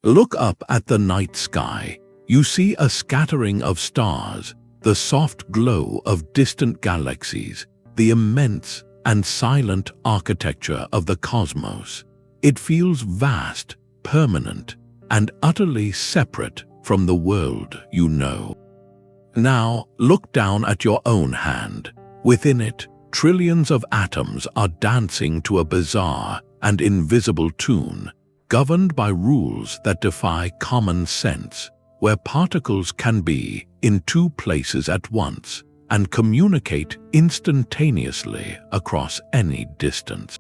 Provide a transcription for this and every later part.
Look up at the night sky. You see a scattering of stars, the soft glow of distant galaxies, the immense and silent architecture of the cosmos. It feels vast, permanent, and utterly separate from the world you know. Now, look down at your own hand. Within it, trillions of atoms are dancing to a bizarre and invisible tune, governed by rules that defy common sense, where particles can be in two places at once and communicate instantaneously across any distance.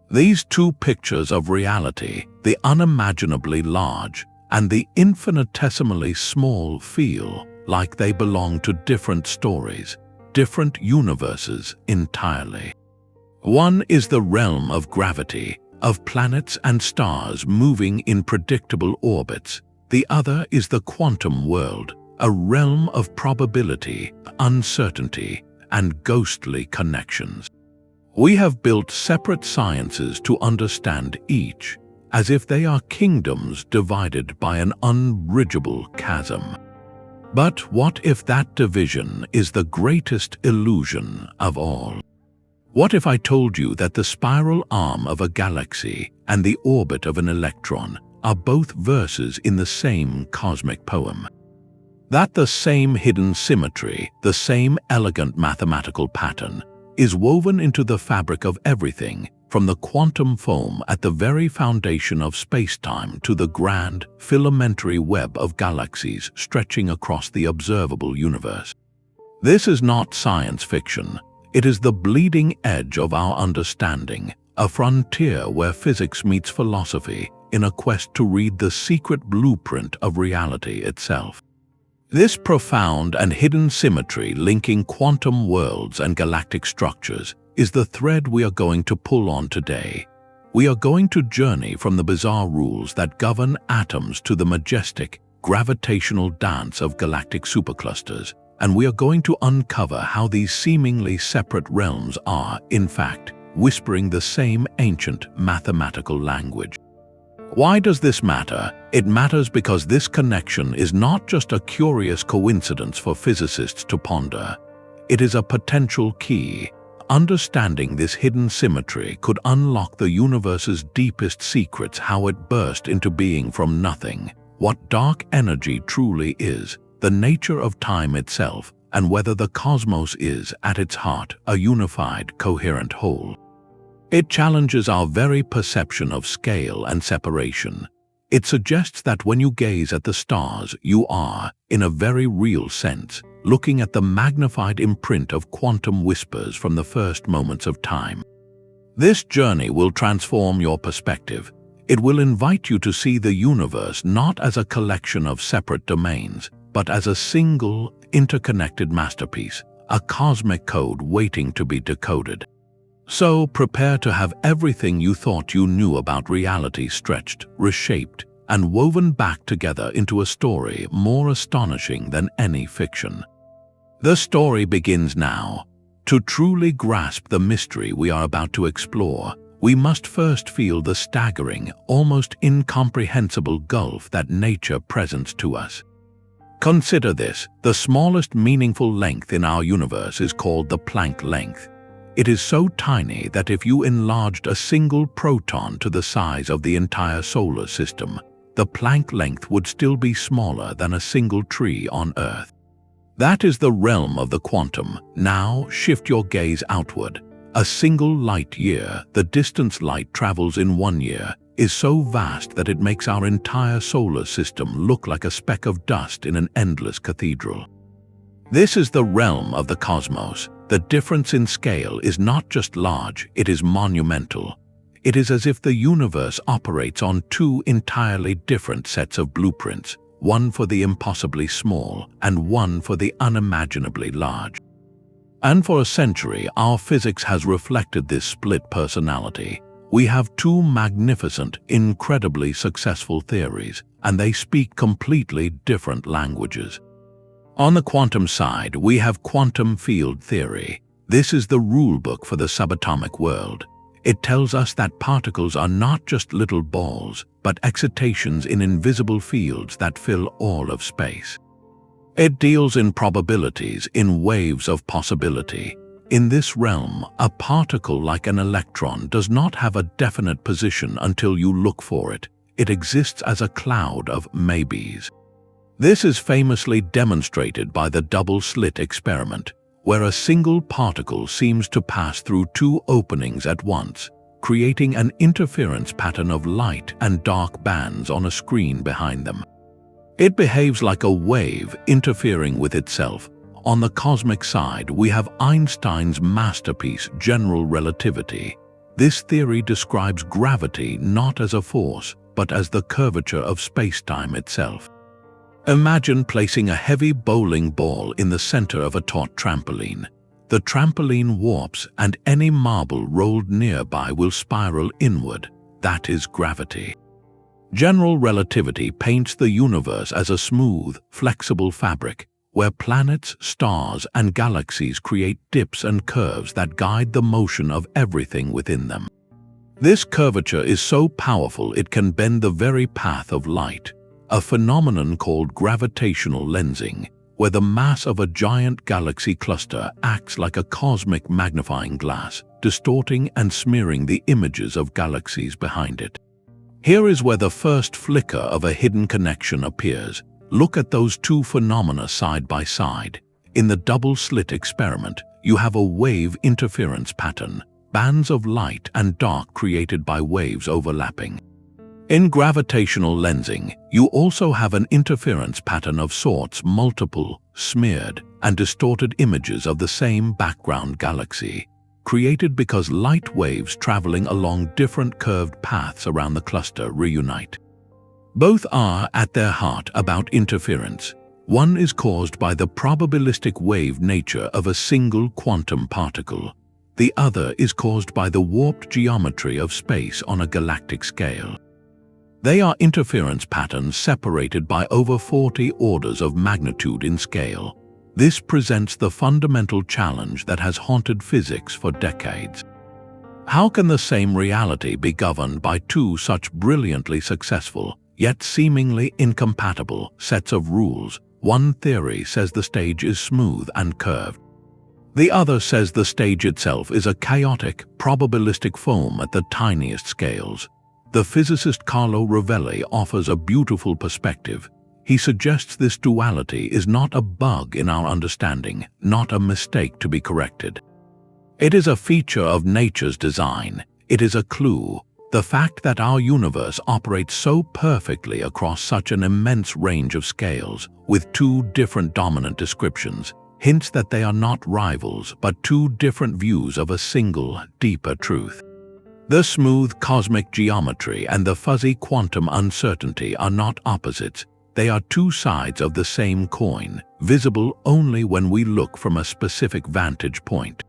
These two pictures of reality, the unimaginably large and the infinitesimally small, feel like they belong to different stories, different universes entirely. One is the realm of gravity, of planets and stars moving in predictable orbits. The other is the quantum world, a realm of probability, uncertainty, and ghostly connections. We have built separate sciences to understand each, as if they are kingdoms divided by an unbridgeable chasm. But what if that division is the greatest illusion of all? What if I told you that the spiral arm of a galaxy and the orbit of an electron are both verses in the same cosmic poem? That the same hidden symmetry, the same elegant mathematical pattern, is woven into the fabric of everything, from the quantum foam at the very foundation of space-time to the grand, filamentary web of galaxies stretching across the observable universe. This is not science fiction. It is the bleeding edge of our understanding, a frontier where physics meets philosophy in a quest to read the secret blueprint of reality itself. This profound and hidden symmetry linking quantum worlds and galactic structures is the thread we are going to pull on today. We are going to journey from the bizarre rules that govern atoms to the majestic, gravitational dance of galactic superclusters, and we are going to uncover how these seemingly separate realms are, in fact, whispering the same ancient mathematical language. Why does this matter? It matters because this connection is not just a curious coincidence for physicists to ponder. It is a potential key. Understanding this hidden symmetry could unlock the universe's deepest secrets, how it burst into being from nothing, what dark energy truly is, the nature of time itself, and whether the cosmos is, at its heart, a unified, coherent whole. It challenges our very perception of scale and separation. It suggests that when you gaze at the stars, you are, in a very real sense, looking at the magnified imprint of quantum whispers from the first moments of time. This journey will transform your perspective. It will invite you to see the universe not as a collection of separate domains, but as a single, interconnected masterpiece, a cosmic code waiting to be decoded. So prepare to have everything you thought you knew about reality stretched, reshaped, and woven back together into a story more astonishing than any fiction. The story begins now. To truly grasp the mystery we are about to explore, we must first feel the staggering, almost incomprehensible gulf that nature presents to us. Consider this: the smallest meaningful length in our universe is called the Planck length. It is so tiny that if you enlarged a single proton to the size of the entire solar system, the Planck length would still be smaller than a single tree on Earth. That is the realm of the quantum. Now shift your gaze outward. A single light year, the distance light travels in 1 year, is so vast that it makes our entire solar system look like a speck of dust in an endless cathedral. This is the realm of the cosmos. The difference in scale is not just large, it is monumental. It is as if the universe operates on two entirely different sets of blueprints, one for the impossibly small and one for the unimaginably large. And for a century, our physics has reflected this split personality. We have two magnificent, incredibly successful theories, and they speak completely different languages. On the quantum side, we have quantum field theory. This is the rulebook for the subatomic world. It tells us that particles are not just little balls, but excitations in invisible fields that fill all of space. It deals in probabilities, in waves of possibility. In this realm, a particle like an electron does not have a definite position until you look for it. It exists as a cloud of maybes. This is famously demonstrated by the double slit experiment, where a single particle seems to pass through two openings at once, creating an interference pattern of light and dark bands on a screen behind them. It behaves like a wave interfering with itself. On the cosmic side, we have Einstein's masterpiece, general relativity. This theory describes gravity not as a force, but as the curvature of space-time itself. Imagine placing a heavy bowling ball in the center of a taut trampoline. The trampoline warps, and any marble rolled nearby will spiral inward. That is gravity. General relativity paints the universe as a smooth, flexible fabric, where planets, stars, and galaxies create dips and curves that guide the motion of everything within them. This curvature is so powerful it can bend the very path of light, a phenomenon called gravitational lensing, where the mass of a giant galaxy cluster acts like a cosmic magnifying glass, distorting and smearing the images of galaxies behind it. Here is where the first flicker of a hidden connection appears. Look at those two phenomena side by side. In the double slit experiment, you have a wave interference pattern, bands of light and dark created by waves overlapping. In gravitational lensing, you also have an interference pattern of sorts, multiple, smeared, and distorted images of the same background galaxy, created because light waves traveling along different curved paths around the cluster reunite. Both are, at their heart, about interference. One is caused by the probabilistic wave nature of a single quantum particle. The other is caused by the warped geometry of space on a galactic scale. They are interference patterns separated by over 40 orders of magnitude in scale. This presents the fundamental challenge that has haunted physics for decades. How can the same reality be governed by two such brilliantly successful, yet seemingly incompatible, sets of rules? One theory says the stage is smooth and curved. The other says the stage itself is a chaotic, probabilistic foam at the tiniest scales. The physicist Carlo Rovelli offers a beautiful perspective. He suggests this duality is not a bug in our understanding, not a mistake to be corrected. It is a feature of nature's design. It is a clue. The fact that our universe operates so perfectly across such an immense range of scales, with two different dominant descriptions, hints that they are not rivals, but two different views of a single, deeper truth. The smooth cosmic geometry and the fuzzy quantum uncertainty are not opposites. They are two sides of the same coin, visible only when we look from a specific vantage point.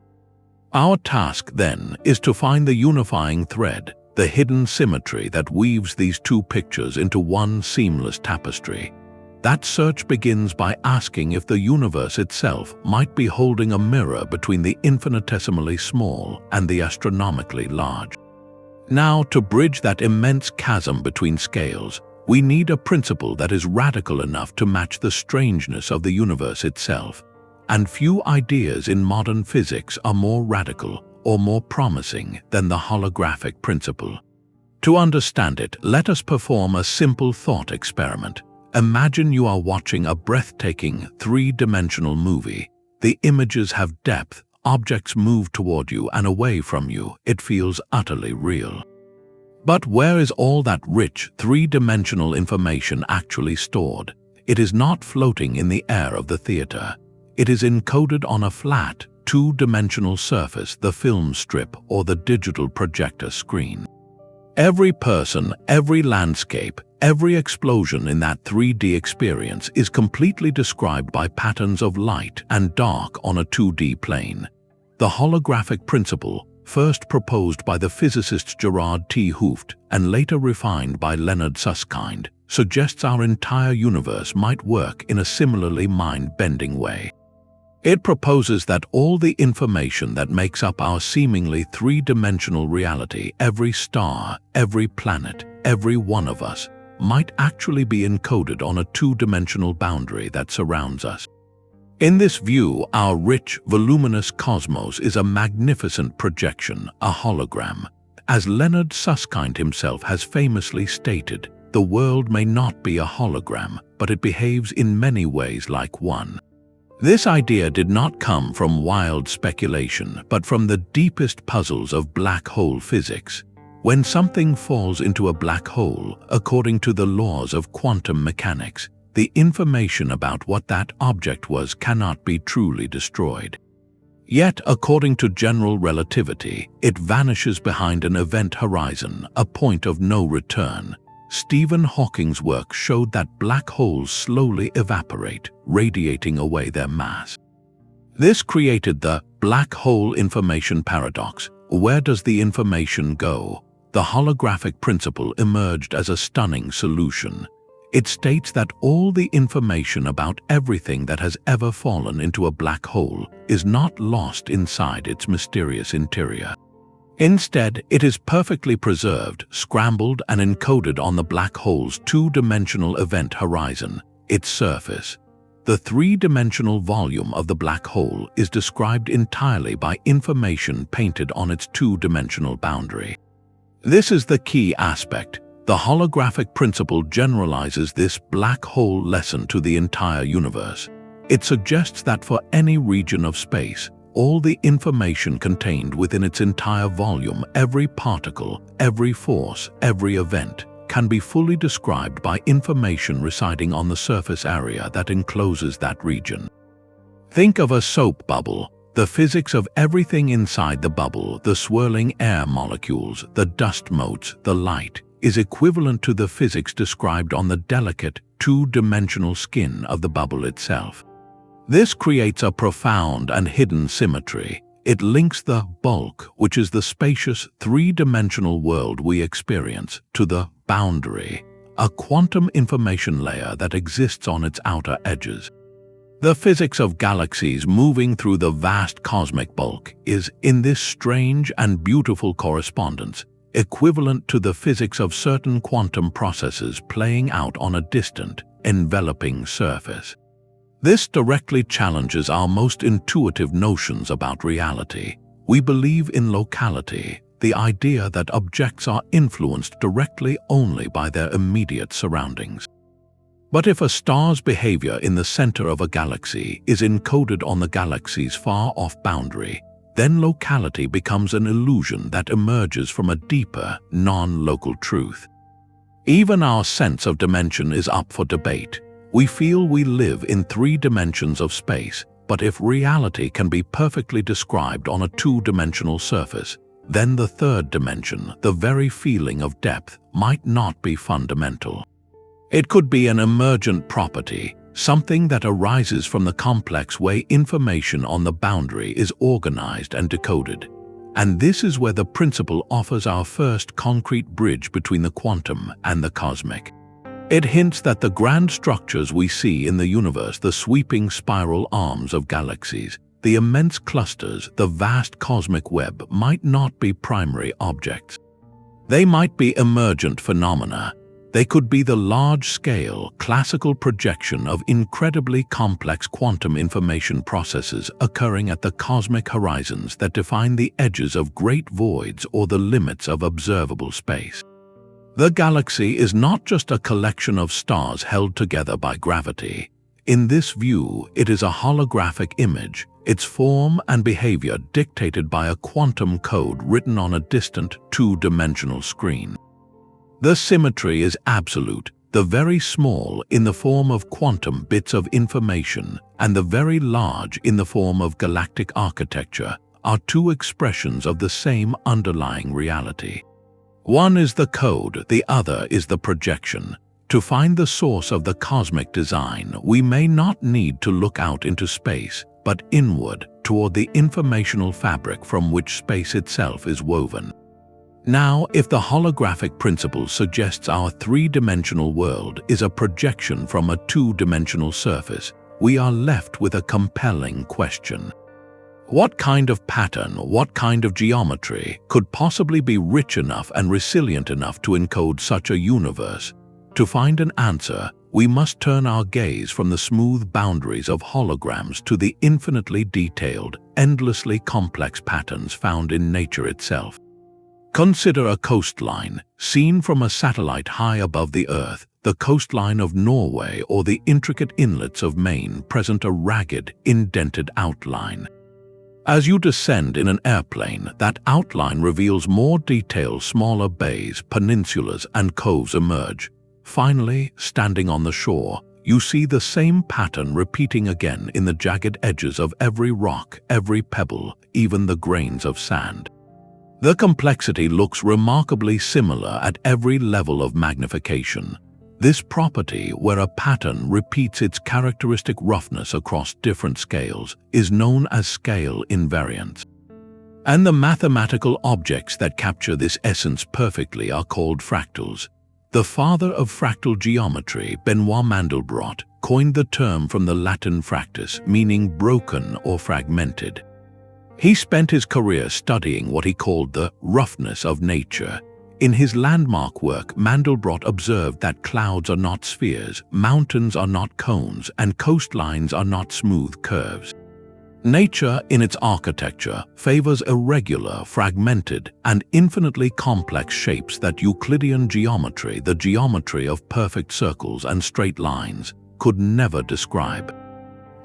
Our task, then, is to find the unifying thread, the hidden symmetry that weaves these two pictures into one seamless tapestry. That search begins by asking if the universe itself might be holding a mirror between the infinitesimally small and the astronomically large. Now, to bridge that immense chasm between scales, we need a principle that is radical enough to match the strangeness of the universe itself. And few ideas in modern physics are more radical or more promising than the holographic principle. To understand it, let us perform a simple thought experiment. Imagine you are watching a breathtaking, three-dimensional movie. The images have depth, objects move toward you and away from you. It feels utterly real. But where is all that rich, three-dimensional information actually stored? It is not floating in the air of the theater. It is encoded on a flat, two-dimensional surface, the film strip or the digital projector screen. Every person, every landscape, every explosion in that 3D experience is completely described by patterns of light and dark on a 2D plane. The holographic principle, first proposed by the physicist Gerard T. Hooft and later refined by Leonard Susskind, suggests our entire universe might work in a similarly mind-bending way. It proposes that all the information that makes up our seemingly three-dimensional reality, every star, every planet, every one of us, might actually be encoded on a two-dimensional boundary that surrounds us. In this view, our rich, voluminous cosmos is a magnificent projection, a hologram. As Leonard Susskind himself has famously stated, the world may not be a hologram, but it behaves in many ways like one. This idea did not come from wild speculation, but from the deepest puzzles of black hole physics. When something falls into a black hole, according to the laws of quantum mechanics, the information about what that object was cannot be truly destroyed. Yet, according to general relativity, it vanishes behind an event horizon, a point of no return. Stephen Hawking's work showed that black holes slowly evaporate, radiating away their mass. This created the black hole information paradox. Where does the information go? The holographic principle emerged as a stunning solution. It states that all the information about everything that has ever fallen into a black hole is not lost inside its mysterious interior. Instead, it is perfectly preserved, scrambled, and encoded on the black hole's two-dimensional event horizon, its surface. The three-dimensional volume of the black hole is described entirely by information painted on its two-dimensional boundary. This is the key aspect. The holographic principle generalizes this black hole lesson to the entire universe. It suggests that for any region of space, all the information contained within its entire volume, every particle, every force, every event, can be fully described by information residing on the surface area that encloses that region. Think of a soap bubble. The physics of everything inside the bubble, the swirling air molecules, the dust motes, the light, is equivalent to the physics described on the delicate, two-dimensional skin of the bubble itself. This creates a profound and hidden symmetry. It links the bulk, which is the spacious, three-dimensional world we experience, to the boundary, a quantum information layer that exists on its outer edges. The physics of galaxies moving through the vast cosmic bulk is, in this strange and beautiful correspondence, equivalent to the physics of certain quantum processes playing out on a distant, enveloping surface. This directly challenges our most intuitive notions about reality. We believe in locality, the idea that objects are influenced directly only by their immediate surroundings. But if a star's behavior in the center of a galaxy is encoded on the galaxy's far-off boundary, then locality becomes an illusion that emerges from a deeper, non-local truth. Even our sense of dimension is up for debate. We feel we live in three dimensions of space, but if reality can be perfectly described on a two-dimensional surface, then the third dimension, the very feeling of depth, might not be fundamental. It could be an emergent property, something that arises from the complex way information on the boundary is organized and decoded. And this is where the principle offers our first concrete bridge between the quantum and the cosmic. It hints that the grand structures we see in the universe, the sweeping spiral arms of galaxies, the immense clusters, the vast cosmic web, might not be primary objects. They might be emergent phenomena. They could be the large-scale, classical projection of incredibly complex quantum information processes occurring at the cosmic horizons that define the edges of great voids or the limits of observable space. The galaxy is not just a collection of stars held together by gravity. In this view, it is a holographic image, its form and behavior dictated by a quantum code written on a distant, two-dimensional screen. The symmetry is absolute, the very small in the form of quantum bits of information and the very large in the form of galactic architecture are two expressions of the same underlying reality. One is the code, the other is the projection. To find the source of the cosmic design, we may not need to look out into space, but inward toward the informational fabric from which space itself is woven. Now, if the holographic principle suggests our three-dimensional world is a projection from a two-dimensional surface, we are left with a compelling question. What kind of pattern, what kind of geometry could possibly be rich enough and resilient enough to encode such a universe? To find an answer, we must turn our gaze from the smooth boundaries of holograms to the infinitely detailed, endlessly complex patterns found in nature itself. Consider a coastline, seen from a satellite high above the Earth. The coastline of Norway or the intricate inlets of Maine present a ragged, indented outline. As you descend in an airplane, that outline reveals more detail. Smaller bays, peninsulas, and coves emerge. Finally, standing on the shore, you see the same pattern repeating again in the jagged edges of every rock, every pebble, even the grains of sand. The complexity looks remarkably similar at every level of magnification. This property, where a pattern repeats its characteristic roughness across different scales, is known as scale invariance. And the mathematical objects that capture this essence perfectly are called fractals. The father of fractal geometry, Benoit Mandelbrot, coined the term from the Latin fractus, meaning broken or fragmented. He spent his career studying what he called the roughness of nature. In his landmark work, Mandelbrot observed that clouds are not spheres, mountains are not cones, and coastlines are not smooth curves. Nature, in its architecture, favors irregular, fragmented, and infinitely complex shapes that Euclidean geometry, the geometry of perfect circles and straight lines, could never describe.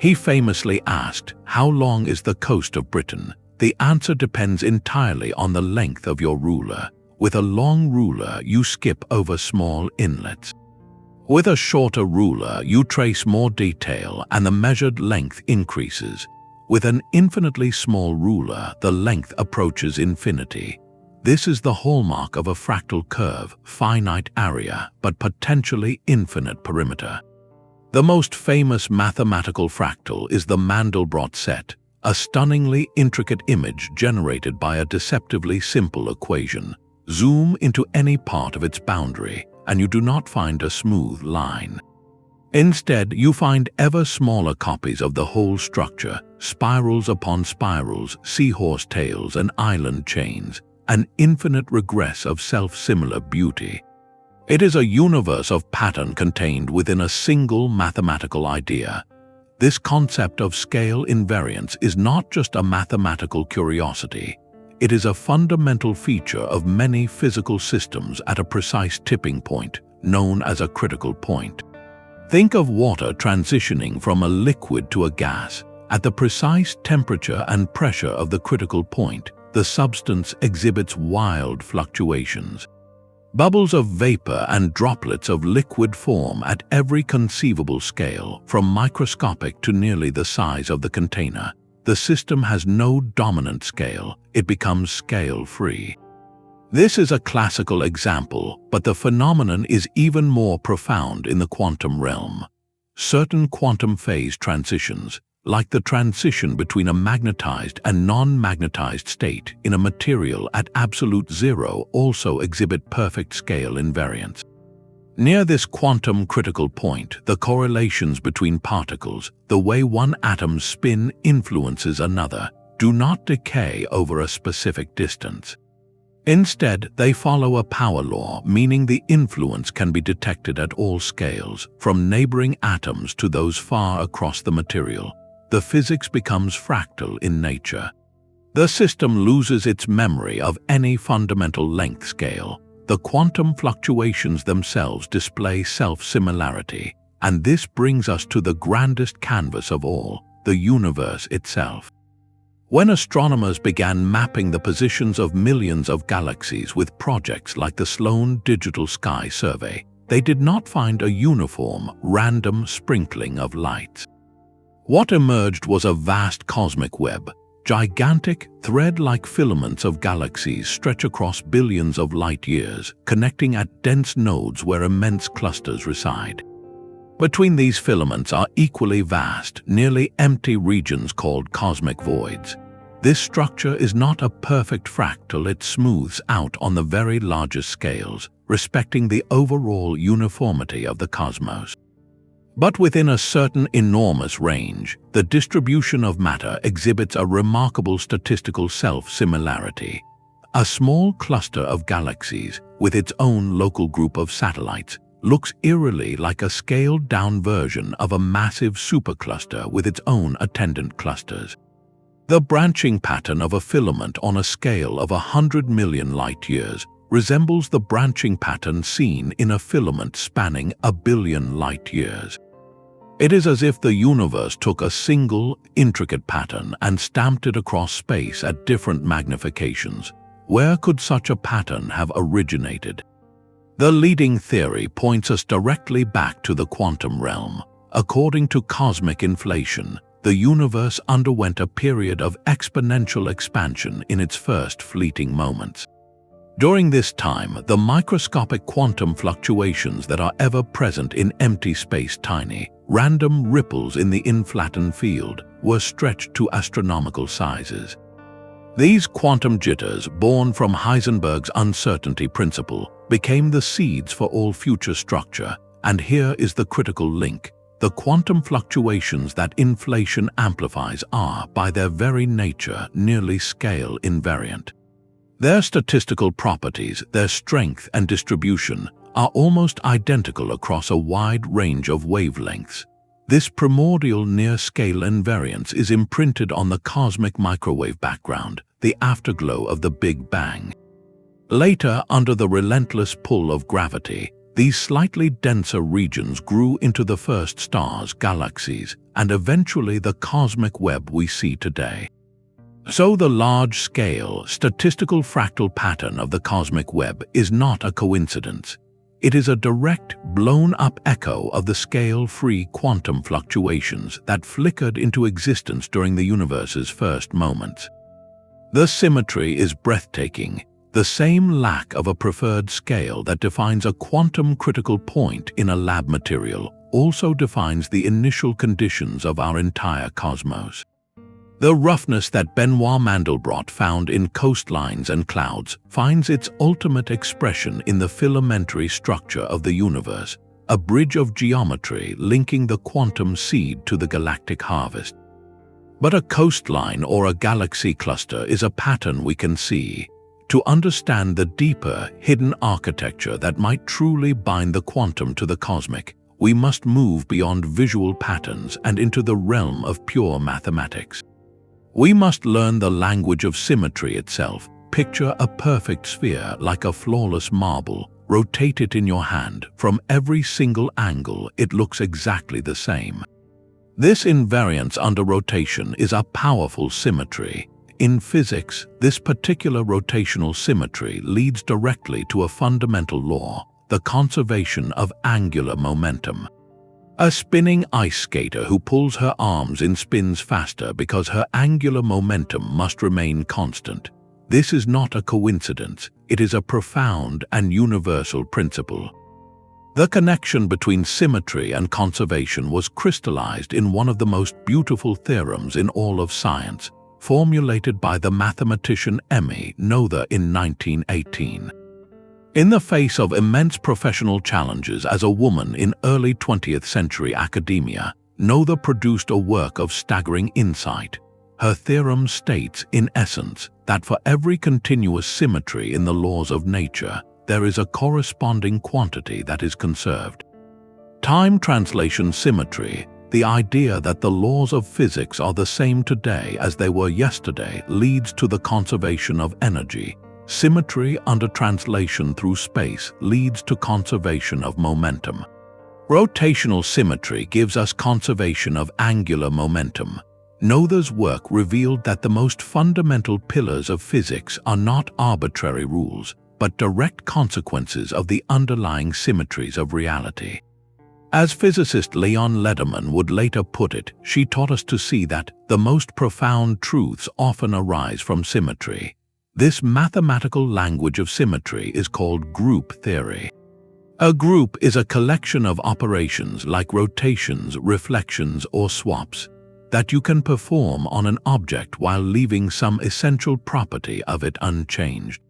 He famously asked, "How long is the coast of Britain?" The answer depends entirely on the length of your ruler. With a long ruler, you skip over small inlets. With a shorter ruler, you trace more detail and the measured length increases. With an infinitely small ruler, the length approaches infinity. This is the hallmark of a fractal curve: finite area, but potentially infinite perimeter. The most famous mathematical fractal is the Mandelbrot set, a stunningly intricate image generated by a deceptively simple equation. Zoom into any part of its boundary, and you do not find a smooth line. Instead, you find ever smaller copies of the whole structure, spirals upon spirals, seahorse tails, and island chains, an infinite regress of self-similar beauty. It is a universe of pattern contained within a single mathematical idea. This concept of scale invariance is not just a mathematical curiosity. It is a fundamental feature of many physical systems at a precise tipping point, known as a critical point. Think of water transitioning from a liquid to a gas. At the precise temperature and pressure of the critical point, the substance exhibits wild fluctuations. Bubbles of vapor and droplets of liquid form at every conceivable scale, from microscopic to nearly the size of the container. The system has no dominant scale, it becomes scale-free. This is a classical example, but the phenomenon is even more profound in the quantum realm. Certain quantum phase transitions, like the transition between a magnetized and non-magnetized state in a material at absolute zero, also exhibit perfect scale invariance. Near this quantum critical point, the correlations between particles, the way one atom's spin influences another, do not decay over a specific distance. Instead, they follow a power law, meaning the influence can be detected at all scales, from neighboring atoms to those far across the material. The physics becomes fractal in nature. The system loses its memory of any fundamental length scale. The quantum fluctuations themselves display self-similarity, and this brings us to the grandest canvas of all, the universe itself. When astronomers began mapping the positions of millions of galaxies with projects like the Sloan Digital Sky Survey, they did not find a uniform, random sprinkling of lights. What emerged was a vast cosmic web. Gigantic, thread-like filaments of galaxies stretch across billions of light-years, connecting at dense nodes where immense clusters reside. Between these filaments are equally vast, nearly empty regions called cosmic voids. This structure is not a perfect fractal, it smooths out on the very largest scales, respecting the overall uniformity of the cosmos. But within a certain enormous range, the distribution of matter exhibits a remarkable statistical self-similarity. A small cluster of galaxies, with its own local group of satellites, looks eerily like a scaled-down version of a massive supercluster with its own attendant clusters. The branching pattern of a filament on a scale of 100 million light-years resembles the branching pattern seen in a filament spanning 1 billion light-years. It is as if the universe took a single, intricate pattern and stamped it across space at different magnifications. Where could such a pattern have originated? The leading theory points us directly back to the quantum realm. According to cosmic inflation, the universe underwent a period of exponential expansion in its first fleeting moments. During this time, the microscopic quantum fluctuations that are ever present in empty space, tiny, random ripples in the inflattened field, were stretched to astronomical sizes. These quantum jitters, born from Heisenberg's uncertainty principle, became the seeds for all future structure, and here is the critical link. The quantum fluctuations that inflation amplifies are, by their very nature, nearly scale invariant. Their statistical properties, their strength and distribution, are almost identical across a wide range of wavelengths. This primordial near-scale invariance is imprinted on the cosmic microwave background, the afterglow of the Big Bang. Later, under the relentless pull of gravity, these slightly denser regions grew into the first stars, galaxies, and eventually the cosmic web we see today. So the large-scale, statistical fractal pattern of the cosmic web is not a coincidence. It is a direct, blown-up echo of the scale-free quantum fluctuations that flickered into existence during the universe's first moments. The symmetry is breathtaking. The same lack of a preferred scale that defines a quantum critical point in a lab material also defines the initial conditions of our entire cosmos. The roughness that Benoit Mandelbrot found in coastlines and clouds finds its ultimate expression in the filamentary structure of the universe, a bridge of geometry linking the quantum seed to the galactic harvest. But a coastline or a galaxy cluster is a pattern we can see. To understand the deeper, hidden architecture that might truly bind the quantum to the cosmic, we must move beyond visual patterns and into the realm of pure mathematics. We must learn the language of symmetry itself. Picture a perfect sphere like a flawless marble. Rotate it in your hand. From every single angle, it looks exactly the same. This invariance under rotation is a powerful symmetry. In physics, this particular rotational symmetry leads directly to a fundamental law, the conservation of angular momentum. A spinning ice skater who pulls her arms in spins faster because her angular momentum must remain constant. This is not a coincidence, it is a profound and universal principle. The connection between symmetry and conservation was crystallized in one of the most beautiful theorems in all of science, formulated by the mathematician Noether in 1918. In the face of immense professional challenges as a woman in early 20th century academia, Noether produced a work of staggering insight. Her theorem states, in essence, that for every continuous symmetry in the laws of nature, there is a corresponding quantity that is conserved. Time translation symmetry, the idea that the laws of physics are the same today as they were yesterday, leads to the conservation of energy. Symmetry under translation through space leads to conservation of momentum. Rotational symmetry gives us conservation of angular momentum. Noether's work revealed that the most fundamental pillars of physics are not arbitrary rules, but direct consequences of the underlying symmetries of reality. As physicist Leon Lederman would later put it, she taught us to see that the most profound truths often arise from symmetry. This mathematical language of symmetry is called group theory. A group is a collection of operations like rotations, reflections, or swaps that you can perform on an object while leaving some essential property of it unchanged.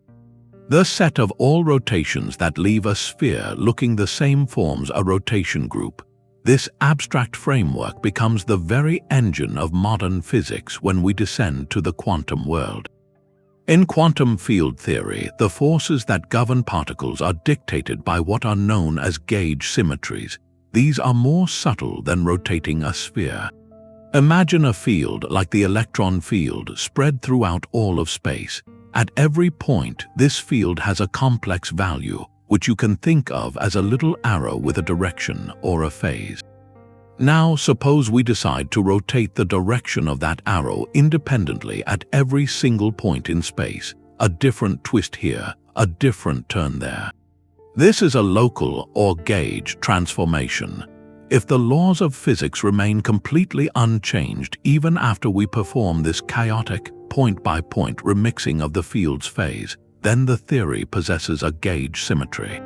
The set of all rotations that leave a sphere looking the same forms a rotation group. This abstract framework becomes the very engine of modern physics when we descend to the quantum world. In quantum field theory, the forces that govern particles are dictated by what are known as gauge symmetries. These are more subtle than rotating a sphere. Imagine a field like the electron field spread throughout all of space. At every point, this field has a complex value, which you can think of as a little arrow with a direction or a phase. Now, suppose we decide to rotate the direction of that arrow independently at every single point in space. A different twist here, a different turn there. This is a local or gauge transformation. If the laws of physics remain completely unchanged even after we perform this chaotic, point-by-point remixing of the field's phase, then the theory possesses a gauge symmetry.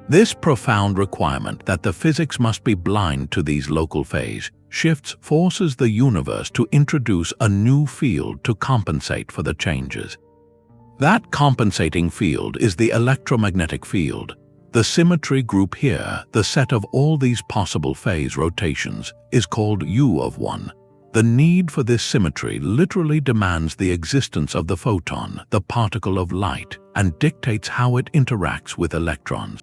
This profound requirement that the physics must be blind to these local phase shifts forces the universe to introduce a new field to compensate for the changes. That compensating field is the electromagnetic field. The symmetry group here, the set of all these possible phase rotations, is called U of 1. The need for this symmetry literally demands the existence of the photon, the particle of light, and dictates how it interacts with electrons.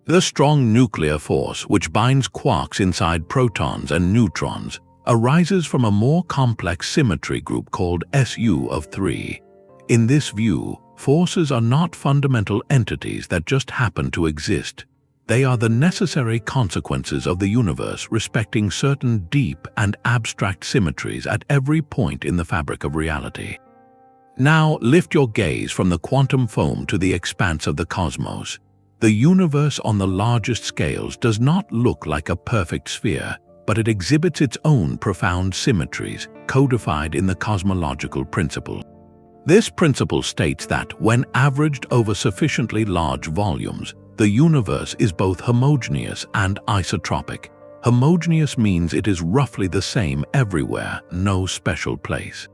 The strong nuclear force which binds quarks inside protons and neutrons arises from a more complex symmetry group called SU of 3. In this view, forces are not fundamental entities that just happen to exist. They are the necessary consequences of the universe respecting certain deep and abstract symmetries at every point in the fabric of reality. Now lift your gaze from the quantum foam to the expanse of the cosmos. The universe on the largest scales does not look like a perfect sphere, but it exhibits its own profound symmetries, codified in the cosmological principle. This principle states that, when averaged over sufficiently large volumes, the universe is both homogeneous and isotropic. Homogeneous means it is roughly the same everywhere, no special place.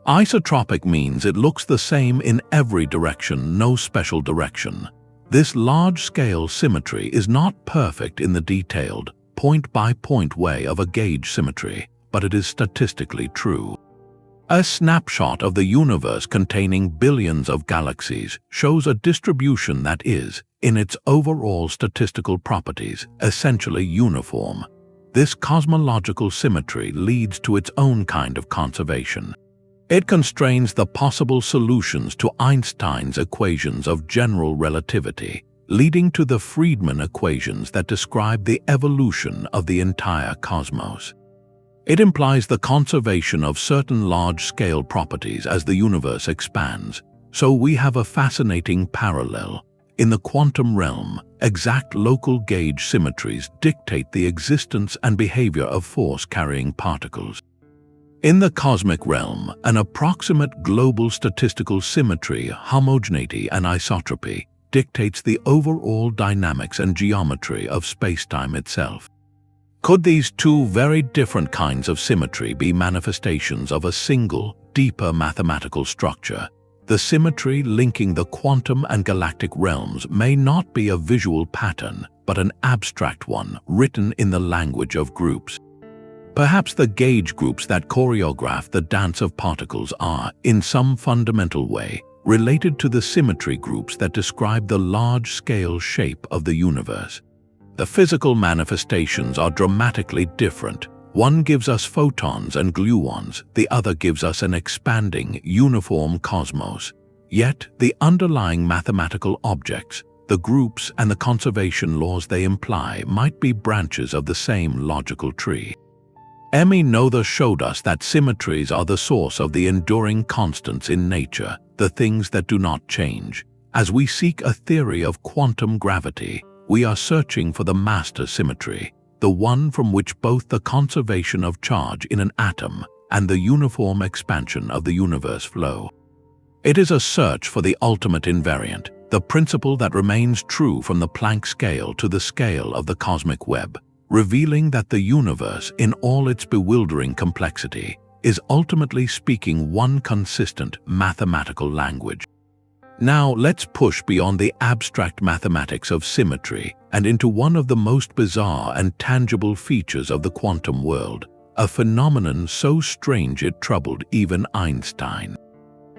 Isotropic means it looks the same in every direction, no special direction. This large-scale symmetry is not perfect in the detailed, point-by-point way of a gauge symmetry, but it is statistically true. A snapshot of the universe containing billions of galaxies shows a distribution that is, in its overall statistical properties, essentially uniform. This cosmological symmetry leads to its own kind of conservation. It constrains the possible solutions to Einstein's equations of general relativity, leading to the Friedmann equations that describe the evolution of the entire cosmos. It implies the conservation of certain large-scale properties as the universe expands, so we have a fascinating parallel. In the quantum realm, exact local gauge symmetries dictate the existence and behavior of force-carrying particles. In the cosmic realm, an approximate global statistical symmetry, homogeneity, and isotropy dictates the overall dynamics and geometry of spacetime itself. Could these two very different kinds of symmetry be manifestations of a single, deeper mathematical structure? The symmetry linking the quantum and galactic realms may not be a visual pattern, but an abstract one written in the language of groups. Perhaps the gauge groups that choreograph the dance of particles are, in some fundamental way, related to the symmetry groups that describe the large-scale shape of the universe. The physical manifestations are dramatically different. One gives us photons and gluons, the other gives us an expanding, uniform cosmos. Yet, the underlying mathematical objects, the groups and the conservation laws they imply might be branches of the same logical tree. Noether showed us that symmetries are the source of the enduring constants in nature, the things that do not change. As we seek a theory of quantum gravity, we are searching for the master symmetry, the one from which both the conservation of charge in an atom and the uniform expansion of the universe flow. It is a search for the ultimate invariant, the principle that remains true from the Planck scale to the scale of the cosmic web, revealing that the universe, in all its bewildering complexity, is ultimately speaking one consistent mathematical language. Now let's push beyond the abstract mathematics of symmetry and into one of the most bizarre and tangible features of the quantum world, a phenomenon so strange it troubled even Einstein.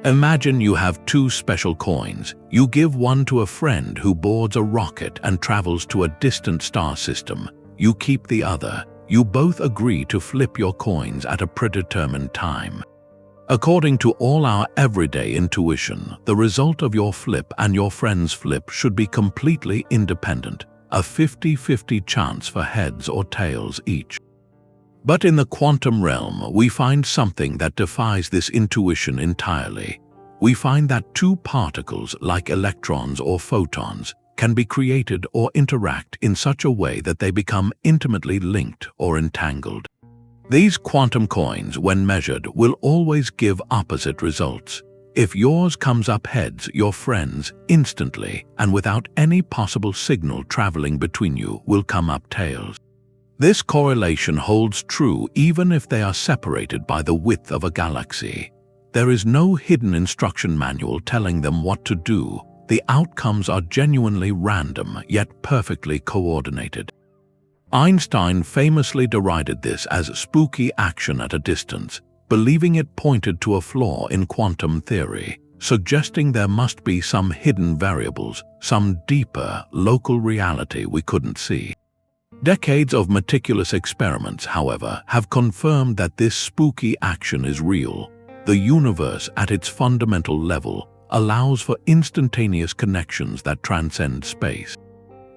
Imagine you have two special coins. You give one to a friend who boards a rocket and travels to a distant star system. You keep the other. You both agree to flip your coins at a predetermined time. According to all our everyday intuition, the result of your flip and your friend's flip should be completely independent, a 50-50 chance for heads or tails each. But in the quantum realm, we find something that defies this intuition entirely. We find that two particles, like electrons or photons, can be created or interact in such a way that they become intimately linked or entangled. These quantum coins, when measured, will always give opposite results. If yours comes up heads, your friend's instantly, and without any possible signal traveling between you, will come up tails. This correlation holds true even if they are separated by the width of a galaxy. There is no hidden instruction manual telling them what to do. The outcomes are genuinely random, yet perfectly coordinated. Einstein famously derided this as spooky action at a distance, believing it pointed to a flaw in quantum theory, suggesting there must be some hidden variables, some deeper, local reality we couldn't see. Decades of meticulous experiments, however, have confirmed that this spooky action is real. The universe, at its fundamental level, allows for instantaneous connections that transcend space.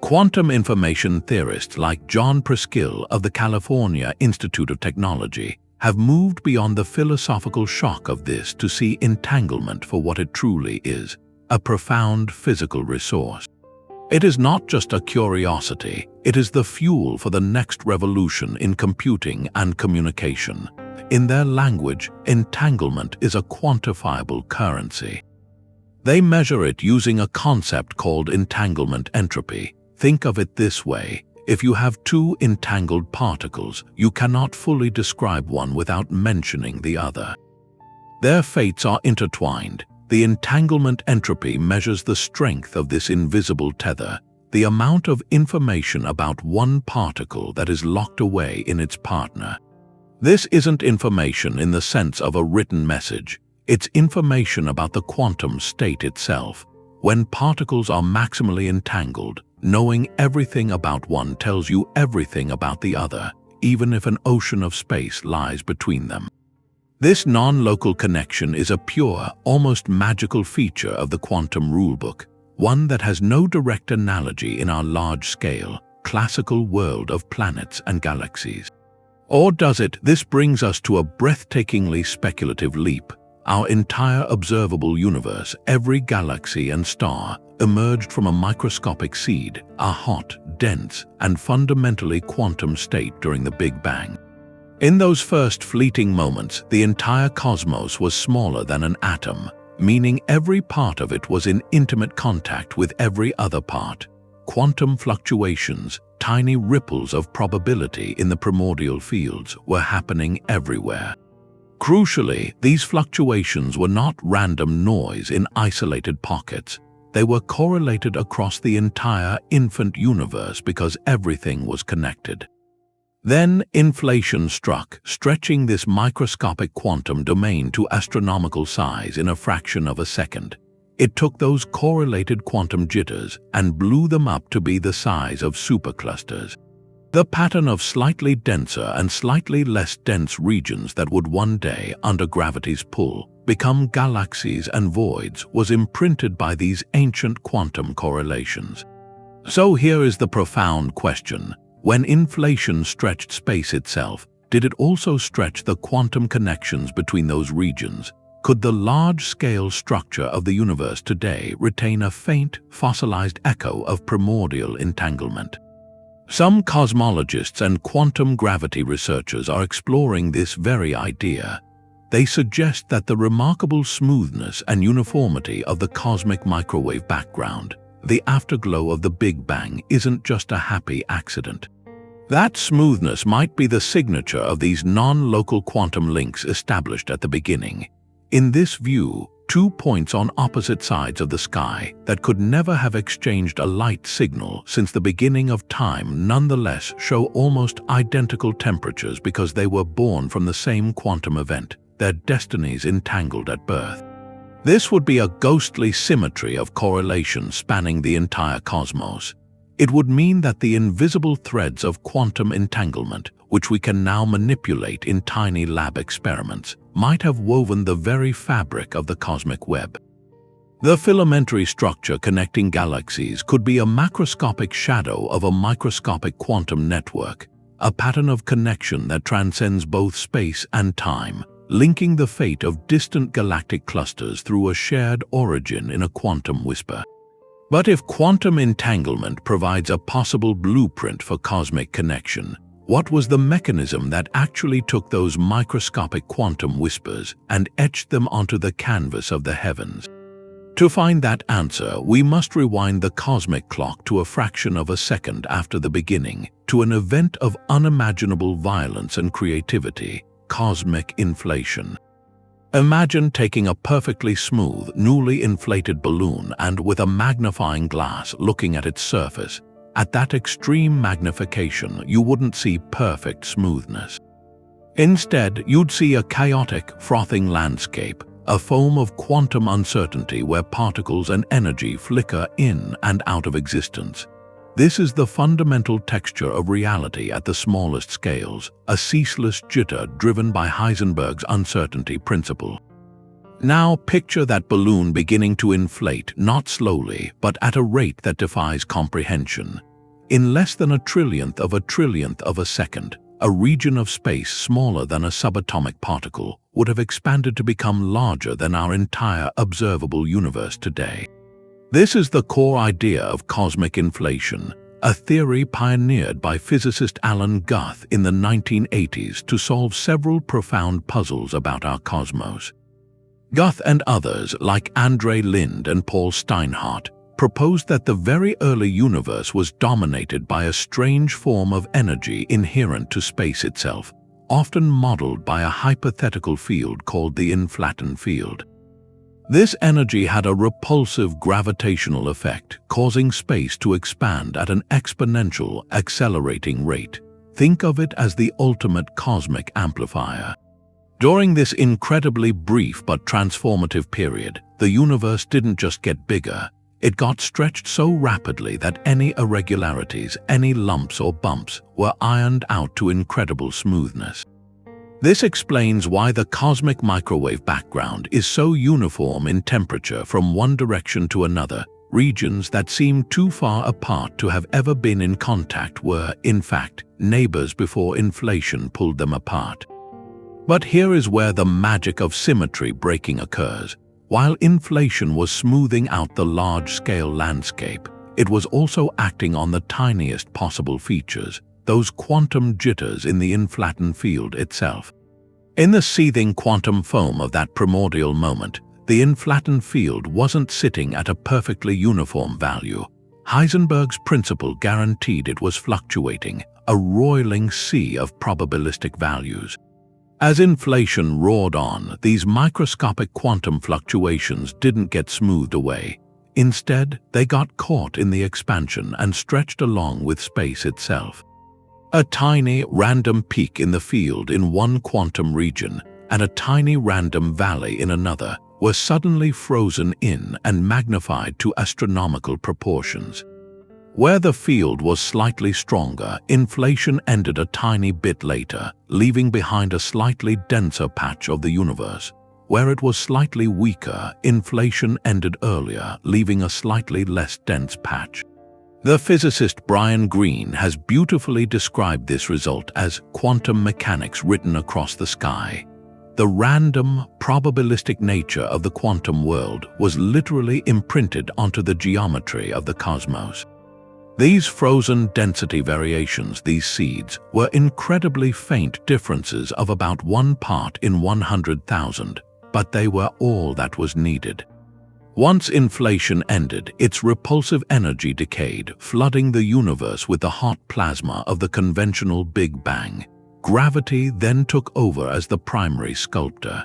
Quantum information theorists like John Preskill of the California Institute of Technology have moved beyond the philosophical shock of this to see entanglement for what it truly is, a profound physical resource. It is not just a curiosity, it is the fuel for the next revolution in computing and communication. In their language, entanglement is a quantifiable currency. They measure it using a concept called entanglement entropy. Think of it this way: if you have two entangled particles, you cannot fully describe one without mentioning the other. Their fates are intertwined. The entanglement entropy measures the strength of this invisible tether, the amount of information about one particle that is locked away in its partner. This isn't information in the sense of a written message. It's information about the quantum state itself. When particles are maximally entangled, knowing everything about one tells you everything about the other, even if an ocean of space lies between them. This non-local connection is a pure, almost magical feature of the quantum rulebook, one that has no direct analogy in our large-scale, classical world of planets and galaxies. Or does it? This brings us to a breathtakingly speculative leap. Our entire observable universe, every galaxy and star, emerged from a microscopic seed, a hot, dense, and fundamentally quantum state during the Big Bang. In those first fleeting moments, the entire cosmos was smaller than an atom, meaning every part of it was in intimate contact with every other part. Quantum fluctuations, tiny ripples of probability in the primordial fields, were happening everywhere. Crucially, these fluctuations were not random noise in isolated pockets. They were correlated across the entire infant universe because everything was connected. Then inflation struck, stretching this microscopic quantum domain to astronomical size in a fraction of a second. It took those correlated quantum jitters and blew them up to be the size of superclusters. The pattern of slightly denser and slightly less dense regions that would one day, under gravity's pull, become galaxies and voids was imprinted by these ancient quantum correlations. So here is the profound question. When inflation stretched space itself, did it also stretch the quantum connections between those regions? Could the large-scale structure of the universe today retain a faint, fossilized echo of primordial entanglement? Some cosmologists and quantum gravity researchers are exploring this very idea. They suggest that the remarkable smoothness and uniformity of the cosmic microwave background, the afterglow of the Big Bang, isn't just a happy accident. That smoothness might be the signature of these non-local quantum links established at the beginning. In this view, two points on opposite sides of the sky that could never have exchanged a light signal since the beginning of time nonetheless show almost identical temperatures because they were born from the same quantum event, their destinies entangled at birth. This would be a ghostly symmetry of correlation spanning the entire cosmos. It would mean that the invisible threads of quantum entanglement, which we can now manipulate in tiny lab experiments, might have woven the very fabric of the cosmic web. The filamentary structure connecting galaxies could be a macroscopic shadow of a microscopic quantum network, a pattern of connection that transcends both space and time, linking the fate of distant galactic clusters through a shared origin in a quantum whisper. But if quantum entanglement provides a possible blueprint for cosmic connection, what was the mechanism that actually took those microscopic quantum whispers and etched them onto the canvas of the heavens? To find that answer, we must rewind the cosmic clock to a fraction of a second after the beginning, to an event of unimaginable violence and creativity, cosmic inflation. Imagine taking a perfectly smooth, newly inflated balloon and with a magnifying glass looking at its surface. At that extreme magnification, you wouldn't see perfect smoothness. Instead, you'd see a chaotic, frothing landscape, a foam of quantum uncertainty where particles and energy flicker in and out of existence. This is the fundamental texture of reality at the smallest scales, a ceaseless jitter driven by Heisenberg's uncertainty principle. Now picture that balloon beginning to inflate, not slowly, but at a rate that defies comprehension. In less than a trillionth of a second, a region of space smaller than a subatomic particle would have expanded to become larger than our entire observable universe today. This is the core idea of cosmic inflation, a theory pioneered by physicist Alan Guth in the 1980s to solve several profound puzzles about our cosmos. Guth and others, like Andre Linde and Paul Steinhardt, proposed that the very early universe was dominated by a strange form of energy inherent to space itself, often modeled by a hypothetical field called the inflaton field. This energy had a repulsive gravitational effect, causing space to expand at an exponential, accelerating rate. Think of it as the ultimate cosmic amplifier. During this incredibly brief but transformative period, the universe didn't just get bigger, it got stretched so rapidly that any irregularities, any lumps or bumps, were ironed out to incredible smoothness. This explains why the cosmic microwave background is so uniform in temperature from one direction to another. Regions that seemed too far apart to have ever been in contact were, in fact, neighbors before inflation pulled them apart. But here is where the magic of symmetry breaking occurs. While inflation was smoothing out the large-scale landscape, it was also acting on the tiniest possible features, those quantum jitters in the inflaton field itself. In the seething quantum foam of that primordial moment, the inflaton field wasn't sitting at a perfectly uniform value. Heisenberg's principle guaranteed it was fluctuating, a roiling sea of probabilistic values. As inflation roared on, these microscopic quantum fluctuations didn't get smoothed away. Instead, they got caught in the expansion and stretched along with space itself. A tiny, random peak in the field in one quantum region and a tiny random valley in another were suddenly frozen in and magnified to astronomical proportions. Where the field was slightly stronger, inflation ended a tiny bit later, leaving behind a slightly denser patch of the universe. Where it was slightly weaker, inflation ended earlier, leaving a slightly less dense patch. The physicist Brian Greene has beautifully described this result as quantum mechanics written across the sky. The random, probabilistic nature of the quantum world was literally imprinted onto the geometry of the cosmos. These frozen density variations, these seeds, were incredibly faint differences of about 1 part in 100,000, but they were all that was needed. Once inflation ended, its repulsive energy decayed, flooding the universe with the hot plasma of the conventional Big Bang. Gravity then took over as the primary sculptor.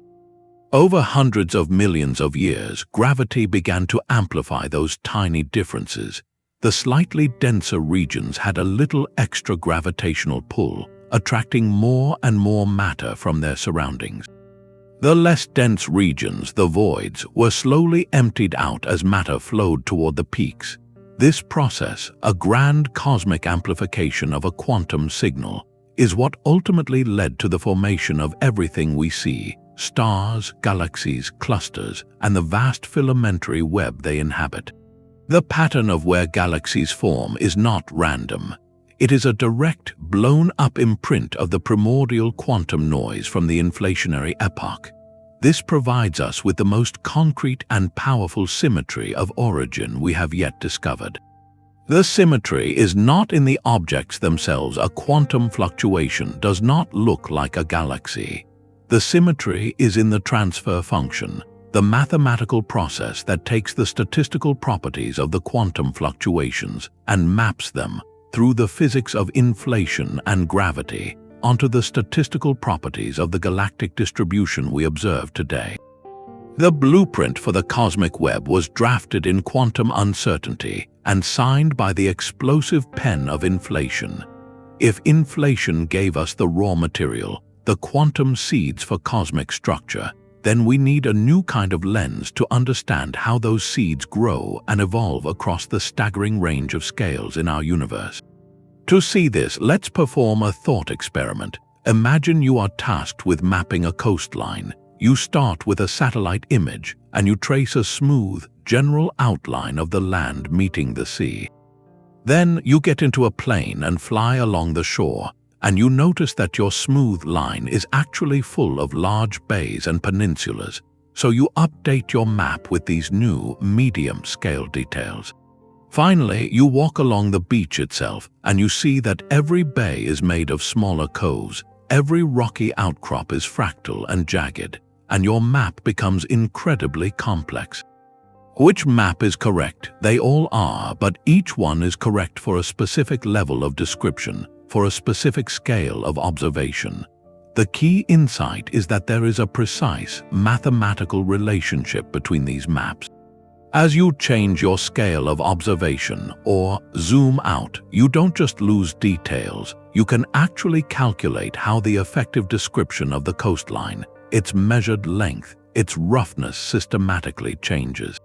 Over hundreds of millions of years, gravity began to amplify those tiny differences. The slightly denser regions had a little extra gravitational pull, attracting more and more matter from their surroundings. The less dense regions, the voids, were slowly emptied out as matter flowed toward the peaks. This process, a grand cosmic amplification of a quantum signal, is what ultimately led to the formation of everything we see: stars, galaxies, clusters, and the vast filamentary web they inhabit. The pattern of where galaxies form is not random. It is a direct, blown-up imprint of the primordial quantum noise from the inflationary epoch. This provides us with the most concrete and powerful symmetry of origin we have yet discovered. The symmetry is not in the objects themselves. A quantum fluctuation does not look like a galaxy. The symmetry is in the transfer function, the mathematical process that takes the statistical properties of the quantum fluctuations and maps them, through the physics of inflation and gravity, onto the statistical properties of the galactic distribution we observe today. The blueprint for the cosmic web was drafted in quantum uncertainty and signed by the explosive pen of inflation. If inflation gave us the raw material, the quantum seeds for cosmic structure, then we need a new kind of lens to understand how those seeds grow and evolve across the staggering range of scales in our universe. To see this, let's perform a thought experiment. Imagine you are tasked with mapping a coastline. You start with a satellite image and you trace a smooth, general outline of the land meeting the sea. Then you get into a plane and fly along the shore, and you notice that your smooth line is actually full of large bays and peninsulas, so you update your map with these new, medium-scale details. Finally, you walk along the beach itself, and you see that every bay is made of smaller coves, every rocky outcrop is fractal and jagged, and your map becomes incredibly complex. Which map is correct? They all are, but each one is correct for a specific level of description, for a specific scale of observation. The key insight is that there is a precise mathematical relationship between these maps. As you change your scale of observation or zoom out, you don't just lose details, you can actually calculate how the effective description of the coastline, its measured length, its roughness systematically changes.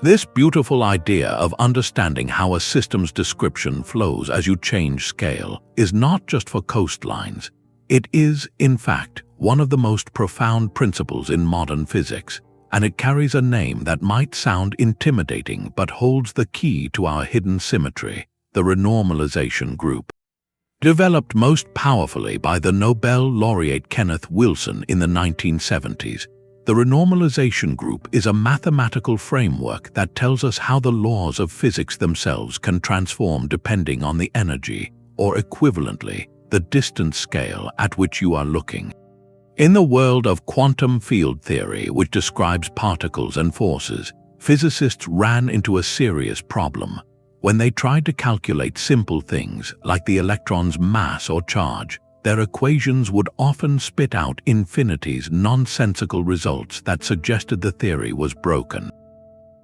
This beautiful idea of understanding how a system's description flows as you change scale is not just for coastlines. It is, in fact, one of the most profound principles in modern physics, and it carries a name that might sound intimidating but holds the key to our hidden symmetry, the Renormalization Group. Developed most powerfully by the Nobel laureate Kenneth Wilson in the 1970s, the Renormalization Group is a mathematical framework that tells us how the laws of physics themselves can transform depending on the energy, or equivalently, the distance scale at which you are looking. In the world of quantum field theory, which describes particles and forces, physicists ran into a serious problem. When they tried to calculate simple things like the electron's mass or charge, their equations would often spit out infinities, nonsensical results that suggested the theory was broken.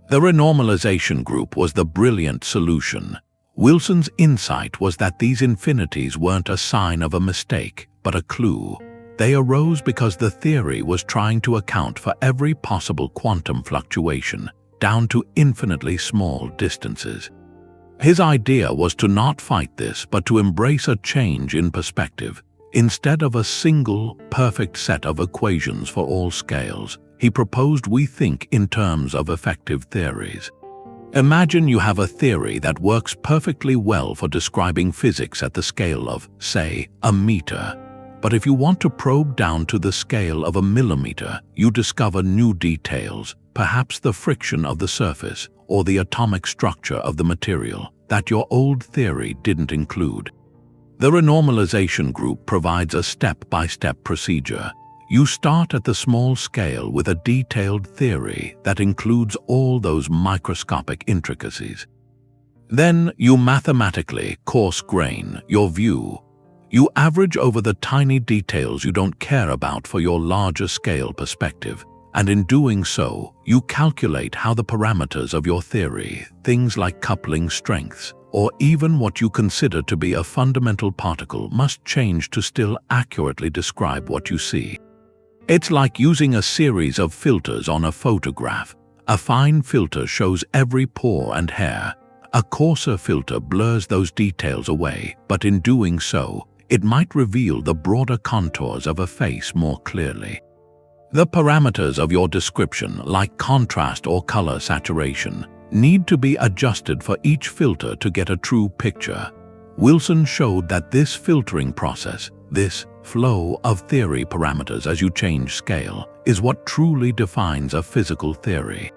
The Renormalization Group was the brilliant solution. Wilson's insight was that these infinities weren't a sign of a mistake, but a clue. They arose because the theory was trying to account for every possible quantum fluctuation, down to infinitely small distances. His idea was to not fight this, but to embrace a change in perspective. Instead of a single, perfect set of equations for all scales, he proposed we think in terms of effective theories. Imagine you have a theory that works perfectly well for describing physics at the scale of, say, a meter. But if you want to probe down to the scale of a millimeter, you discover new details, perhaps the friction of the surface or the atomic structure of the material, that your old theory didn't include. The Renormalization Group provides a step-by-step procedure. You start at the small scale with a detailed theory that includes all those microscopic intricacies. Then you mathematically coarse-grain your view. You average over the tiny details you don't care about for your larger scale perspective, and in doing so, you calculate how the parameters of your theory, things like coupling strengths, or even what you consider to be a fundamental particle, must change to still accurately describe what you see. It's like using a series of filters on a photograph. A fine filter shows every pore and hair. A coarser filter blurs those details away, but in doing so, it might reveal the broader contours of a face more clearly. The parameters of your description, like contrast or color saturation, need to be adjusted for each filter to get a true picture. Wilson showed that this filtering process, this flow of theory parameters as you change scale, is what truly defines a physical theory.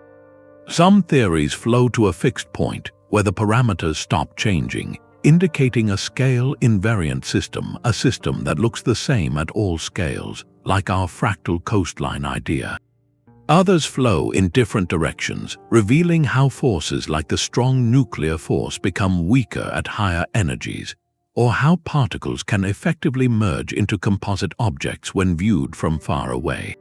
Some theories flow to a fixed point where the parameters stop changing, indicating a scale invariant system, a system that looks the same at all scales, like our fractal coastline idea. Others flow in different directions, revealing how forces like the strong nuclear force become weaker at higher energies, or how particles can effectively merge into composite objects when viewed from far away.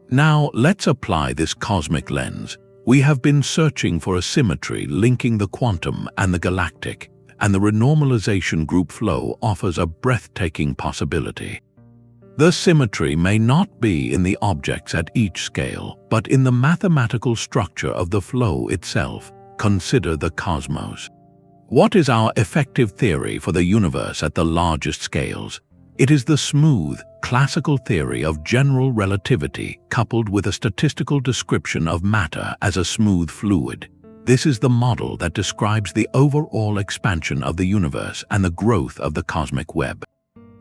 Now, let's apply this cosmic lens. We have been searching for a symmetry linking the quantum and the galactic, and the renormalization group flow offers a breathtaking possibility. The symmetry may not be in the objects at each scale, but in the mathematical structure of the flow itself. Consider the cosmos. What is our effective theory for the universe at the largest scales? It is the smooth, classical theory of general relativity coupled with a statistical description of matter as a smooth fluid. This is the model that describes the overall expansion of the universe and the growth of the cosmic web.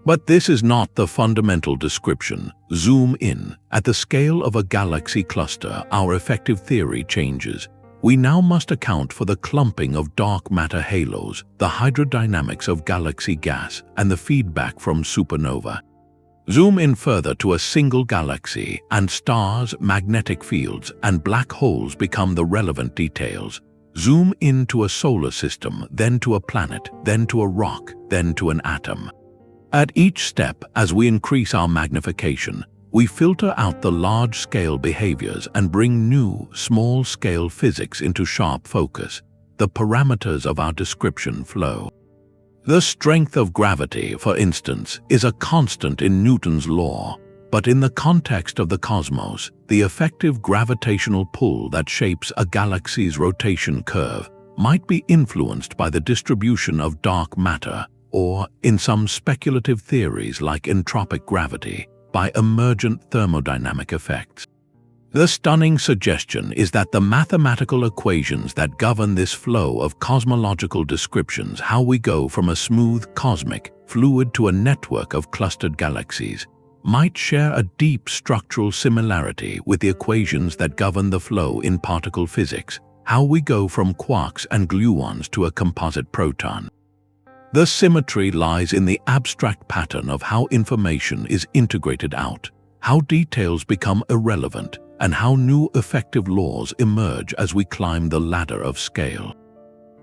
But this is not the fundamental description. Zoom in. At the scale of a galaxy cluster, our effective theory changes. We now must account for the clumping of dark matter halos, the hydrodynamics of galaxy gas, and the feedback from supernova. Zoom in further to a single galaxy, and stars, magnetic fields, and black holes become the relevant details. Zoom in to a solar system, then to a planet, then to a rock, then to an atom. At each step, as we increase our magnification, we filter out the large-scale behaviors and bring new, small-scale physics into sharp focus. The parameters of our description flow. The strength of gravity, for instance, is a constant in Newton's law, but in the context of the cosmos, the effective gravitational pull that shapes a galaxy's rotation curve might be influenced by the distribution of dark matter, or, in some speculative theories like entropic gravity, by emergent thermodynamic effects. The stunning suggestion is that the mathematical equations that govern this flow of cosmological descriptions, how we go from a smooth cosmic fluid to a network of clustered galaxies, might share a deep structural similarity with the equations that govern the flow in particle physics, how we go from quarks and gluons to a composite proton. The symmetry lies in the abstract pattern of how information is integrated out, how details become irrelevant, and how new effective laws emerge as we climb the ladder of scale.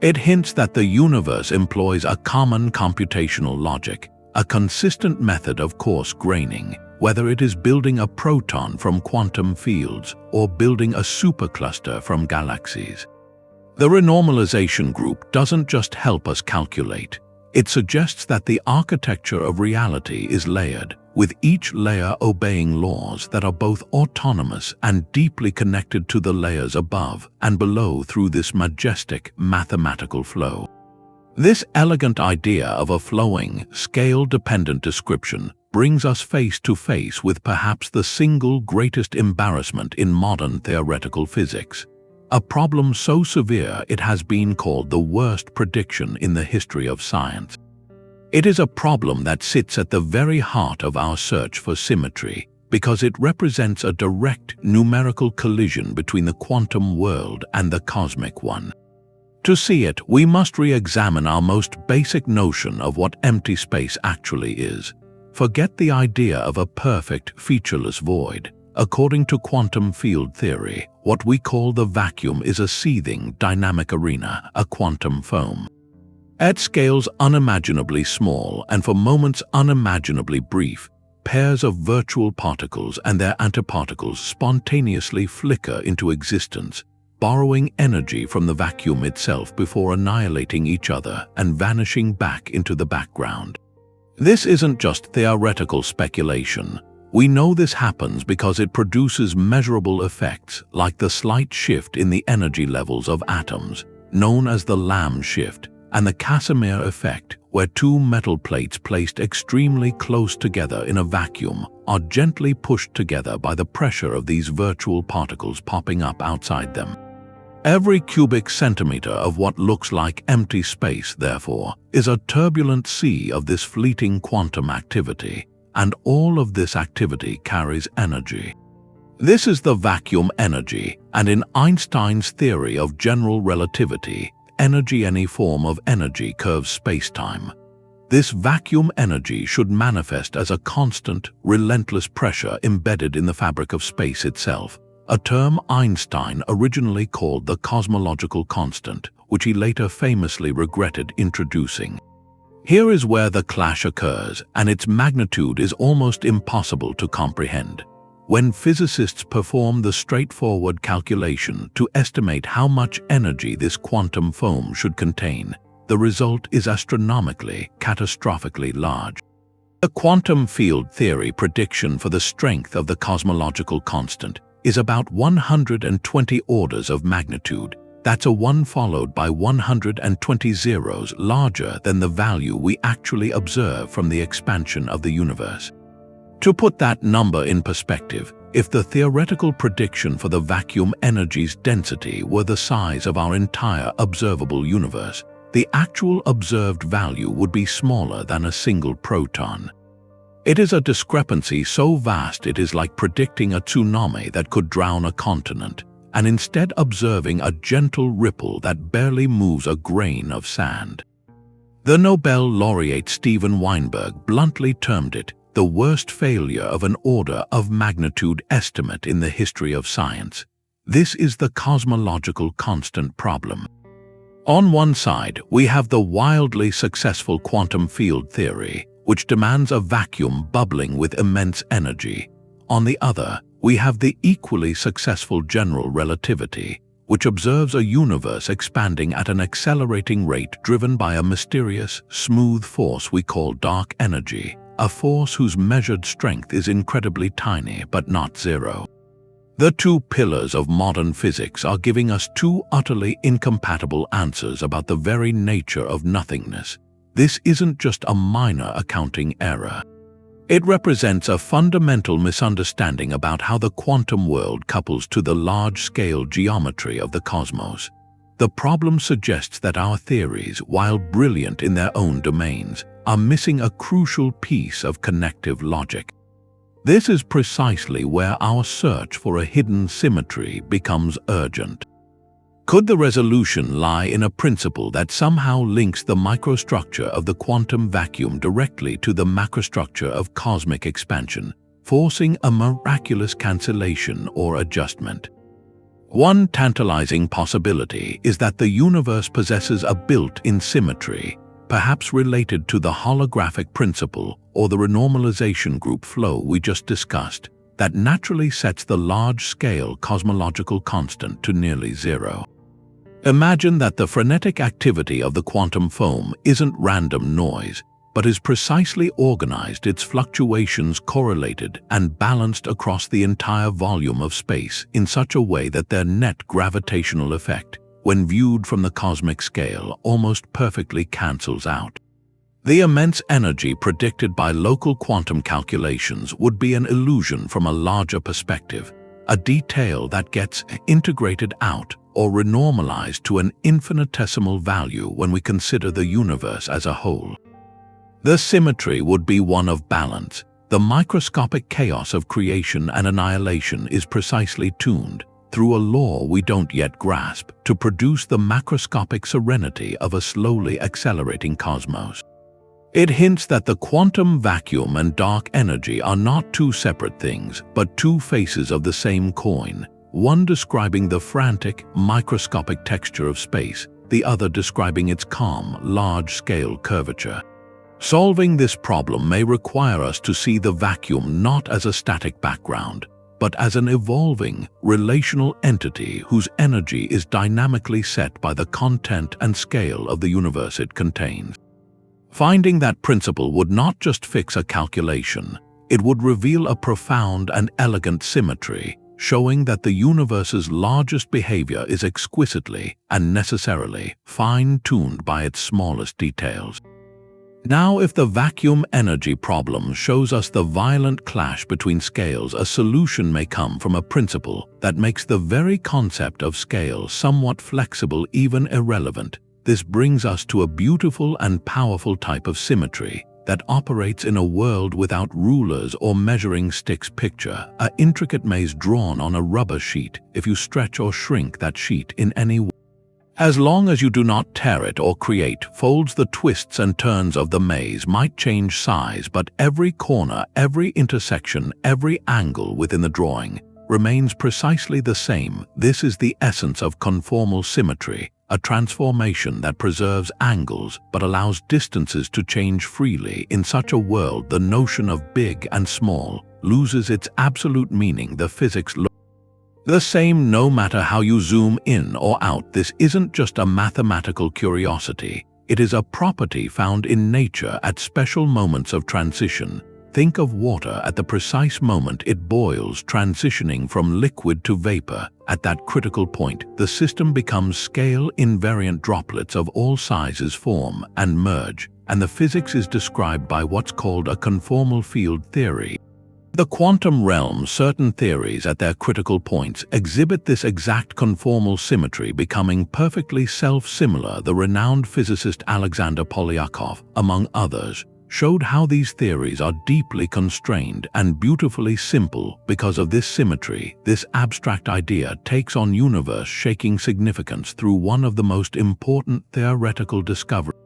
It hints that the universe employs a common computational logic, a consistent method of coarse graining, whether it is building a proton from quantum fields or building a supercluster from galaxies. The renormalization group doesn't just help us calculate. It suggests that the architecture of reality is layered, with each layer obeying laws that are both autonomous and deeply connected to the layers above and below through this majestic mathematical flow. This elegant idea of a flowing, scale-dependent description brings us face to face with perhaps the single greatest embarrassment in modern theoretical physics. A problem so severe it has been called the worst prediction in the history of science. It is a problem that sits at the very heart of our search for symmetry because it represents a direct numerical collision between the quantum world and the cosmic one. To see it, we must re-examine our most basic notion of what empty space actually is. Forget the idea of a perfect, featureless void. According to quantum field theory, what we call the vacuum is a seething, dynamic arena, a quantum foam. At scales unimaginably small and for moments unimaginably brief, pairs of virtual particles and their antiparticles spontaneously flicker into existence, borrowing energy from the vacuum itself before annihilating each other and vanishing back into the background. This isn't just theoretical speculation. We know this happens because it produces measurable effects like the slight shift in the energy levels of atoms, known as the Lamb shift, and the Casimir effect, where two metal plates placed extremely close together in a vacuum are gently pushed together by the pressure of these virtual particles popping up outside them. Every cubic centimeter of what looks like empty space, therefore, is a turbulent sea of this fleeting quantum activity, and all of this activity carries energy. This is the vacuum energy, and in Einstein's theory of general relativity, energy any form of energy curves spacetime. This vacuum energy should manifest as a constant, relentless pressure embedded in the fabric of space itself, a term Einstein originally called the cosmological constant, which he later famously regretted introducing. Here is where the clash occurs, and its magnitude is almost impossible to comprehend. When physicists perform the straightforward calculation to estimate how much energy this quantum foam should contain, the result is astronomically, catastrophically large. The quantum field theory prediction for the strength of the cosmological constant is about 120 orders of magnitude. That's a 1 followed by 120 zeros larger than the value we actually observe from the expansion of the universe. To put that number in perspective, if the theoretical prediction for the vacuum energy's density were the size of our entire observable universe, the actual observed value would be smaller than a single proton. It is a discrepancy so vast it is like predicting a tsunami that could drown a continent, and instead observing a gentle ripple that barely moves a grain of sand. The Nobel laureate Steven Weinberg bluntly termed it the worst failure of an order of magnitude estimate in the history of science. This is the cosmological constant problem. On one side, we have the wildly successful quantum field theory, which demands a vacuum bubbling with immense energy. On the other, we have the equally successful general relativity, which observes a universe expanding at an accelerating rate driven by a mysterious, smooth force we call dark energy, a force whose measured strength is incredibly tiny but not zero. The two pillars of modern physics are giving us two utterly incompatible answers about the very nature of nothingness. This isn't just a minor accounting error. It represents a fundamental misunderstanding about how the quantum world couples to the large-scale geometry of the cosmos. The problem suggests that our theories, while brilliant in their own domains, are missing a crucial piece of connective logic. This is precisely where our search for a hidden symmetry becomes urgent. Could the resolution lie in a principle that somehow links the microstructure of the quantum vacuum directly to the macrostructure of cosmic expansion, forcing a miraculous cancellation or adjustment? One tantalizing possibility is that the universe possesses a built-in symmetry, perhaps related to the holographic principle or the renormalization group flow we just discussed, that naturally sets the large-scale cosmological constant to nearly zero. Imagine that the frenetic activity of the quantum foam isn't random noise, but is precisely organized, its fluctuations correlated and balanced across the entire volume of space in such a way that their net gravitational effect, when viewed from the cosmic scale, almost perfectly cancels out. The immense energy predicted by local quantum calculations would be an illusion from a larger perspective, a detail that gets integrated out or renormalized to an infinitesimal value when we consider the universe as a whole. The symmetry would be one of balance. The microscopic chaos of creation and annihilation is precisely tuned, through a law we don't yet grasp, to produce the macroscopic serenity of a slowly accelerating cosmos. It hints that the quantum vacuum and dark energy are not two separate things, but two faces of the same coin, one describing the frantic, microscopic texture of space, the other describing its calm, large-scale curvature. Solving this problem may require us to see the vacuum not as a static background, but as an evolving, relational entity whose energy is dynamically set by the content and scale of the universe it contains. Finding that principle would not just fix a calculation, it would reveal a profound and elegant symmetry, showing that the universe's largest behavior is exquisitely and necessarily fine-tuned by its smallest details. Now, if the vacuum energy problem shows us the violent clash between scales, a solution may come from a principle that makes the very concept of scale somewhat flexible, even irrelevant. This brings us to a beautiful and powerful type of symmetry that operates in a world without rulers or measuring sticks. Picture an intricate maze drawn on a rubber sheet. If you stretch or shrink that sheet in any way, as long as you do not tear it or create folds, the twists and turns of the maze might change size, but every corner, every intersection, every angle within the drawing remains precisely the same. This is the essence of conformal symmetry, a transformation that preserves angles but allows distances to change freely. In such a world, the notion of big and small loses its absolute meaning. The physics looks the same no matter how you zoom in or out. This isn't just a mathematical curiosity. It is a property found in nature at special moments of transition. Think of water at the precise moment it boils, transitioning from liquid to vapor. At that critical point, the system becomes scale-invariant. Droplets of all sizes form and merge, and the physics is described by what's called a conformal field theory. The quantum realm, certain theories at their critical points exhibit this exact conformal symmetry, becoming perfectly self-similar. The renowned physicist Alexander Polyakov, among others, showed how these theories are deeply constrained and beautifully simple. Because of this symmetry, this abstract idea takes on universe-shaking significance through one of the most important theoretical discoveries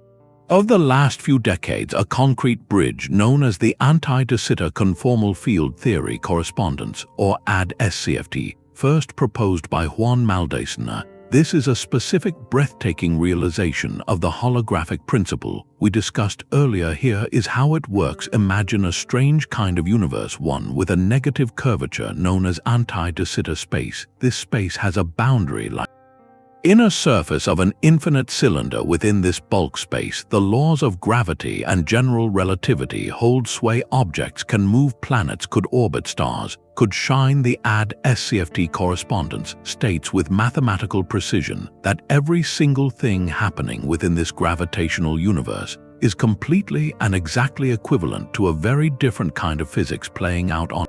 of the last few decades, a concrete bridge known as the anti-de Sitter conformal field theory correspondence, or AdS-CFT, first proposed by Juan Maldacena. This is a specific, breathtaking realization of the holographic principle we discussed earlier. Here is how it works. Imagine a strange kind of universe, one with a negative curvature known as anti-de Sitter space. This space has a boundary like inner surface of an infinite cylinder. Within this bulk space, the laws of gravity and general relativity hold sway. Objects can move, planets could orbit, stars could shine. The AdS-CFT correspondence states with mathematical precision that every single thing happening within this gravitational universe is completely and exactly equivalent to a very different kind of physics playing out on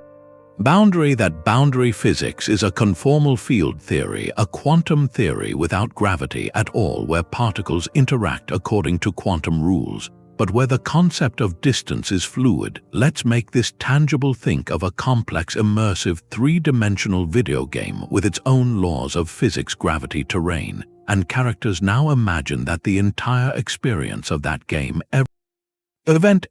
boundary. That boundary physics is a conformal field theory, a quantum theory without gravity at all, where particles interact according to quantum rules, but where the concept of distance is fluid. Let's make this tangible. Think of a complex, immersive, three-dimensional video game with its own laws of physics, gravity, terrain, and characters. Now imagine that the entire experience of that game,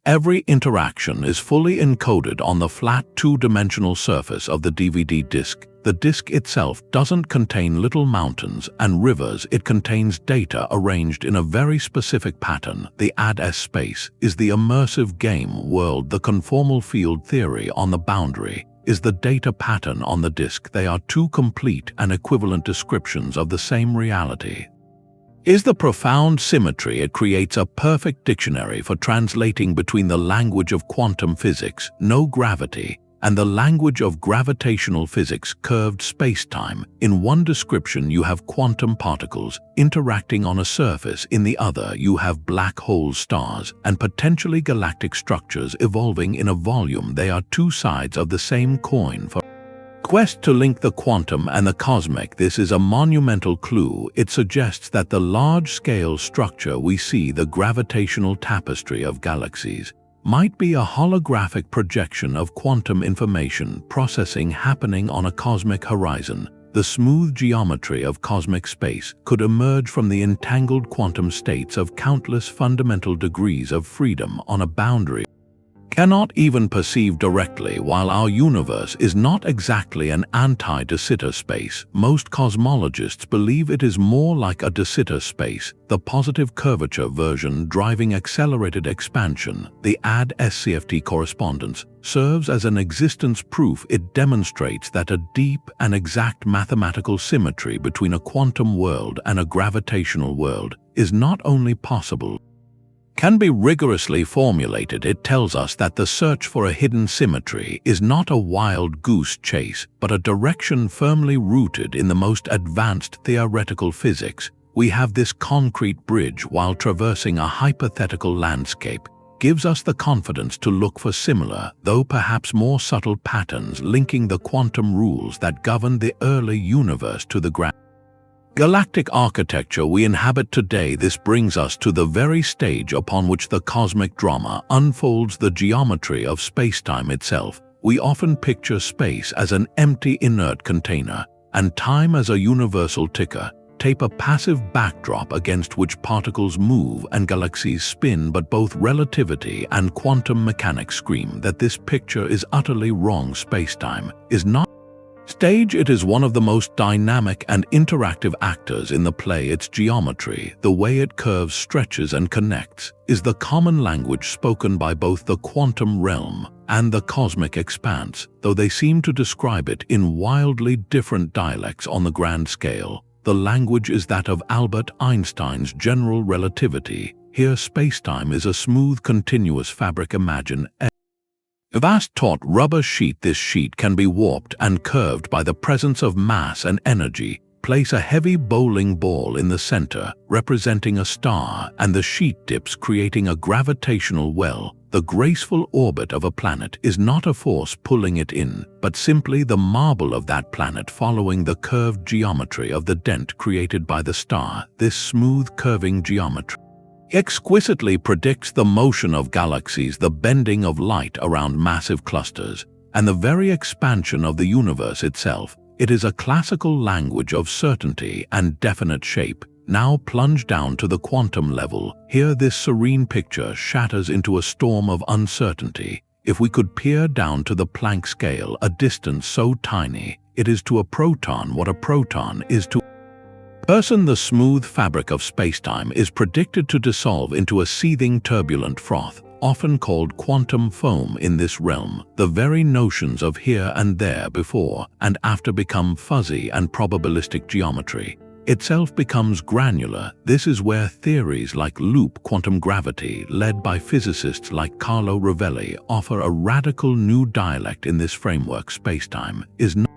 every interaction, is fully encoded on the flat two-dimensional surface of the DVD disc. The disc itself doesn't contain little mountains and rivers. It contains data arranged in a very specific pattern. The AdS space is the immersive game world. The conformal field theory on the boundary is the data pattern on the disc. They are two complete and equivalent descriptions of the same reality. Is the profound symmetry. It creates a perfect dictionary for translating between the language of quantum physics, no gravity, and the language of gravitational physics, curved spacetime. In one description, you have quantum particles interacting on a surface. In the other, you have black hole stars and potentially galactic structures evolving in a volume. They are two sides of the same coin for quest to link the quantum and the cosmic. This is a monumental clue. It suggests that the large-scale structure we see, the gravitational tapestry of galaxies, might be a holographic projection of quantum information processing happening on a cosmic horizon. The smooth geometry of cosmic space could emerge from the entangled quantum states of countless fundamental degrees of freedom on a boundary. cannot even perceive directly. While our universe is not exactly an anti-de Sitter space, most cosmologists believe it is more like a de Sitter space, the positive curvature version driving accelerated expansion. The AdS-CFT correspondence serves as an existence proof. It demonstrates that a deep and exact mathematical symmetry between a quantum world and a gravitational world is not only possible, can be rigorously formulated. It tells us that the search for a hidden symmetry is not a wild goose chase, but a direction firmly rooted in the most advanced theoretical physics. We have this concrete bridge while traversing a hypothetical landscape, gives us the confidence to look for similar, though perhaps more subtle patterns linking the quantum rules that govern the early universe to the galactic architecture we inhabit today. This brings us to the very stage upon which the cosmic drama unfolds, the geometry of spacetime itself. We often picture space as an empty, inert container, and time as a universal ticker, tape, a passive backdrop against which particles move and galaxies spin. But both relativity and quantum mechanics scream that this picture is utterly wrong. Spacetime is not stage. It is one of the most dynamic and interactive actors in the play. Its geometry, the way it curves, stretches, and connects, is the common language spoken by both the quantum realm and the cosmic expanse, though they seem to describe it in wildly different dialects on the grand scale. The language is that of Albert Einstein's general relativity. Here, spacetime is a smooth, continuous fabric. Imagine a vast taut rubber sheet. This sheet can be warped and curved by the presence of mass and energy. Place a heavy bowling ball in the center, representing a star, and the sheet dips, creating a gravitational well. The graceful orbit of a planet is not a force pulling it in, but simply the marble of that planet following the curved geometry of the dent created by the star. This smooth curving geometry exquisitely predicts the motion of galaxies, the bending of light around massive clusters, and the very expansion of the universe itself. It is a classical language of certainty and definite shape. Now plunge down to the quantum level. Here, this serene picture shatters into a storm of uncertainty. If we could peer down to the Planck scale, a distance so tiny it is to a proton what a proton is to person, the smooth fabric of spacetime is predicted to dissolve into a seething, turbulent froth, often called quantum foam. In this realm, the very notions of here and there, before and after, become fuzzy, and probabilistic geometry itself becomes granular. This is where theories like loop quantum gravity, led by physicists like Carlo Rovelli, offer a radical new dialect. In this framework, spacetime is not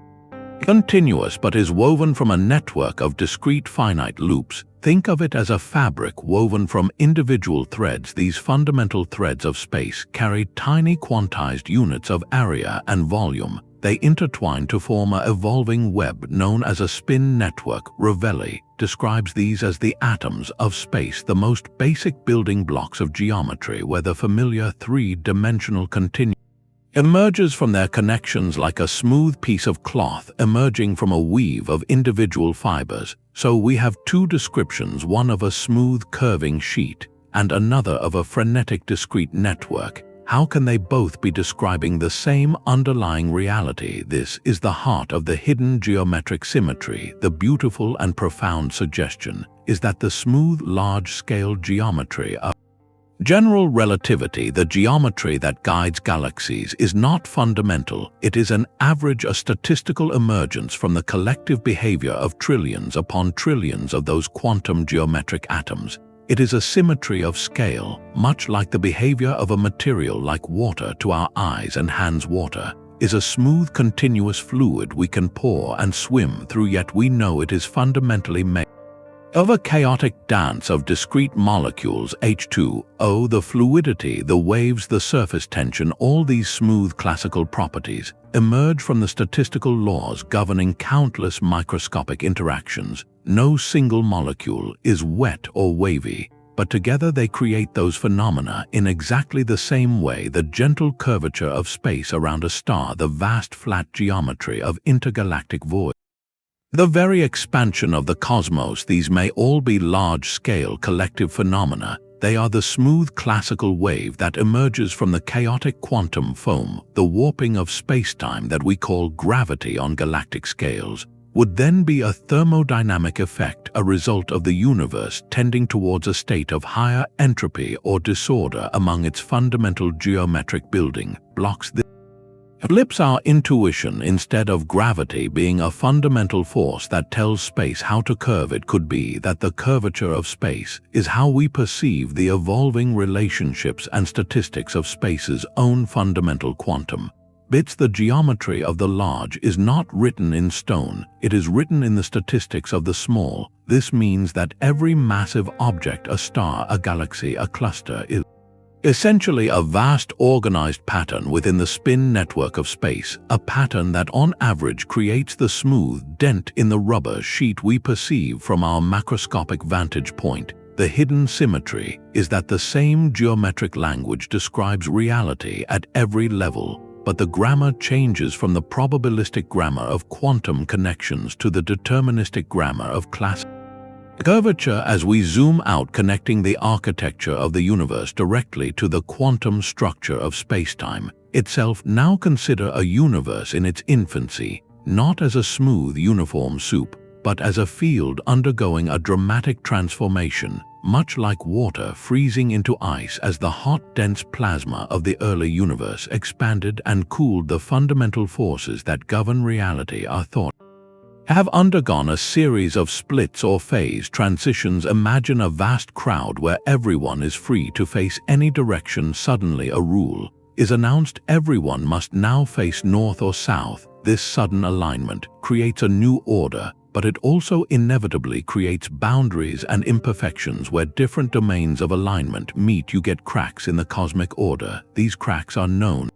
continuous but is woven from a network of discrete finite loops. Think of it as a fabric woven from individual threads. These fundamental threads of space carry tiny quantized units of area and volume. They intertwine to form an evolving web known as a spin network. Rovelli describes these as the atoms of space, the most basic building blocks of geometry, where the familiar three-dimensional continuum emerges from their connections like a smooth piece of cloth emerging from a weave of individual fibers. So we have two descriptions, one of a smooth curving sheet and another of a frenetic discrete network. How can they both be describing the same underlying reality? This is the heart of the hidden geometric symmetry. The beautiful and profound suggestion is that the smooth, large-scale geometry of general relativity, the geometry that guides galaxies, is not fundamental. It is an average, a statistical emergence from the collective behavior of trillions upon trillions of those quantum geometric atoms. It is a symmetry of scale, much like the behavior of a material like water. To our eyes and hands, water is a smooth, continuous fluid we can pour and swim through, yet we know it is fundamentally made of a chaotic dance of discrete molecules. H2O, the fluidity, the waves, the surface tension, all these smooth classical properties emerge from the statistical laws governing countless microscopic interactions. No single molecule is wet or wavy, but together they create those phenomena in exactly the same way. The gentle curvature of space around a star, the vast flat geometry of intergalactic void, the very expansion of the cosmos. These may all be large-scale collective phenomena, They are the smooth classical wave that emerges from the chaotic quantum foam. The warping of spacetime that we call gravity on galactic scales would then be a thermodynamic effect, a result of the universe tending towards a state of higher entropy or disorder among its fundamental geometric building blocks. This flips our intuition. Instead of gravity being a fundamental force that tells space how to curve, it could be that the curvature of space is how we perceive the evolving relationships and statistics of space's own fundamental quantum bits. The geometry of the large is not written in stone, it is written in the statistics of the small. This means that every massive object, a star, a galaxy, a cluster, is essentially a vast organized pattern within the spin network of space, a pattern that on average creates the smooth dent in the rubber sheet we perceive from our macroscopic vantage point. The hidden symmetry is that the same geometric language describes reality at every level, but the grammar changes from the probabilistic grammar of quantum connections to the deterministic grammar of classical curvature. As we zoom out, connecting the architecture of the universe directly to the quantum structure of spacetime itself, now consider a universe in its infancy, not as a smooth, uniform soup, but as a field undergoing a dramatic transformation, much like water freezing into ice as the hot, dense plasma of the early universe expanded and cooled. The fundamental forces that govern reality are thought have undergone a series of splits or phase transitions. Imagine a vast crowd where everyone is free to face any direction. Suddenly a rule is announced: everyone must now face north or south. This sudden alignment creates a new order, but it also inevitably creates boundaries and imperfections where different domains of alignment meet. You get cracks in the cosmic order. These cracks are known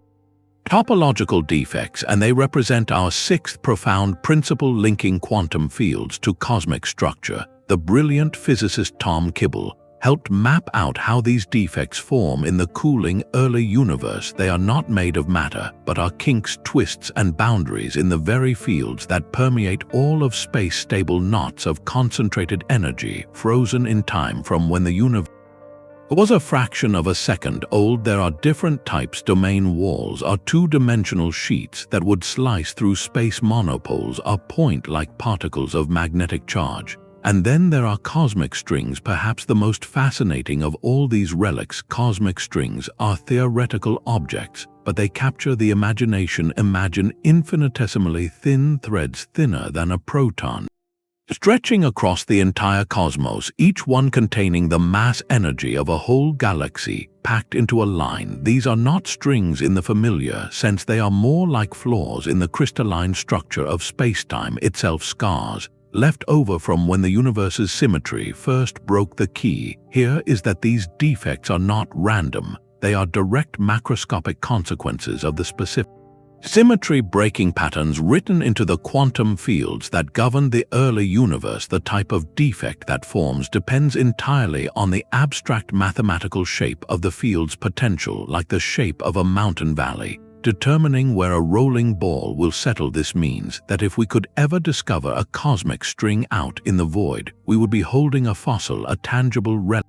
topological defects, and they represent our sixth profound principle linking quantum fields to cosmic structure. The brilliant physicist Tom Kibble helped map out how these defects form in the cooling early universe. They are not made of matter, but are kinks, twists, and boundaries in the very fields that permeate all of space, stable knots of concentrated energy frozen in time from when the universe was a fraction of a second old. There are different types. Domain walls are two-dimensional sheets that would slice through space. Monopoles are point-like particles of magnetic charge. And then there are cosmic strings, perhaps the most fascinating of all these relics. Cosmic strings are theoretical objects, but they capture the imagination. Imagine infinitesimally thin threads, thinner than a proton, stretching across the entire cosmos, each one containing the mass energy of a whole galaxy packed into a line. These are not strings in the familiar sense. They are more like flaws in the crystalline structure of spacetime itself, scars left over from when the universe's symmetry first broke. The key here is that these defects are not random. They are direct macroscopic consequences of the specific symmetry breaking patterns written into the quantum fields that govern the early universe. The type of defect that forms depends entirely on the abstract mathematical shape of the field's potential, like the shape of a mountain valley, determining where a rolling ball will settle. This means that if we could ever discover a cosmic string out in the void, we would be holding a fossil, a tangible relic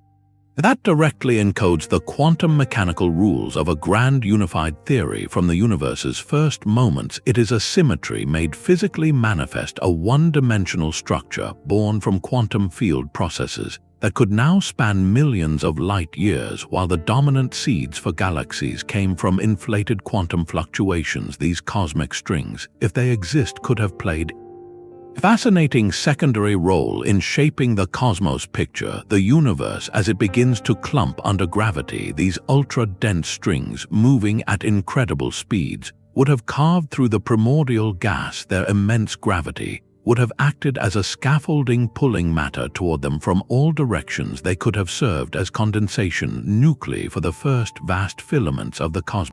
that directly encodes the quantum mechanical rules of a grand unified theory from the universe's first moments. It is a symmetry made physically manifest, a one-dimensional structure born from quantum field processes that could now span millions of light years, while the dominant seeds for galaxies came from inflated quantum fluctuations. These cosmic strings, if they exist, could have played a fascinating secondary role in shaping the cosmos. Picture the universe as it begins to clump under gravity. These ultra-dense strings, moving at incredible speeds, would have carved through the primordial gas. Their immense gravity would have acted as a scaffolding, pulling matter toward them from all directions. They could have served as condensation nuclei for the first vast filaments of the cosmos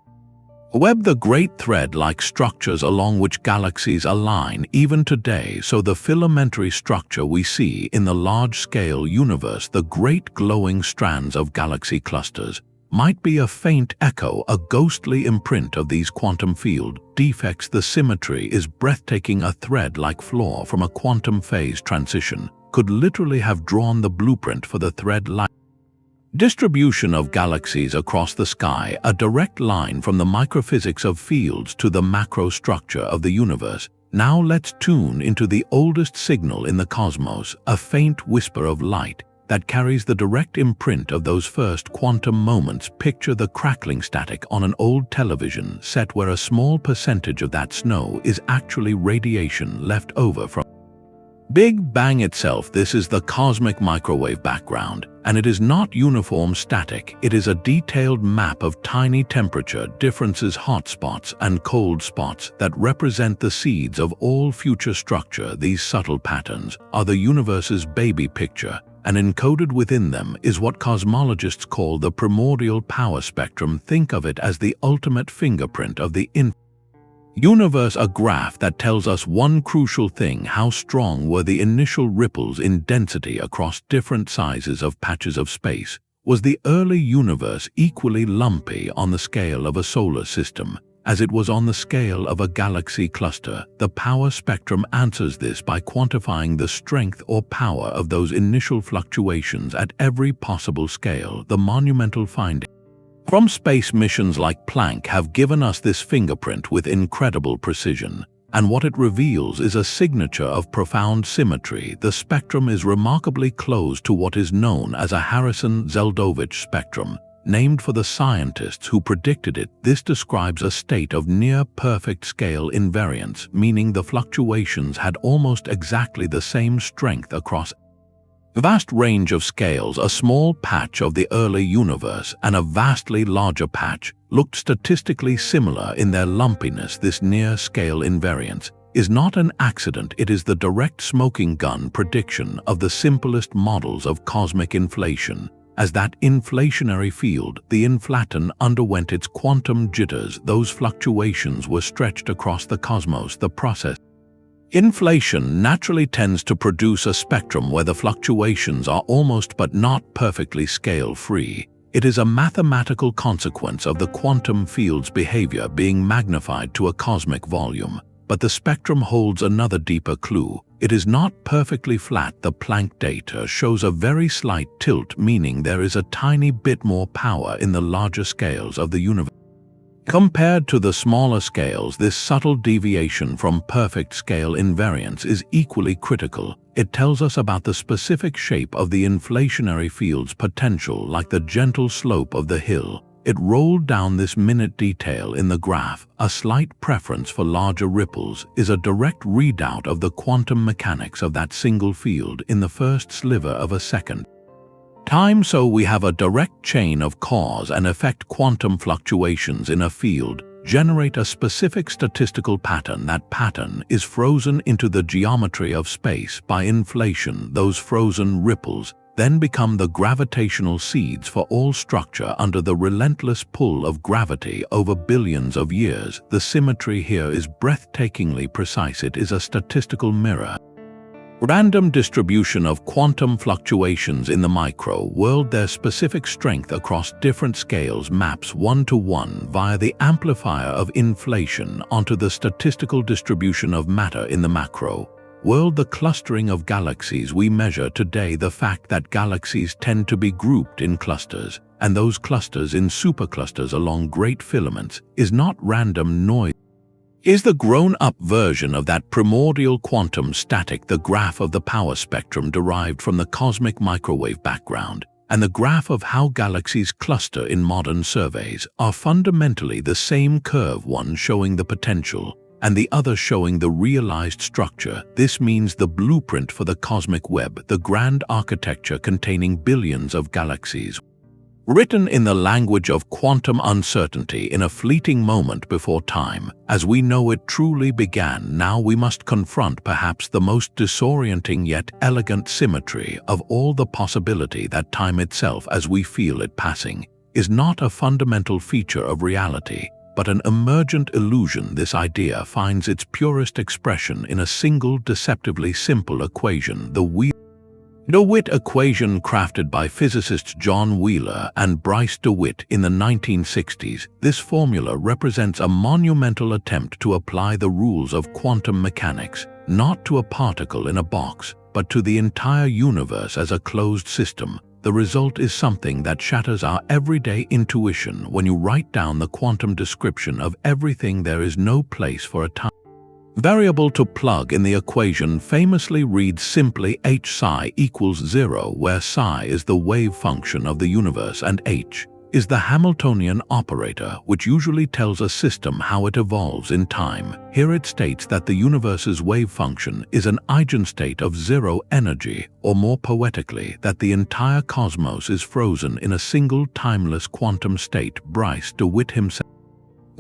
web, the great thread-like structures along which galaxies align even today. So the filamentary structure we see in the large-scale universe, the great glowing strands of galaxy clusters, might be a faint echo, a ghostly imprint of these quantum field defects. The symmetry is breathtaking. A thread-like flaw from a quantum phase transition could literally have drawn the blueprint for the thread-like Distribution of galaxies across the sky, a direct line from the microphysics of fields to the macro structure of the universe. Now let's tune into the oldest signal in the cosmos, a faint whisper of light that carries the direct imprint of those first quantum moments. Picture the crackling static on an old television set where a small percentage of that snow is actually radiation left over from Big Bang itself. This is the cosmic microwave background, and it is not uniform static. It is a detailed map of tiny temperature differences, hot spots and cold spots that represent the seeds of all future structure. These subtle patterns are the universe's baby picture, and encoded within them is what cosmologists call the primordial power spectrum. Think of it as the ultimate fingerprint of the universe, a graph that tells us one crucial thing: how strong were the initial ripples in density across different sizes of patches of space. Was the early universe equally lumpy on the scale of a solar system as it was on the scale of a galaxy cluster? The power spectrum answers this by quantifying the strength or power of those initial fluctuations at every possible scale. The monumental finding from space missions like Planck have given us this fingerprint with incredible precision, and what it reveals is a signature of profound symmetry. The spectrum is remarkably close to what is known as a Harrison-Zeldovich spectrum, named for the scientists who predicted it. This describes a state of near-perfect scale invariance, meaning the fluctuations had almost exactly the same strength across a vast range of scales. A small patch of the early universe and a vastly larger patch looked statistically similar in their lumpiness. This near-scale invariance is not an accident. It is the direct smoking gun prediction of the simplest models of cosmic inflation. As that inflationary field, the inflaton, underwent its quantum jitters, those fluctuations were stretched across the cosmos. The process inflation naturally tends to produce a spectrum where the fluctuations are almost but not perfectly scale-free. It is a mathematical consequence of the quantum field's behavior being magnified to a cosmic volume. But the spectrum holds another deeper clue. It is not perfectly flat. The Planck data shows a very slight tilt, meaning there is a tiny bit more power in the larger scales of the universe. Compared to the smaller scales, this subtle deviation from perfect scale invariance is equally critical. It tells us about the specific shape of the inflationary field's potential. Like the gentle slope of the hill it rolled down, this minute detail in the graph, a slight preference for larger ripples, is a direct readout of the quantum mechanics of that single field in the first sliver of a second time. So we have a direct chain of cause and effect. Quantum fluctuations in a field generate a specific statistical pattern. That pattern is frozen into the geometry of space by inflation. Those frozen ripples then become the gravitational seeds for all structure under the relentless pull of gravity over billions of years. The symmetry here is breathtakingly precise. It is a statistical mirror. Random distribution of quantum fluctuations in the micro world. Their specific strength across different scales maps one-to-one via the amplifier of inflation onto the statistical distribution of matter in the macro world. The clustering of galaxies we measure today, the fact that galaxies tend to be grouped in clusters, and those clusters in superclusters along great filaments, is not random noise. Is the grown-up version of that primordial quantum static. The graph of the power spectrum derived from the cosmic microwave background and the graph of how galaxies cluster in modern surveys are fundamentally the same curve, one showing the potential and the other showing the realized structure. This means the blueprint for the cosmic web, the grand architecture containing billions of galaxies, written in the language of quantum uncertainty in a fleeting moment before time, as we know it, truly began. Now we must confront perhaps the most disorienting yet elegant symmetry of all: the possibility that time itself, as we feel it passing, is not a fundamental feature of reality, but an emergent illusion. This idea finds its purest expression in a single deceptively simple equation, the Wheeler-DeWitt Equation, crafted by physicists John Wheeler and Bryce DeWitt in the 1960s. This formula represents a monumental attempt to apply the rules of quantum mechanics, not to a particle in a box, but to the entire universe as a closed system. the result is something that shatters our everyday intuition. When you write down the quantum description of everything, there is no place for a time variable to plug in. The equation famously reads simply h psi equals 0, where psi is the wave function of the universe and h is the Hamiltonian operator, which usually tells a system how it evolves in time. Here it states that the universe's wave function is an eigenstate of zero energy, or more poetically, that the entire cosmos is frozen in a single timeless quantum state. Wheeler-DeWitt himself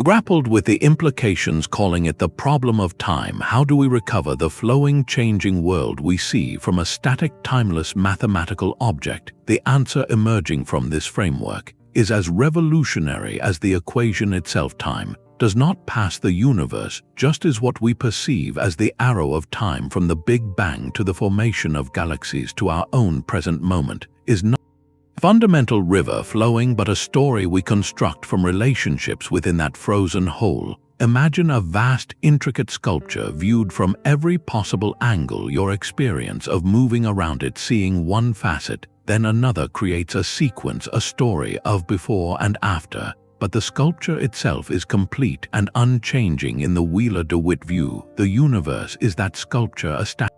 grappled with the implications, calling it the problem of time. How do we recover the flowing, changing world we see from a static, timeless mathematical object? The answer emerging from this framework is as revolutionary as the equation itself. Time does not pass the universe, just as what we perceive as the arrow of time from the Big Bang to the formation of galaxies to our own present moment is not a fundamental river flowing, but a story we construct from relationships within that frozen whole. Imagine a vast, intricate sculpture viewed from every possible angle. Your experience of moving around it, seeing one facet, then another, creates a sequence, a story of before and after. But the sculpture itself is complete and unchanging. In the Wheeler-DeWitt view, the universe is that sculpture, a static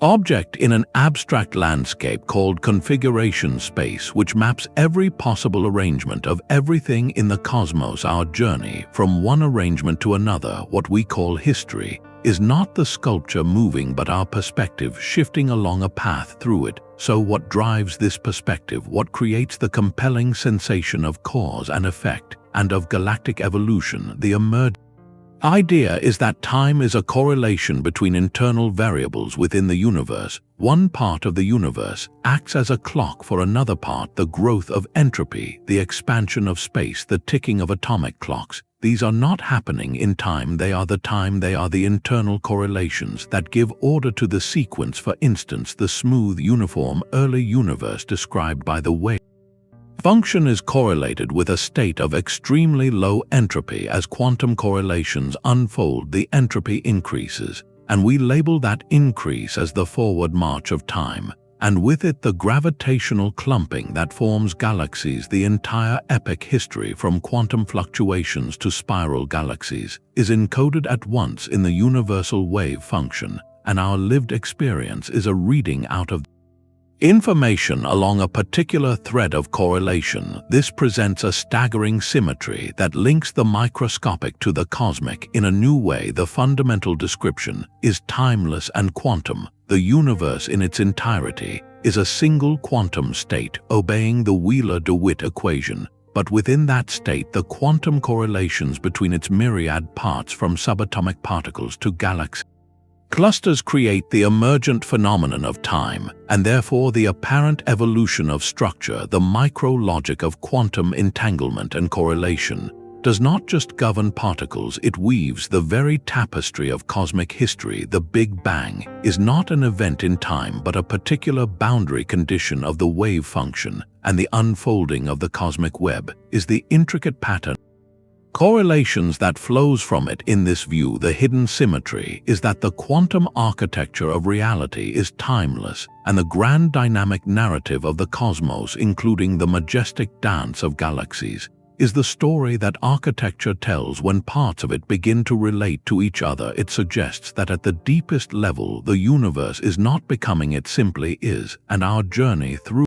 object in an abstract landscape called configuration space, which maps every possible arrangement of everything in the cosmos. Our journey from one arrangement to another, what we call history, is not the sculpture moving, but our perspective shifting along a path through it. So what drives this perspective? What creates the compelling sensation of cause and effect and of galactic evolution? The emergent idea is that time is a correlation between internal variables within the universe. One part of the universe acts as a clock for another part, the growth of entropy, the expansion of space, the ticking of atomic clocks. These are not happening in time, they are the time, they are the internal correlations that give order to the sequence. For instance, the smooth, uniform, early universe described by the wave function is correlated with a state of extremely low entropy. As quantum correlations unfold, the entropy increases, and we label that increase as the forward march of time, and with it the gravitational clumping that forms galaxies. The entire epic history, from quantum fluctuations to spiral galaxies, is encoded at once in the universal wave function, and our lived experience is a reading out of information along a particular thread of correlation. This presents a staggering symmetry that links the microscopic to the cosmic in a new way. The fundamental description is timeless and quantum. The universe in its entirety is a single quantum state obeying the Wheeler-DeWitt equation, but within that state the quantum correlations between its myriad parts, from subatomic particles to galaxies, clusters, create the emergent phenomenon of time, and therefore the apparent evolution of structure. The micro-logic of quantum entanglement and correlation does not just govern particles, it weaves the very tapestry of cosmic history. The Big Bang is not an event in time, but a particular boundary condition of the wave function, and the unfolding of the cosmic web is the intricate pattern correlations that flows from it. In this view, the hidden symmetry is that the quantum architecture of reality is timeless, and the grand dynamic narrative of the cosmos, including the majestic dance of galaxies, is the story that architecture tells when parts of it begin to relate to each other. It suggests that at the deepest level, the universe is not becoming, it simply is, and our journey through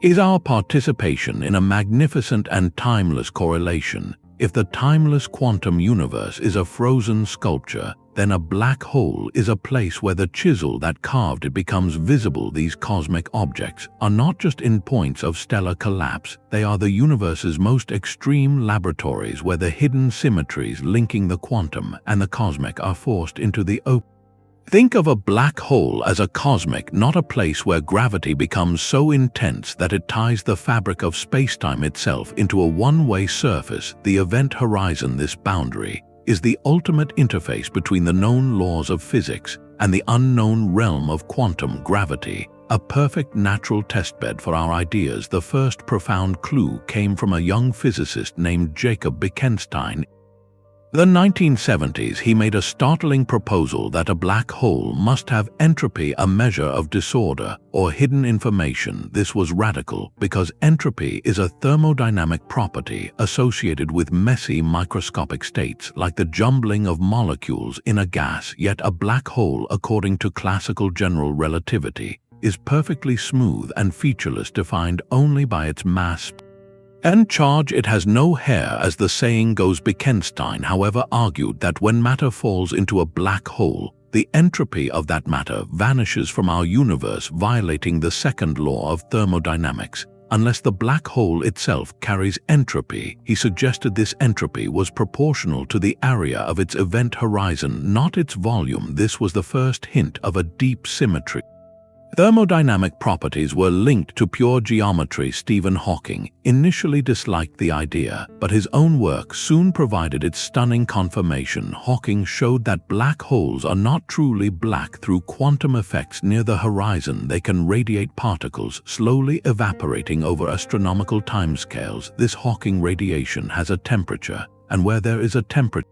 is our participation in a magnificent and timeless correlation. If the timeless quantum universe is a frozen sculpture, then a black hole is a place where the chisel that carved it becomes visible. These cosmic objects are not just endpoints of stellar collapse, they are the universe's most extreme laboratories where the hidden symmetries linking the quantum and the cosmic are forced into the open. Think of a black hole as a cosmic, not a place where gravity becomes so intense that it ties the fabric of spacetime itself into a one-way surface. The event horizon, this boundary, is the ultimate interface between the known laws of physics and the unknown realm of quantum gravity, a perfect natural testbed for our ideas. The first profound clue came from a young physicist named Jacob Bekenstein The 1970s, he made a startling proposal that a black hole must have entropy, a measure of disorder or hidden information. This was radical because entropy is a thermodynamic property associated with messy microscopic states like the jumbling of molecules in a gas, yet a black hole, according to classical general relativity, is perfectly smooth and featureless, defined only by its mass and charge. It has no hair, as the saying goes. Wittgenstein, however, argued that when matter falls into a black hole, the entropy of that matter vanishes from our universe, violating the second law of thermodynamics. Unless the black hole itself carries entropy, he suggested this entropy was proportional to the area of its event horizon, not its volume. This was the first hint of a deep symmetry. Thermodynamic properties were linked to pure geometry. Stephen Hawking initially disliked the idea, but his own work soon provided its stunning confirmation. Hawking showed that black holes are not truly black. Through quantum effects near the horizon, they can radiate particles, slowly evaporating over astronomical timescales. This Hawking radiation has a temperature, and where there is a temperature,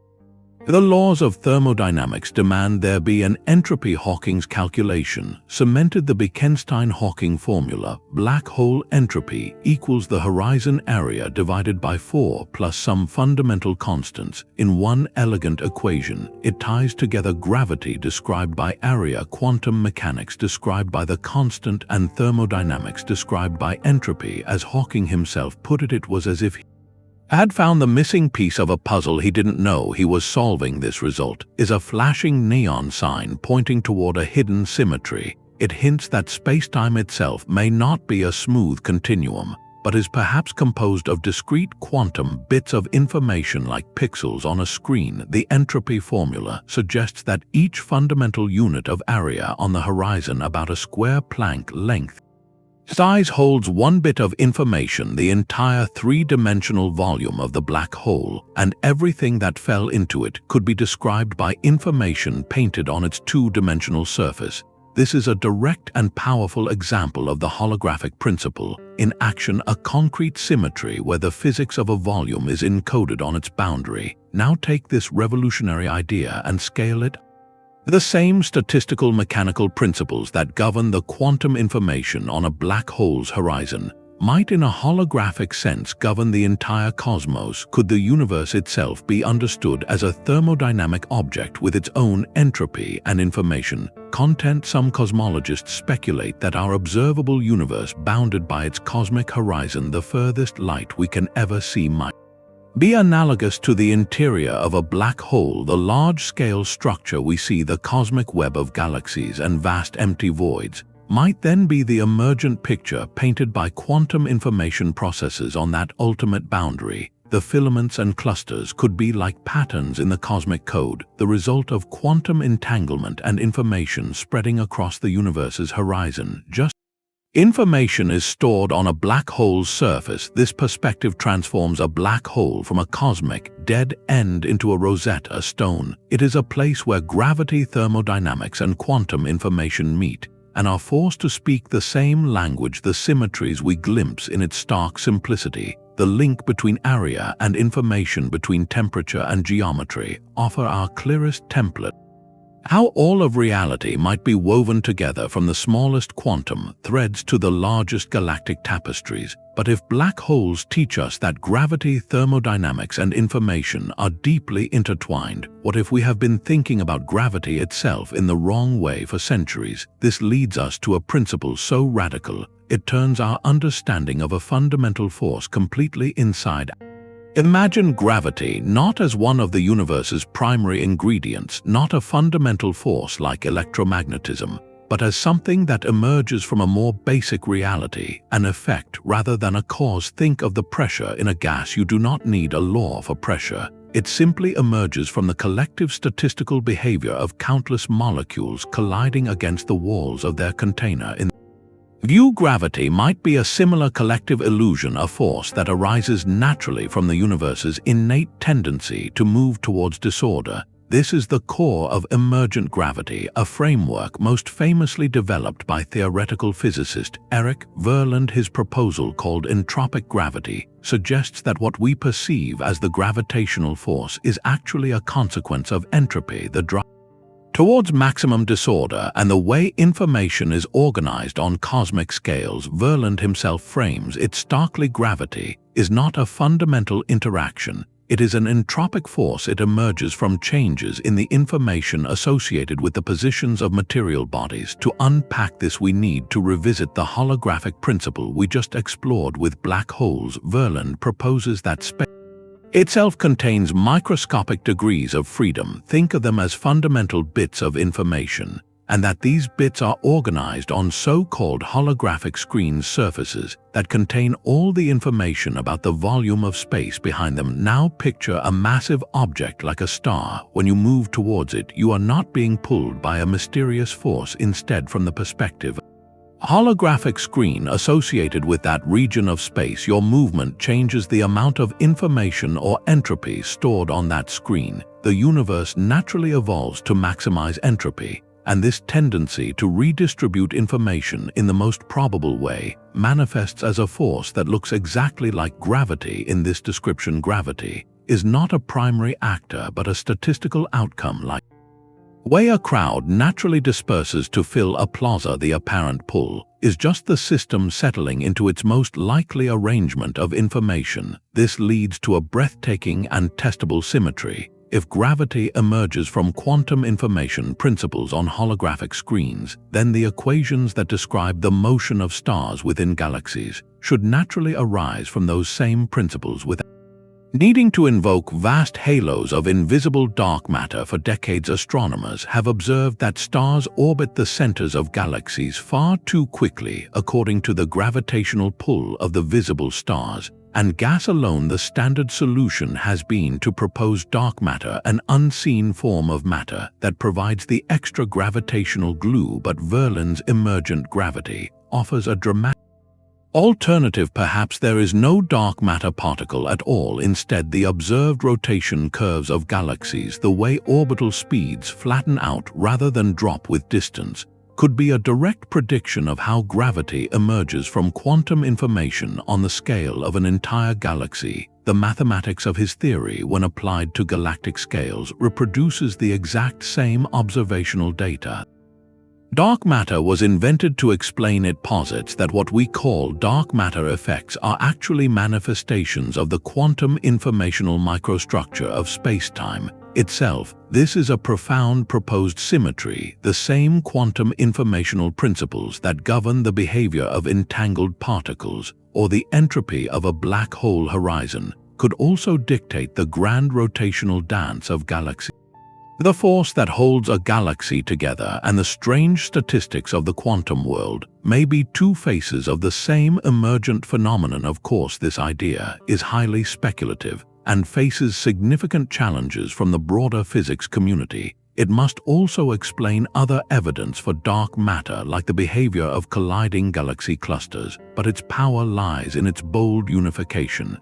the laws of thermodynamics demand there be an entropy. Hawking's calculation cemented the Wittgenstein-Hawking formula: black hole entropy equals the horizon area divided by 4 plus some fundamental constants. In one elegant equation, it ties together gravity described by area, quantum mechanics described by the constant, and thermodynamics described by entropy. As Hawking himself put it, it was as if he had found the missing piece of a puzzle he didn't know he was solving. This result is a flashing neon sign pointing toward a hidden symmetry. It hints that spacetime itself may not be a smooth continuum, but is perhaps composed of discrete quantum bits of information like pixels on a screen. The entropy formula suggests that each fundamental unit of area on the horizon, about a square Planck length, size, holds one bit of information, the entire three-dimensional volume of the black hole, and everything that fell into it could be described by information painted on its two-dimensional surface. This is a direct and powerful example of the holographic principle in action, a concrete symmetry where the physics of a volume is encoded on its boundary. Now take this revolutionary idea and scale it. The same statistical mechanical principles that govern the quantum information on a black hole's horizon might, in a holographic sense, govern the entire cosmos. Could the universe itself be understood as a thermodynamic object with its own entropy and information content? Some cosmologists speculate that our observable universe, bounded by its cosmic horizon, the furthest light we can ever see, might be analogous to the interior of a black hole. The large-scale structure we see, the cosmic web of galaxies and vast empty voids, might then be the emergent picture painted by quantum information processes on that ultimate boundary. The filaments and clusters could be like patterns in the cosmic code, the result of quantum entanglement and information spreading across the universe's horizon. Just information is stored on a black hole's surface. This perspective transforms a black hole from a cosmic dead end into a Rosetta Stone. It is a place where gravity, thermodynamics, and quantum information meet and are forced to speak the same language. The symmetries we glimpse in its stark simplicity, the link between area and information, between temperature and geometry, offer our clearest template. How all of reality might be woven together, from the smallest quantum threads to the largest galactic tapestries. But if black holes teach us that gravity, thermodynamics, and information are deeply intertwined, what if we have been thinking about gravity itself in the wrong way for centuries? This leads us to a principle so radical, it turns our understanding of a fundamental force completely inside out. Imagine gravity not as one of the universe's primary ingredients, not a fundamental force like electromagnetism, but as something that emerges from a more basic reality, an effect rather than a cause. Think of the pressure in a gas. You do not need a law for pressure. It simply emerges from the collective statistical behavior of countless molecules colliding against the walls of their container. In view, gravity might be a similar collective illusion, a force that arises naturally from the universe's innate tendency to move towards disorder. This is the core of emergent gravity, a framework most famously developed by theoretical physicist Eric Verland. His proposal, called entropic gravity, suggests that what we perceive as the gravitational force is actually a consequence of entropy, the drive towards maximum disorder, and the way information is organized on cosmic scales. Verland himself frames it starkly: gravity is not a fundamental interaction, it is an entropic force. It emerges from changes in the information associated with the positions of material bodies. To unpack this, we need to revisit the holographic principle we just explored with black holes. Verland proposes that space itself contains microscopic degrees of freedom, think of them as fundamental bits of information, and that these bits are organized on so-called holographic screen surfaces that contain all the information about the volume of space behind them. Now picture a massive object like a star. When you move towards it, you are not being pulled by a mysterious force. Instead, from the perspective holographic screen associated with that region of space, your movement changes the amount of information or entropy stored on that screen. The universe naturally evolves to maximize entropy, and this tendency to redistribute information in the most probable way manifests as a force that looks exactly like gravity. In this description, gravity is not a primary actor but a statistical outcome. Like way a crowd naturally disperses to fill a plaza, the apparent pull is just the system settling into its most likely arrangement of information. This leads to a breathtaking and testable symmetry. If gravity emerges from quantum information principles on holographic screens, then the equations that describe the motion of stars within galaxies should naturally arise from those same principles, without needing to invoke vast halos of invisible dark matter. For decades, astronomers have observed that stars orbit the centers of galaxies far too quickly according to the gravitational pull of the visible stars, and gas alone. The standard solution has been to propose dark matter, an unseen form of matter that provides the extra gravitational glue. But Verland's emergent gravity offers a dramatic alternative. Perhaps there is no dark matter particle at all. Instead, the observed rotation curves of galaxies, the way orbital speeds flatten out rather than drop with distance, could be a direct prediction of how gravity emerges from quantum information on the scale of an entire galaxy. The mathematics of his theory, when applied to galactic scales, reproduces the exact same observational data. Dark matter was invented to explain it. Posits that what we call dark matter effects are actually manifestations of the quantum informational microstructure of spacetime itself. This is a profound proposed symmetry. The same quantum informational principles that govern the behavior of entangled particles or the entropy of a black hole horizon could also dictate the grand rotational dance of galaxies. The force that holds a galaxy together and the strange statistics of the quantum world may be two faces of the same emergent phenomenon. Of course, this idea is highly speculative and faces significant challenges from the broader physics community. It must also explain other evidence for dark matter, like the behavior of colliding galaxy clusters, but its power lies in its bold unification.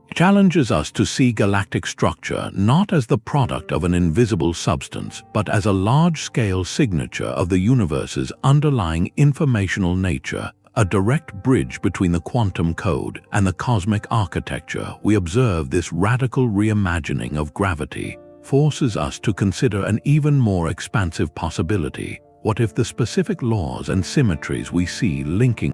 It challenges us to see galactic structure not as the product of an invisible substance, but as a large-scale signature of the universe's underlying informational nature, a direct bridge between the quantum code and the cosmic architecture. We observe this radical reimagining of gravity forces us to consider an even more expansive possibility. What if the specific laws and symmetries we see linking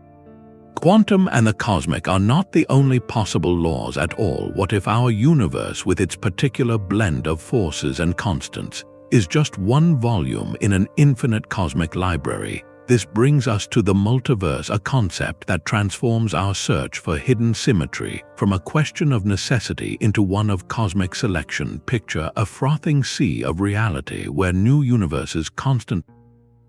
quantum and the cosmic are not the only possible laws at all? What if our universe, with its particular blend of forces and constants, is just one volume in an infinite cosmic library? This brings us to the multiverse, a concept that transforms our search for hidden symmetry from a question of necessity into one of cosmic selection. Picture a frothing sea of reality where new universes constantly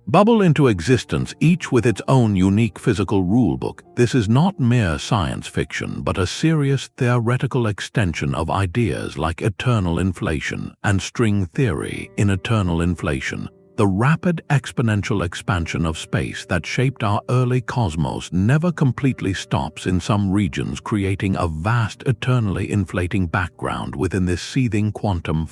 bubble into existence, each with its own unique physical rulebook. This is not mere science fiction, but a serious theoretical extension of ideas like eternal inflation and string theory. In eternal inflation, the rapid exponential expansion of space that shaped our early cosmos never completely stops in some regions, creating a vast, eternally inflating background within this seething quantum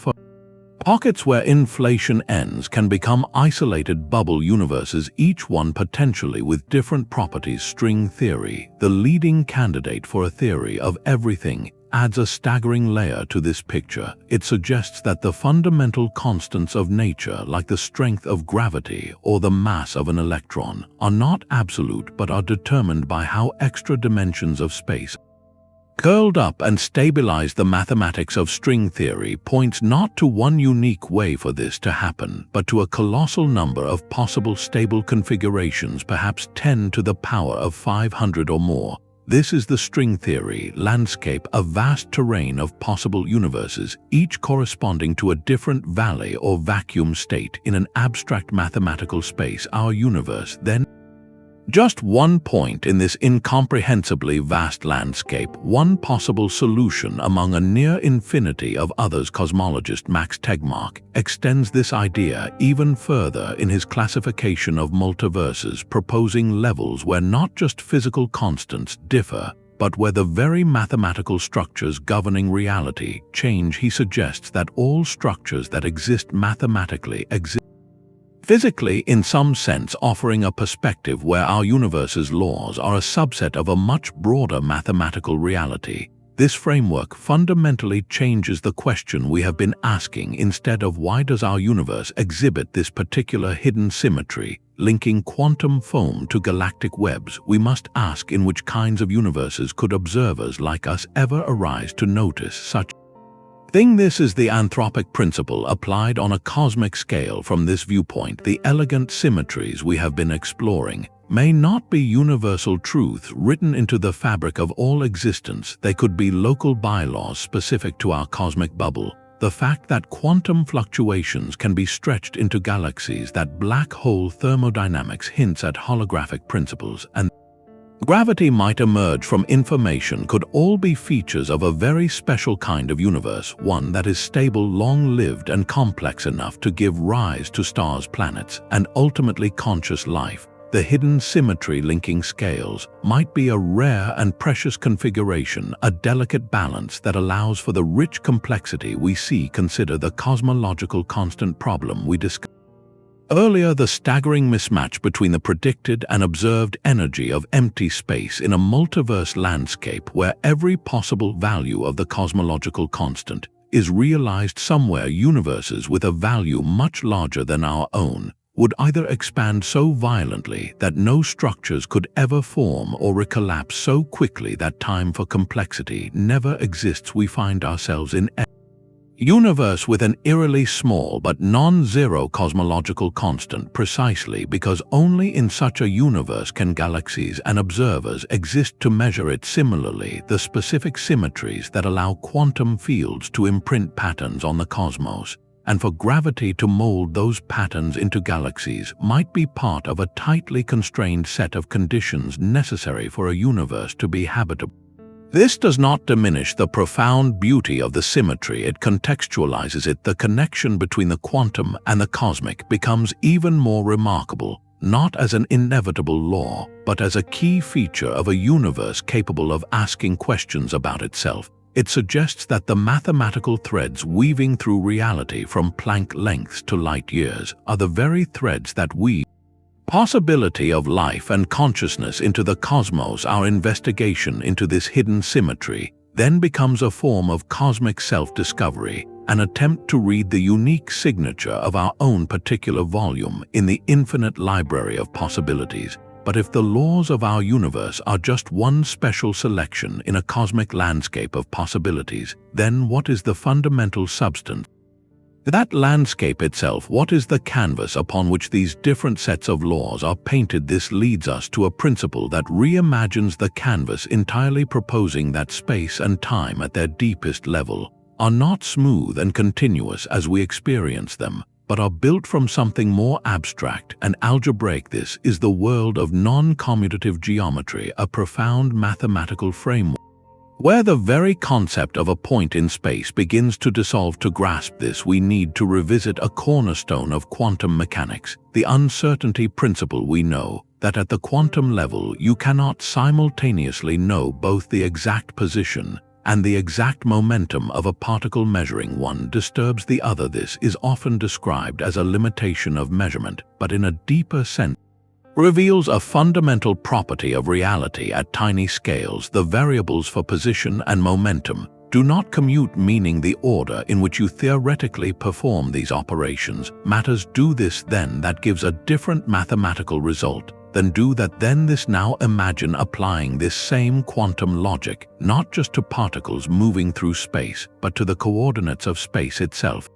Pockets where inflation ends can become isolated bubble universes, each one potentially with different properties. String theory, the leading candidate for a theory of everything, adds a staggering layer to this picture. It suggests that the fundamental constants of nature, like the strength of gravity or the mass of an electron, are not absolute but are determined by how extra dimensions of space curled up and stabilized. The mathematics of string theory points not to one unique way for this to happen, but to a colossal number of possible stable configurations, perhaps 10 to the power of 500 or more. This is the string theory landscape, a vast terrain of possible universes, each corresponding to a different valley or vacuum state in an abstract mathematical space. Our universe, then, just one point in this incomprehensibly vast landscape, one possible solution among a near infinity of others. Cosmologist Max Tegmark extends this idea even further in his classification of multiverses, proposing levels where not just physical constants differ, but where the very mathematical structures governing reality change. He suggests that all structures that exist mathematically exist physically in some sense, offering a perspective where our universe's laws are a subset of a much broader mathematical reality. This framework fundamentally changes the question we have been asking. Instead of why does our universe exhibit this particular hidden symmetry, linking quantum foam to galactic webs, we must ask in which kinds of universes could observers like us ever arise to notice such thing. This is the anthropic principle applied on a cosmic scale. From this viewpoint, the elegant symmetries we have been exploring may not be universal truths written into the fabric of all existence. They could be local bylaws specific to our cosmic bubble. The fact that quantum fluctuations can be stretched into galaxies, that black hole thermodynamics hints at holographic principles, and gravity might emerge from information could all be features of a very special kind of universe, one that is stable, long-lived, and complex enough to give rise to stars, planets, and ultimately conscious life. The hidden symmetry linking scales might be a rare and precious configuration, a delicate balance that allows for the rich complexity we see. Consider the cosmological constant problem we discussed earlier, the staggering mismatch between the predicted and observed energy of empty space in a multiverse landscape where every possible value of the cosmological constant is realized somewhere. Universes with a value much larger than our own would either expand so violently that no structures could ever form, or recollapse so quickly that time for complexity never exists. We find ourselves in a universe with an eerily small but non-zero cosmological constant, precisely because only in such a universe can galaxies and observers exist to measure it. Similarly, the specific symmetries that allow quantum fields to imprint patterns on the cosmos, and for gravity to mold those patterns into galaxies, might be part of a tightly constrained set of conditions necessary for a universe to be habitable. This does not diminish the profound beauty of the symmetry, it contextualizes it. The connection between the quantum and the cosmic becomes even more remarkable, not as an inevitable law, but as a key feature of a universe capable of asking questions about itself. It suggests that the mathematical threads weaving through reality, from Planck lengths to light years, are the very threads that weave possibility of life and consciousness into the cosmos. Our investigation into this hidden symmetry then becomes a form of cosmic self-discovery, an attempt to read the unique signature of our own particular volume in the infinite library of possibilities. But if the laws of our universe are just one special selection in a cosmic landscape of possibilities, then what is the fundamental substance? That landscape itself, what is the canvas upon which these different sets of laws are painted? This leads us to a principle that reimagines the canvas entirely, proposing that space and time at their deepest level are not smooth and continuous as we experience them, but are built from something more abstract and algebraic. This is the world of non-commutative geometry, a profound mathematical framework where the very concept of a point in space begins to dissolve. To grasp this, we need to revisit a cornerstone of quantum mechanics, the uncertainty principle. We know that at the quantum level you cannot simultaneously know both the exact position and the exact momentum of a particle measuring one disturbs the other. This is often described as a limitation of measurement, but in a deeper sense, reveals a fundamental property of reality at tiny scales. The variables for position and momentum do not commute, meaning the order in which you theoretically perform these operations matters. Do this, then that gives a different mathematical result. Then do that, then this. Now imagine applying this same quantum logic not just to particles moving through space, but to the coordinates of space itself.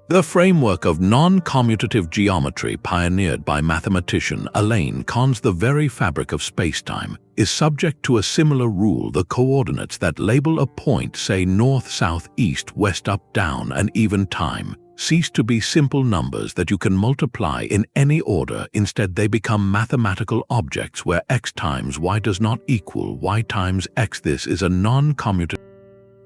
The framework of non-commutative geometry pioneered by mathematician Alain Connes, the very fabric of spacetime, is subject to a similar rule. The coordinates that label a point, say north, south, east, west, up, down, and even time, cease to be simple numbers that you can multiply in any order. Instead, they become mathematical objects where x times y does not equal y times x. This is a non-commutative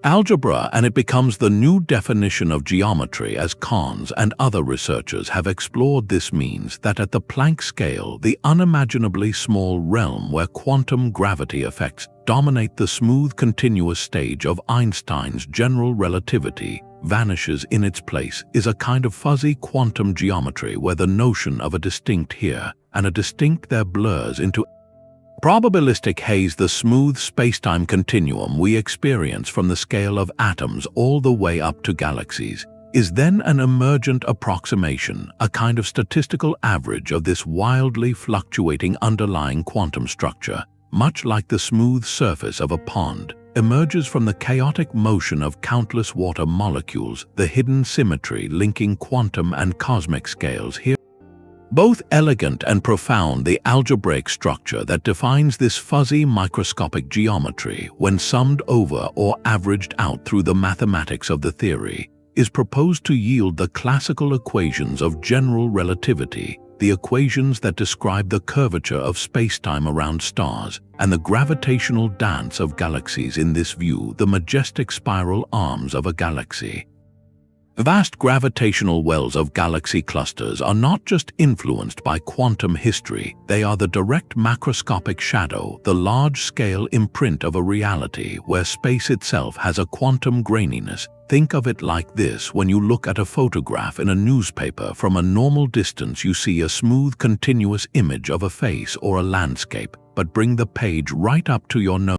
algebra, and it becomes the new definition of geometry as Connes and other researchers have explored. This means that at the Planck scale, the unimaginably small realm where quantum gravity effects dominate the smooth continuous stage of Einstein's general relativity, vanishes. In its place is a kind of fuzzy quantum geometry where the notion of a distinct here and a distinct there blurs into probabilistic haze. The smooth spacetime continuum we experience from the scale of atoms all the way up to galaxies is then an emergent approximation, a kind of statistical average of this wildly fluctuating underlying quantum structure. Much like the smooth surface of a pond emerges from the chaotic motion of countless water molecules, the hidden symmetry linking quantum and cosmic scales here. Both elegant and profound, the algebraic structure that defines this fuzzy microscopic geometry, when summed over or averaged out through the mathematics of the theory, is proposed to yield the classical equations of general relativity, the equations that describe the curvature of spacetime around stars and the gravitational dance of galaxies. In this view, the majestic spiral arms of a galaxy, vast gravitational wells of galaxy clusters, are not just influenced by quantum history, they are the direct macroscopic shadow, the large-scale imprint of a reality where space itself has a quantum graininess. Think of it like this: when you look at a photograph in a newspaper from a normal distance, you see a smooth continuous image of a face or a landscape, but bring the page right up to your nose,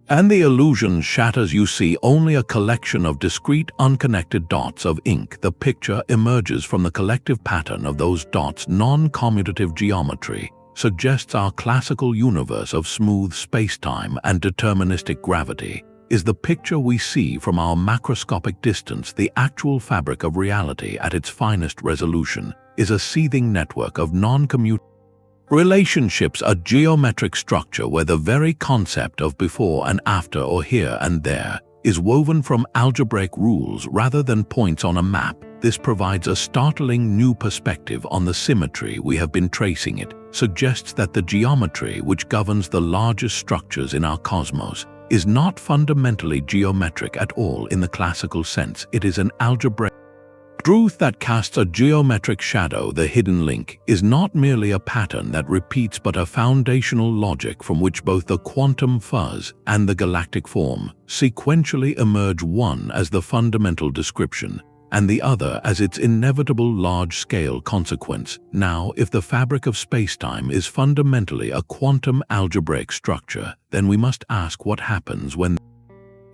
and the illusion shatters. You see only a collection of discrete, unconnected dots of ink. The picture emerges from the collective pattern of those dots. Non-commutative geometry suggests our classical universe of smooth spacetime and deterministic gravity is the picture we see from our macroscopic distance. The actual fabric of reality at its finest resolution is a seething network of non-commutative relationships, a geometric structure where the very concept of before and after or here and there is woven from algebraic rules rather than points on a map. This provides a startling new perspective on the symmetry we have been tracing. It suggests that the geometry which governs the largest structures in our cosmos is not fundamentally geometric at all in the classical sense. It is an algebraic truth that casts a geometric shadow. The hidden link is not merely a pattern that repeats, but a foundational logic from which both the quantum fuzz and the galactic form sequentially emerge, one as the fundamental description and the other as its inevitable large-scale consequence. Now, if the fabric of spacetime is fundamentally a quantum algebraic structure, then we must ask what happens when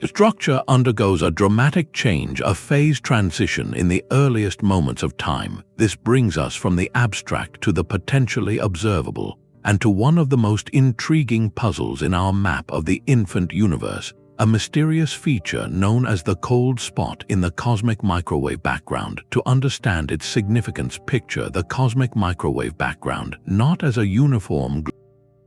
the structure undergoes a dramatic change, a phase transition in the earliest moments of time. This brings us from the abstract to the potentially observable, and to one of the most intriguing puzzles in our map of the infant universe, a mysterious feature known as the cold spot in the cosmic microwave background. To understand its significance, picture the cosmic microwave background not as a uniform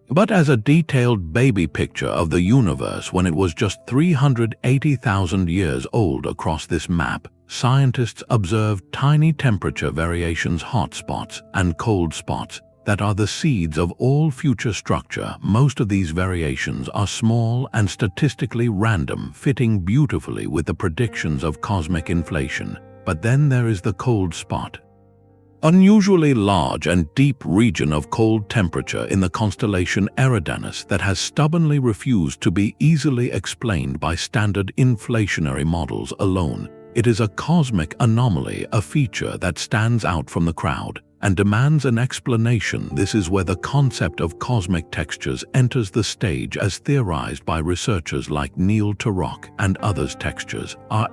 but as a detailed baby picture of the universe when it was just 380,000 years old. Across this map, scientists observed tiny temperature variations, hot spots and cold spots, that are the seeds of all future structure. Most of these variations are small and statistically random, fitting beautifully with the predictions of cosmic inflation. But then there is the cold spot, unusually large and deep region of cold temperature in the constellation Eridanus that has stubbornly refused to be easily explained by standard inflationary models alone. It is a cosmic anomaly, a feature that stands out from the crowd and demands an explanation. This is where the concept of cosmic textures enters the stage as theorized by researchers like Neil Turok and others. Textures are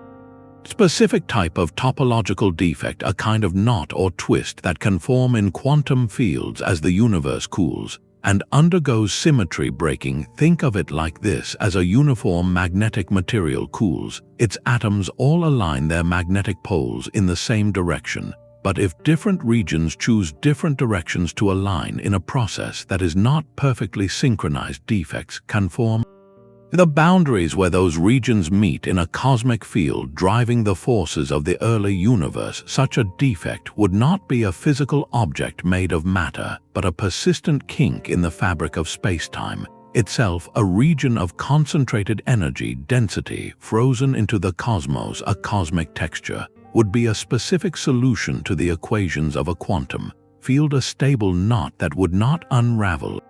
specific type of topological defect, a kind of knot or twist that can form in quantum fields as the universe cools and undergoes symmetry breaking. Think of it like this: as a uniform magnetic material cools, its atoms all align their magnetic poles in the same direction. But if different regions choose different directions to align in a process that is not perfectly synchronized, defects can form. The boundaries where those regions meet in a cosmic field driving the forces of the early universe. Such a defect would not be a physical object made of matter, but a persistent kink in the fabric of spacetime, itself a region of concentrated energy density frozen into the cosmos. A cosmic texture would be a specific solution to the equations of a quantum field, a stable knot that would not unravel.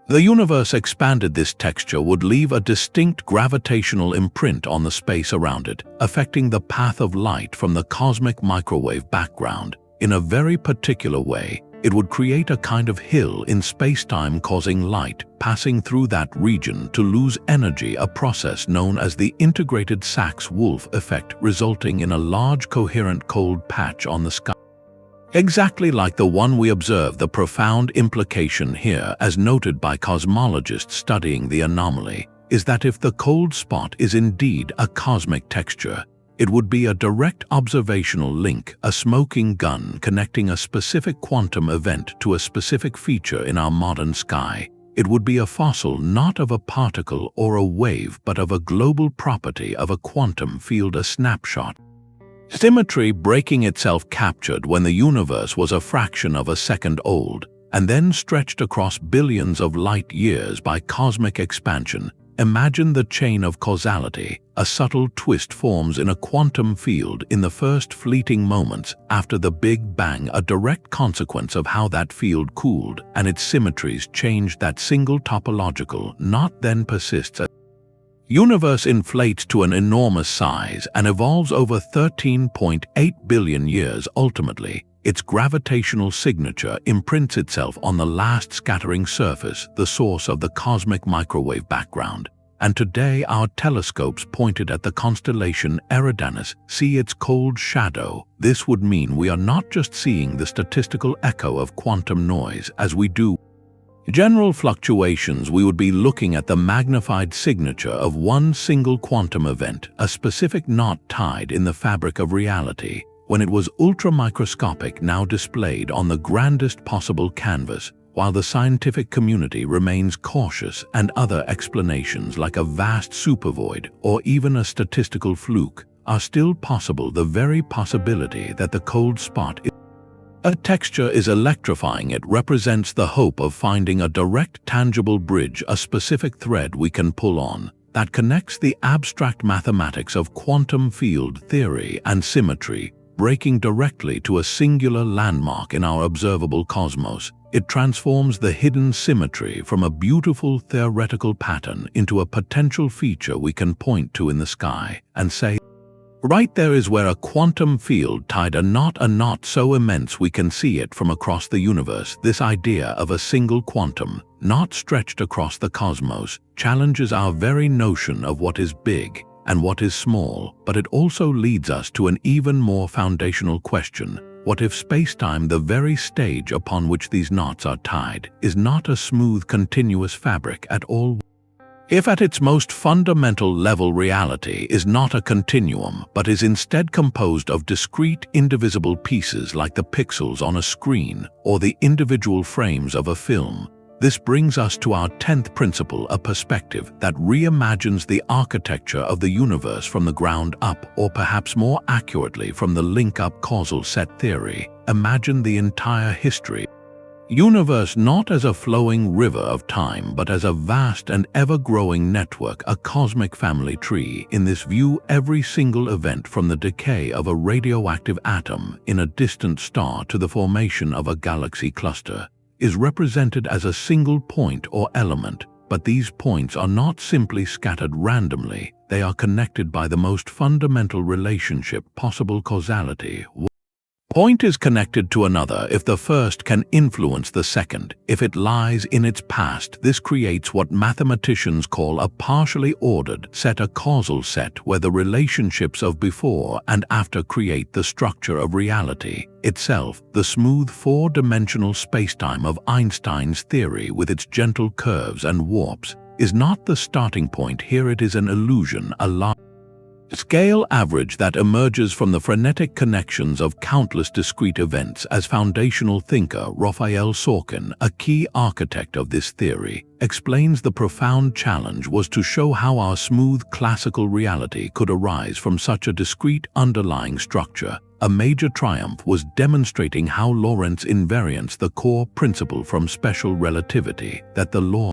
The universe expanded. This texture would leave a distinct gravitational imprint on the space around it, affecting the path of light from the cosmic microwave background. In a very particular way, it would create a kind of hill in spacetime, causing light passing through that region to lose energy, a process known as the integrated Sachs-Wolf effect, resulting in a large coherent cold patch on the sky, exactly like the one we observe. The profound implication here, as noted by cosmologists studying the anomaly, is that if the cold spot is indeed a cosmic texture, it would be a direct observational link, a smoking gun connecting a specific quantum event to a specific feature in our modern sky. It would be a fossil not of a particle or a wave, but of a global property of a quantum field, a snapshot. Symmetry breaking itself, captured when the universe was a fraction of a second old, and then stretched across billions of light years by cosmic expansion. Imagine the chain of causality. A subtle twist forms in a quantum field in the first fleeting moments after the Big Bang, a direct consequence of how that field cooled and its symmetries changed. That single topological knot then persists. Universe inflates to an enormous size and evolves over 13.8 billion years. Ultimately, its gravitational signature imprints itself on the last scattering surface, the source of the cosmic microwave background. And today our telescopes pointed at the constellation Eridanus see its cold shadow. This would mean we are not just seeing the statistical echo of quantum noise as we do general fluctuations. We would be looking at the magnified signature of one single quantum event, a specific knot tied in the fabric of reality, when it was ultra-microscopic, now displayed on the grandest possible canvas. While the scientific community remains cautious and other explanations like a vast supervoid or even a statistical fluke are still possible, the very possibility that the cold spot is a texture is electrifying. It represents the hope of finding a direct, tangible bridge, a specific thread we can pull on that connects the abstract mathematics of quantum field theory and symmetry, breaking directly to a singular landmark in our observable cosmos. It transforms the hidden symmetry from a beautiful theoretical pattern into a potential feature we can point to in the sky and say, right there is where a quantum field tied a knot so immense we can see it from across the universe. This idea of a single quantum knot stretched across the cosmos challenges our very notion of what is big and what is small, but it also leads us to an even more foundational question. What if spacetime, the very stage upon which these knots are tied, is not a smooth, continuous fabric at all? If at its most fundamental level reality is not a continuum, but is instead composed of discrete, indivisible pieces like the pixels on a screen or the individual frames of a film, this brings us to our 10th principle, a perspective that reimagines the architecture of the universe from the ground up, or perhaps more accurately from the link-up causal set theory. Imagine the entire history universe not as a flowing river of time, but as a vast and ever-growing network, a cosmic family tree. In this view, every single event from the decay of a radioactive atom in a distant star to the formation of a galaxy cluster is represented as a single point or element, but these points are not simply scattered randomly. They are connected by the most fundamental relationship possible: causality. Point is connected to another if the first can influence the second, if it lies in its past. This creates what mathematicians call a partially ordered set, a causal set, where the relationships of before and after create the structure of reality itself. The smooth four-dimensional spacetime of Einstein's theory, with its gentle curves and warps, is not the starting point here. It is an illusion, a lie. Scale average that emerges from the frenetic connections of countless discrete events. As foundational thinker Raphael Sorkin, a key architect of this theory, explains, the profound challenge was to show how our smooth classical reality could arise from such a discrete underlying structure. A major triumph was demonstrating how Lorentz invariance, the core principle from special relativity, that the law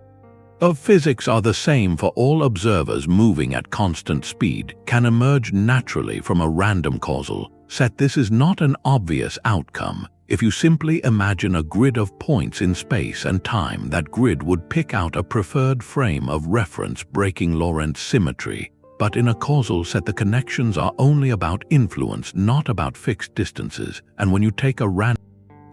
of physics are the same for all observers moving at constant speed, can emerge naturally from a random causal set. This is not an obvious outcome. If you simply imagine a grid of points in space and time, that grid would pick out a preferred frame of reference, breaking Lorentz symmetry. But in a causal set, the connections are only about influence, not about fixed distances. And when you take a random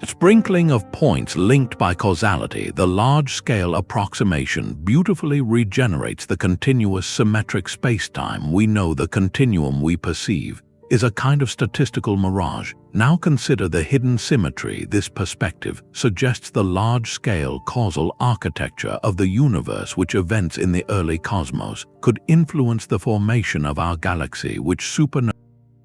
sprinkling of points linked by causality, the large-scale approximation beautifully regenerates the continuous symmetric spacetime. We know the continuum we perceive is a kind of statistical mirage. Now consider the hidden symmetry. This perspective suggests the large-scale causal architecture of the universe, which events in the early cosmos could influence the formation of our galaxy, which supernova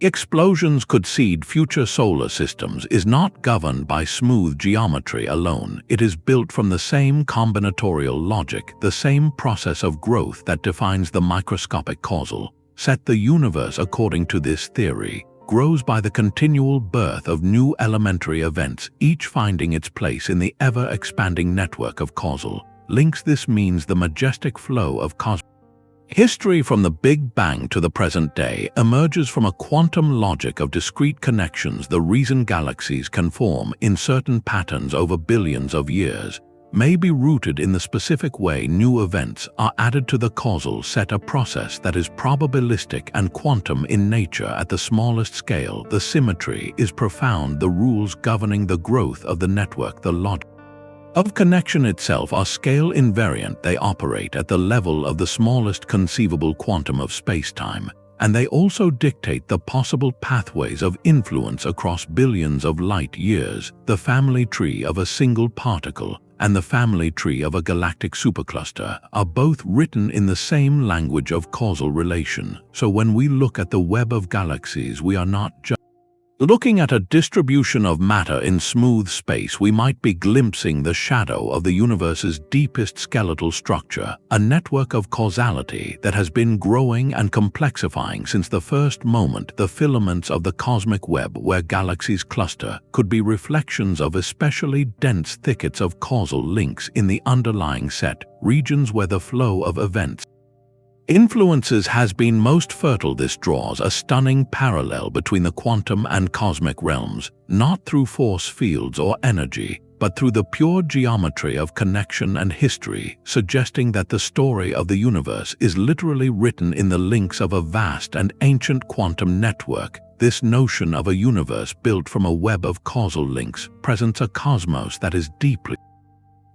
explosions could seed future solar systems, is not governed by smooth geometry alone. It is built from the same combinatorial logic, the same process of growth that defines the microscopic causal set. The universe, according to this theory, grows by the continual birth of new elementary events, each finding its place in the ever-expanding network of causal links. This means the majestic flow of cosmos history from the Big Bang to the present day emerges from a quantum logic of discrete connections. The reason galaxies can form in certain patterns over billions of years may be rooted in the specific way new events are added to the causal set, a process that is probabilistic and quantum in nature. At the smallest scale, the symmetry is profound. The rules governing the growth of the network, the logic of connection itself, are scale invariant. They operate at the level of the smallest conceivable quantum of spacetime, and they also dictate the possible pathways of influence across billions of light years. The family tree of a single particle and the family tree of a galactic supercluster are both written in the same language of causal relation. So when we look at the web of galaxies, we are not just looking at a distribution of matter in smooth space. We might be glimpsing the shadow of the universe's deepest skeletal structure, a network of causality that has been growing and complexifying since the first moment. The filaments of the cosmic web where galaxies cluster could be reflections of especially dense thickets of causal links in the underlying set, regions where the flow of events influences has been most fertile. This draws a stunning parallel between the quantum and cosmic realms, not through force fields or energy, but through the pure geometry of connection and history, suggesting that the story of the universe is literally written in the links of a vast and ancient quantum network. This notion of a universe built from a web of causal links presents a cosmos that is deeply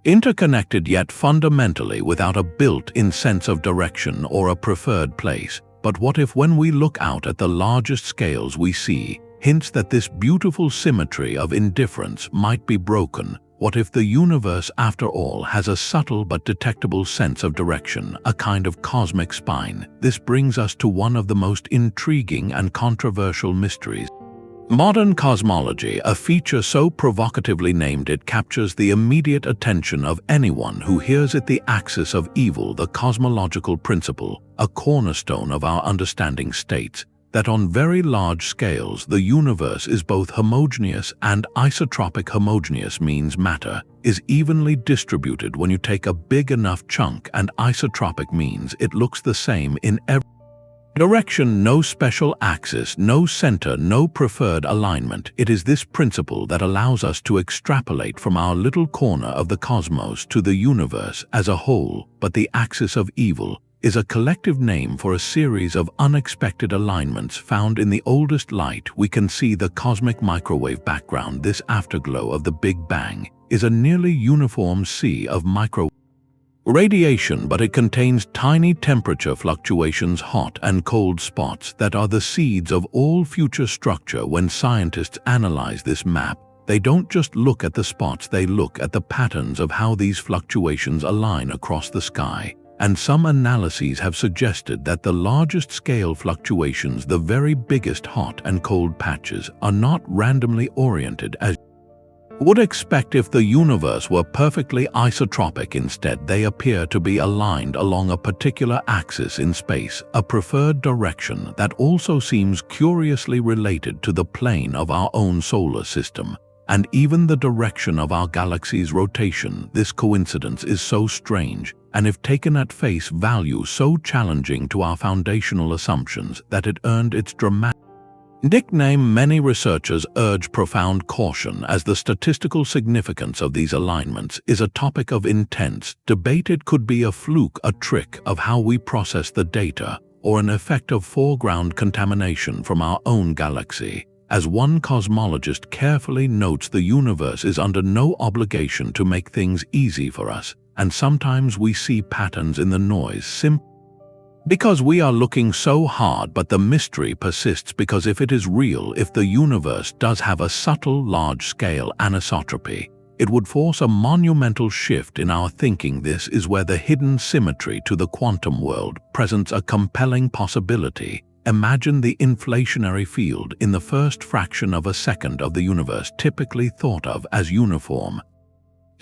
interconnected yet fundamentally without a built-in sense of direction or a preferred place. But what if, when we look out at the largest scales, we see hints that this beautiful symmetry of indifference might be broken? What if the universe, after all, has a subtle but detectable sense of direction, a kind of cosmic spine? This brings us to one of the most intriguing and controversial mysteries. Modern cosmology, a feature so provocatively named it captures the immediate attention of anyone who hears it. The axis of evil, the cosmological principle, a cornerstone of our understanding, states that on very large scales the universe is both homogeneous and isotropic. Homogeneous means matter is evenly distributed when you take a big enough chunk, and isotropic means it looks the same in every direction, no special axis, no center, no preferred alignment. It is this principle that allows us to extrapolate from our little corner of the cosmos to the universe as a whole. But the axis of evil is a collective name for a series of unexpected alignments found in the oldest light. We can see the cosmic microwave background. This afterglow of the Big Bang is a nearly uniform sea of micro radiation, but it contains tiny temperature fluctuations, hot and cold spots that are the seeds of all future structure. When scientists analyze this map, they don't just look at the spots, they look at the patterns of how these fluctuations align across the sky. And some analyses have suggested that the largest scale fluctuations, the very biggest hot and cold patches, are not randomly oriented as would expect if the universe were perfectly isotropic. Instead, they appear to be aligned along a particular axis in space, a preferred direction that also seems curiously related to the plane of our own solar system, and even the direction of our galaxy's rotation. This coincidence is so strange, and if taken at face value, so challenging to our foundational assumptions, that it earned its dramatic nickname. Many researchers urge profound caution, as the statistical significance of these alignments is a topic of intense debate. It could be a fluke, a trick of how we process the data, or an effect of foreground contamination from our own galaxy. As one cosmologist carefully notes, the universe is under no obligation to make things easy for us, and sometimes we see patterns in the noise simply because we are looking so hard. But the mystery persists, because if it is real, if the universe does have a subtle, large-scale anisotropy, it would force a monumental shift in our thinking. This is where the hidden symmetry to the quantum world presents a compelling possibility. Imagine the inflationary field in the first fraction of a second of the universe, typically thought of as uniform,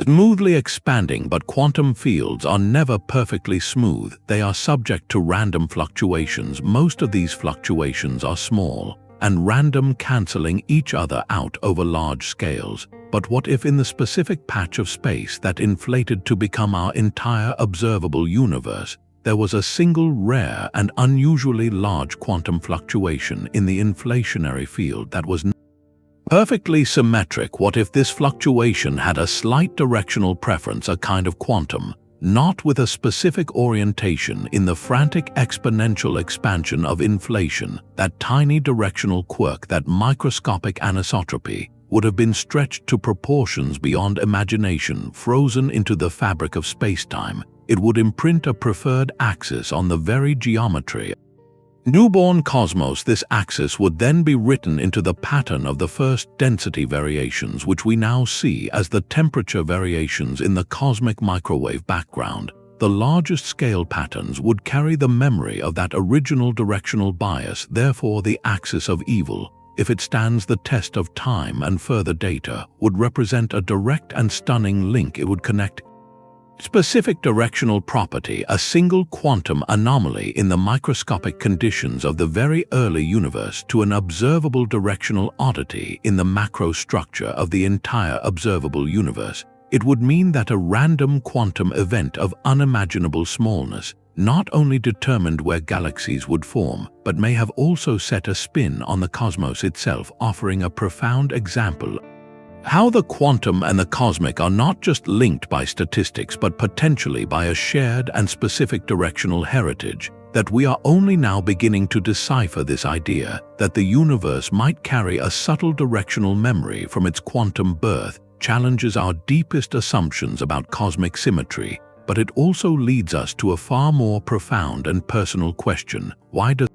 smoothly expanding. But quantum fields are never perfectly smooth. They are subject to random fluctuations. Most of these fluctuations are small and random, canceling each other out over large scales. But what if in the specific patch of space that inflated to become our entire observable universe, there was a single rare and unusually large quantum fluctuation in the inflationary field that was perfectly symmetric? What if this fluctuation had a slight directional preference, a kind of quantum, not with a specific orientation in the frantic exponential expansion of inflation? That tiny directional quirk, that microscopic anisotropy, would have been stretched to proportions beyond imagination, frozen into the fabric of spacetime. It would imprint a preferred axis on the very geometry newborn cosmos. This axis would then be written into the pattern of the first density variations, which we now see as the temperature variations in the cosmic microwave background. The largest scale patterns would carry the memory of that original directional bias. Therefore, the axis of evil, if it stands the test of time and further data, would represent a direct and stunning link. It would connect specific directional property, a single quantum anomaly in the microscopic conditions of the very early universe, to an observable directional oddity in the macro structure of the entire observable universe. It would mean that a random quantum event of unimaginable smallness not only determined where galaxies would form, but may have also set a spin on the cosmos itself, offering a profound example how the quantum and the cosmic are not just linked by statistics, but potentially by a shared and specific directional heritage. That we are only now beginning to decipher this idea that the universe might carry a subtle directional memory from its quantum birth challenges our deepest assumptions about cosmic symmetry, but it also leads us to a far more profound and personal question. Why does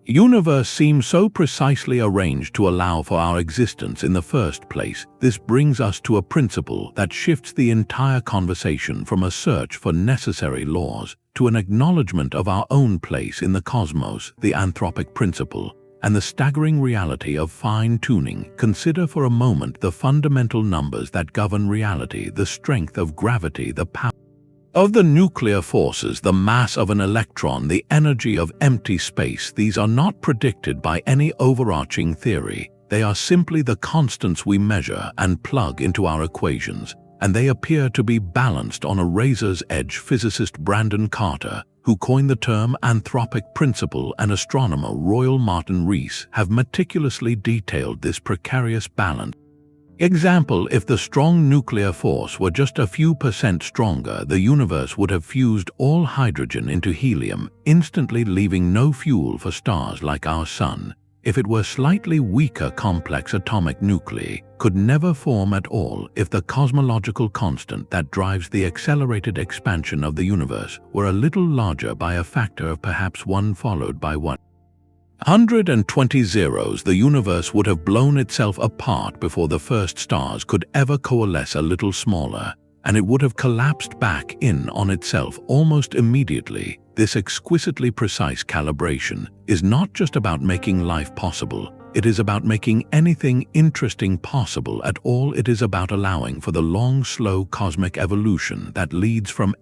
the universe seem so precisely arranged to allow for our existence in the first place? This brings us to a principle that shifts the entire conversation from a search for necessary laws to an acknowledgement of our own place in the cosmos, the anthropic principle, and the staggering reality of fine-tuning. Consider for a moment the fundamental numbers that govern reality, the strength of gravity, the power of the nuclear forces, the mass of an electron, the energy of empty space, these are not predicted by any overarching theory. They are simply the constants we measure and plug into our equations, and they appear to be balanced on a razor's edge. Physicist Brandon Carter, who coined the term anthropic principle, and astronomer Royal Martin Rees have meticulously detailed this precarious balance. Example: if the strong nuclear force were just a few percent stronger, the universe would have fused all hydrogen into helium, instantly leaving no fuel for stars like our Sun. If it were slightly weaker, complex atomic nuclei could never form at all. If the cosmological constant that drives the accelerated expansion of the universe were a little larger by a factor of perhaps 1 followed by 120 zeros, the universe would have blown itself apart before the first stars could ever coalesce a little smaller, and it would have collapsed back in on itself almost immediately. This exquisitely precise calibration is not just about making life possible, it is about making anything interesting possible at all. It is about allowing for the long, slow cosmic evolution that leads from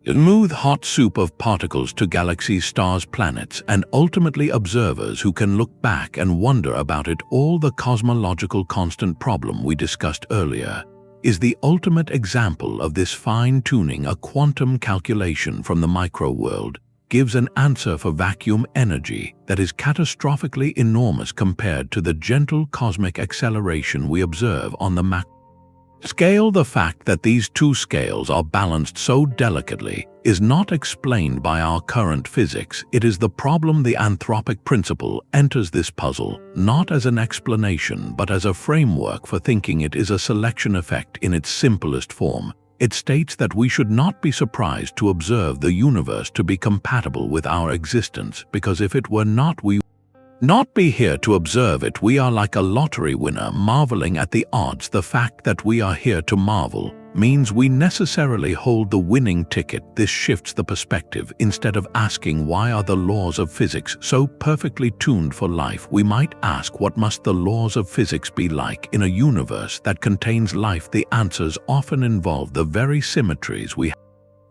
smooth hot soup of particles to galaxies, stars, planets, and ultimately observers who can look back and wonder about it all. The cosmological constant problem we discussed earlier is the ultimate example of this fine-tuning. A quantum calculation from the micro world gives an answer for vacuum energy that is catastrophically enormous compared to the gentle cosmic acceleration we observe on the macro scale. The fact that these two scales are balanced so delicately is not explained by our current physics. It is the problem. The anthropic principle enters this puzzle not as an explanation but as a framework for thinking. It is a selection effect in its simplest form. It states that we should not be surprised to observe the universe to be compatible with our existence, because if it were not, we not be here to observe it. We are like a lottery winner marveling at the odds. The fact that we are here to marvel means we necessarily hold the winning ticket. This shifts the perspective. Instead of asking why are the laws of physics so perfectly tuned for life, we might ask what must the laws of physics be like in a universe that contains life. The answers often involve the very symmetries we have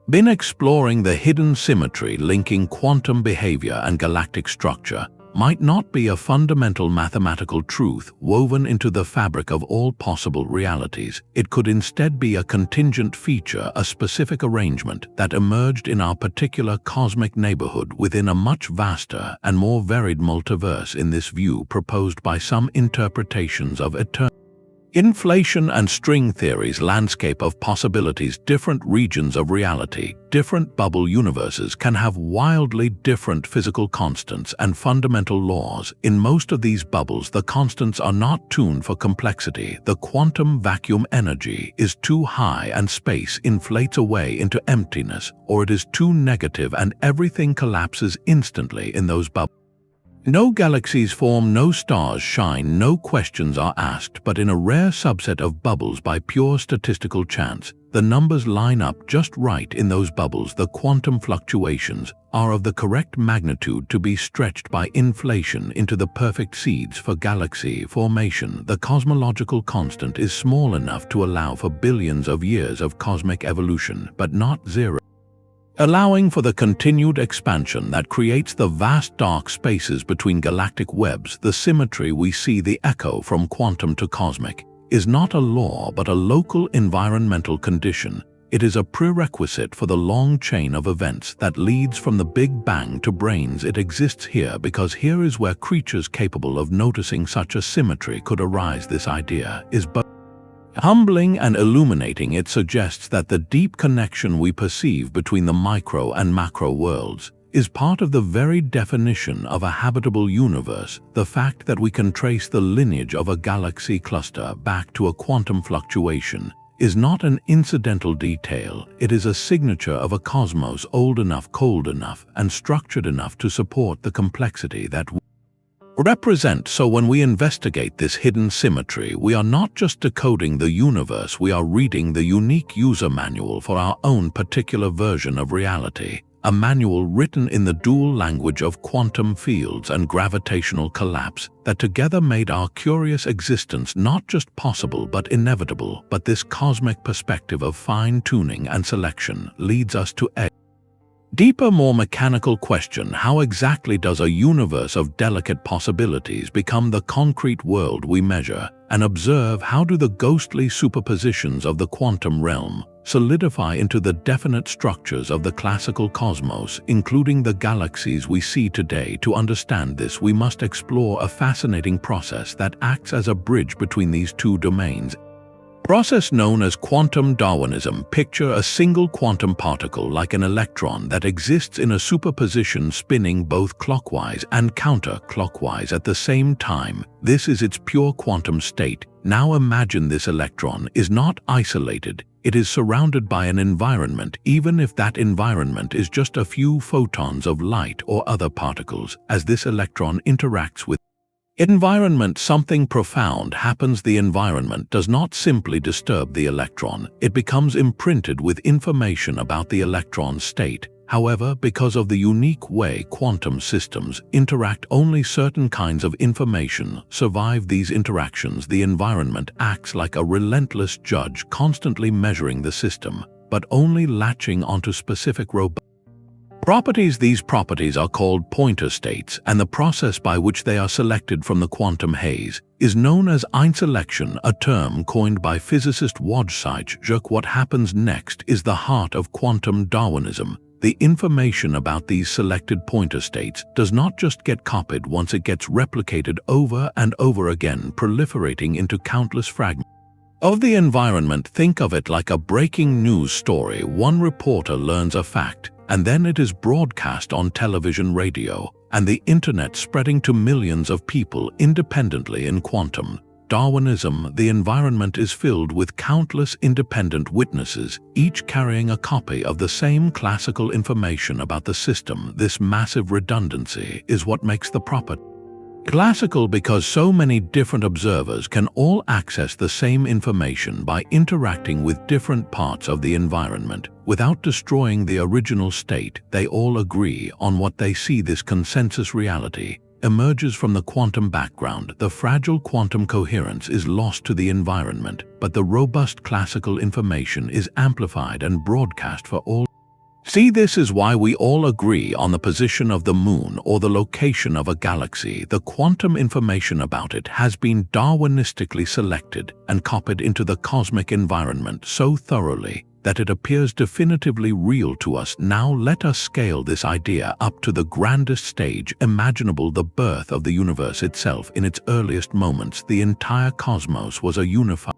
been exploring. The hidden symmetry linking quantum behavior and galactic structure might not be a fundamental mathematical truth woven into the fabric of all possible realities. It could instead be a contingent feature, a specific arrangement that emerged in our particular cosmic neighborhood within a much vaster and more varied multiverse. In this view, proposed by some interpretations of eternity, inflation and string theory's landscape of possibilities, different regions of reality, different bubble universes can have wildly different physical constants and fundamental laws. In most of these bubbles, the constants are not tuned for complexity. The quantum vacuum energy is too high and space inflates away into emptiness, or it is too negative and everything collapses instantly in those bubbles. No galaxies form, no stars shine, no questions are asked, but in a rare subset of bubbles, by pure statistical chance, the numbers line up just right in those bubbles. The quantum fluctuations are of the correct magnitude to be stretched by inflation into the perfect seeds for galaxy formation. The cosmological constant is small enough to allow for billions of years of cosmic evolution, but not zero, allowing for the continued expansion that creates the vast dark spaces between galactic webs. The symmetry we see, the echo from quantum to cosmic, is not a law but a local environmental condition. It is a prerequisite for the long chain of events that leads from the Big Bang to brains. It exists here because here is where creatures capable of noticing such a symmetry could arise. This idea is both humbling and illuminating. It suggests that the deep connection we perceive between the micro and macro worlds is part of the very definition of a habitable universe. The fact that we can trace the lineage of a galaxy cluster back to a quantum fluctuation is not an incidental detail. It is a signature of a cosmos old enough, cold enough, and structured enough to support the complexity that we represent. So when we investigate this hidden symmetry, we are not just decoding the universe, we are reading the unique user manual for our own particular version of reality. a manual written in the dual language of quantum fields and gravitational collapse that together made our curious existence not just possible but inevitable. But this cosmic perspective of fine-tuning and selection leads us to a deeper, more mechanical question: how exactly does a universe of delicate possibilities become the concrete world we measure and observe? How do the ghostly superpositions of the quantum realm solidify into the definite structures of the classical cosmos, including the galaxies we see today? To understand this, we must explore a fascinating process that acts as a bridge between these two domains. Process known as quantum Darwinism. Picture a single quantum particle like an electron that exists in a superposition, spinning both clockwise and counterclockwise at the same time. This is its pure quantum state. Now imagine this electron is not isolated. It is surrounded by an environment, even if that environment is just a few photons of light or other particles. As this electron interacts with environment, something profound happens. The environment does not simply disturb the electron, it becomes imprinted with information about the electron's state. However, because of the unique way quantum systems interact, only certain kinds of information survive these interactions. The environment acts like a relentless judge, constantly measuring the system, but only latching onto specific robust properties. These properties are called pointer states, and the process by which they are selected from the quantum haze is known as einselection, a term coined by physicist Wojciech. What happens next is the heart of quantum Darwinism. The information about these selected pointer states does not just get copied once, it gets replicated over and over again, proliferating into countless fragments of the environment. Think of it like a breaking news story. One reporter learns a fact, and then it is broadcast on television, radio, and the internet, spreading to millions of people independently. In quantum Darwinism, the environment is filled with countless independent witnesses, each carrying a copy of the same classical information about the system. This massive redundancy is what makes the property classical, because so many different observers can all access the same information by interacting with different parts of the environment without destroying the original state. They all agree on what they see. This consensus reality emerges from the quantum background. The fragile quantum coherence is lost to the environment, but the robust classical information is amplified and broadcast for all. See, this is why we all agree on the position of the moon or the location of a galaxy. The quantum information about it has been Darwinistically selected and copied into the cosmic environment so thoroughly that it appears definitively real to us. Now let us scale this idea up to the grandest stage imaginable: the birth of the universe itself. In its earliest moments, the entire cosmos was a unified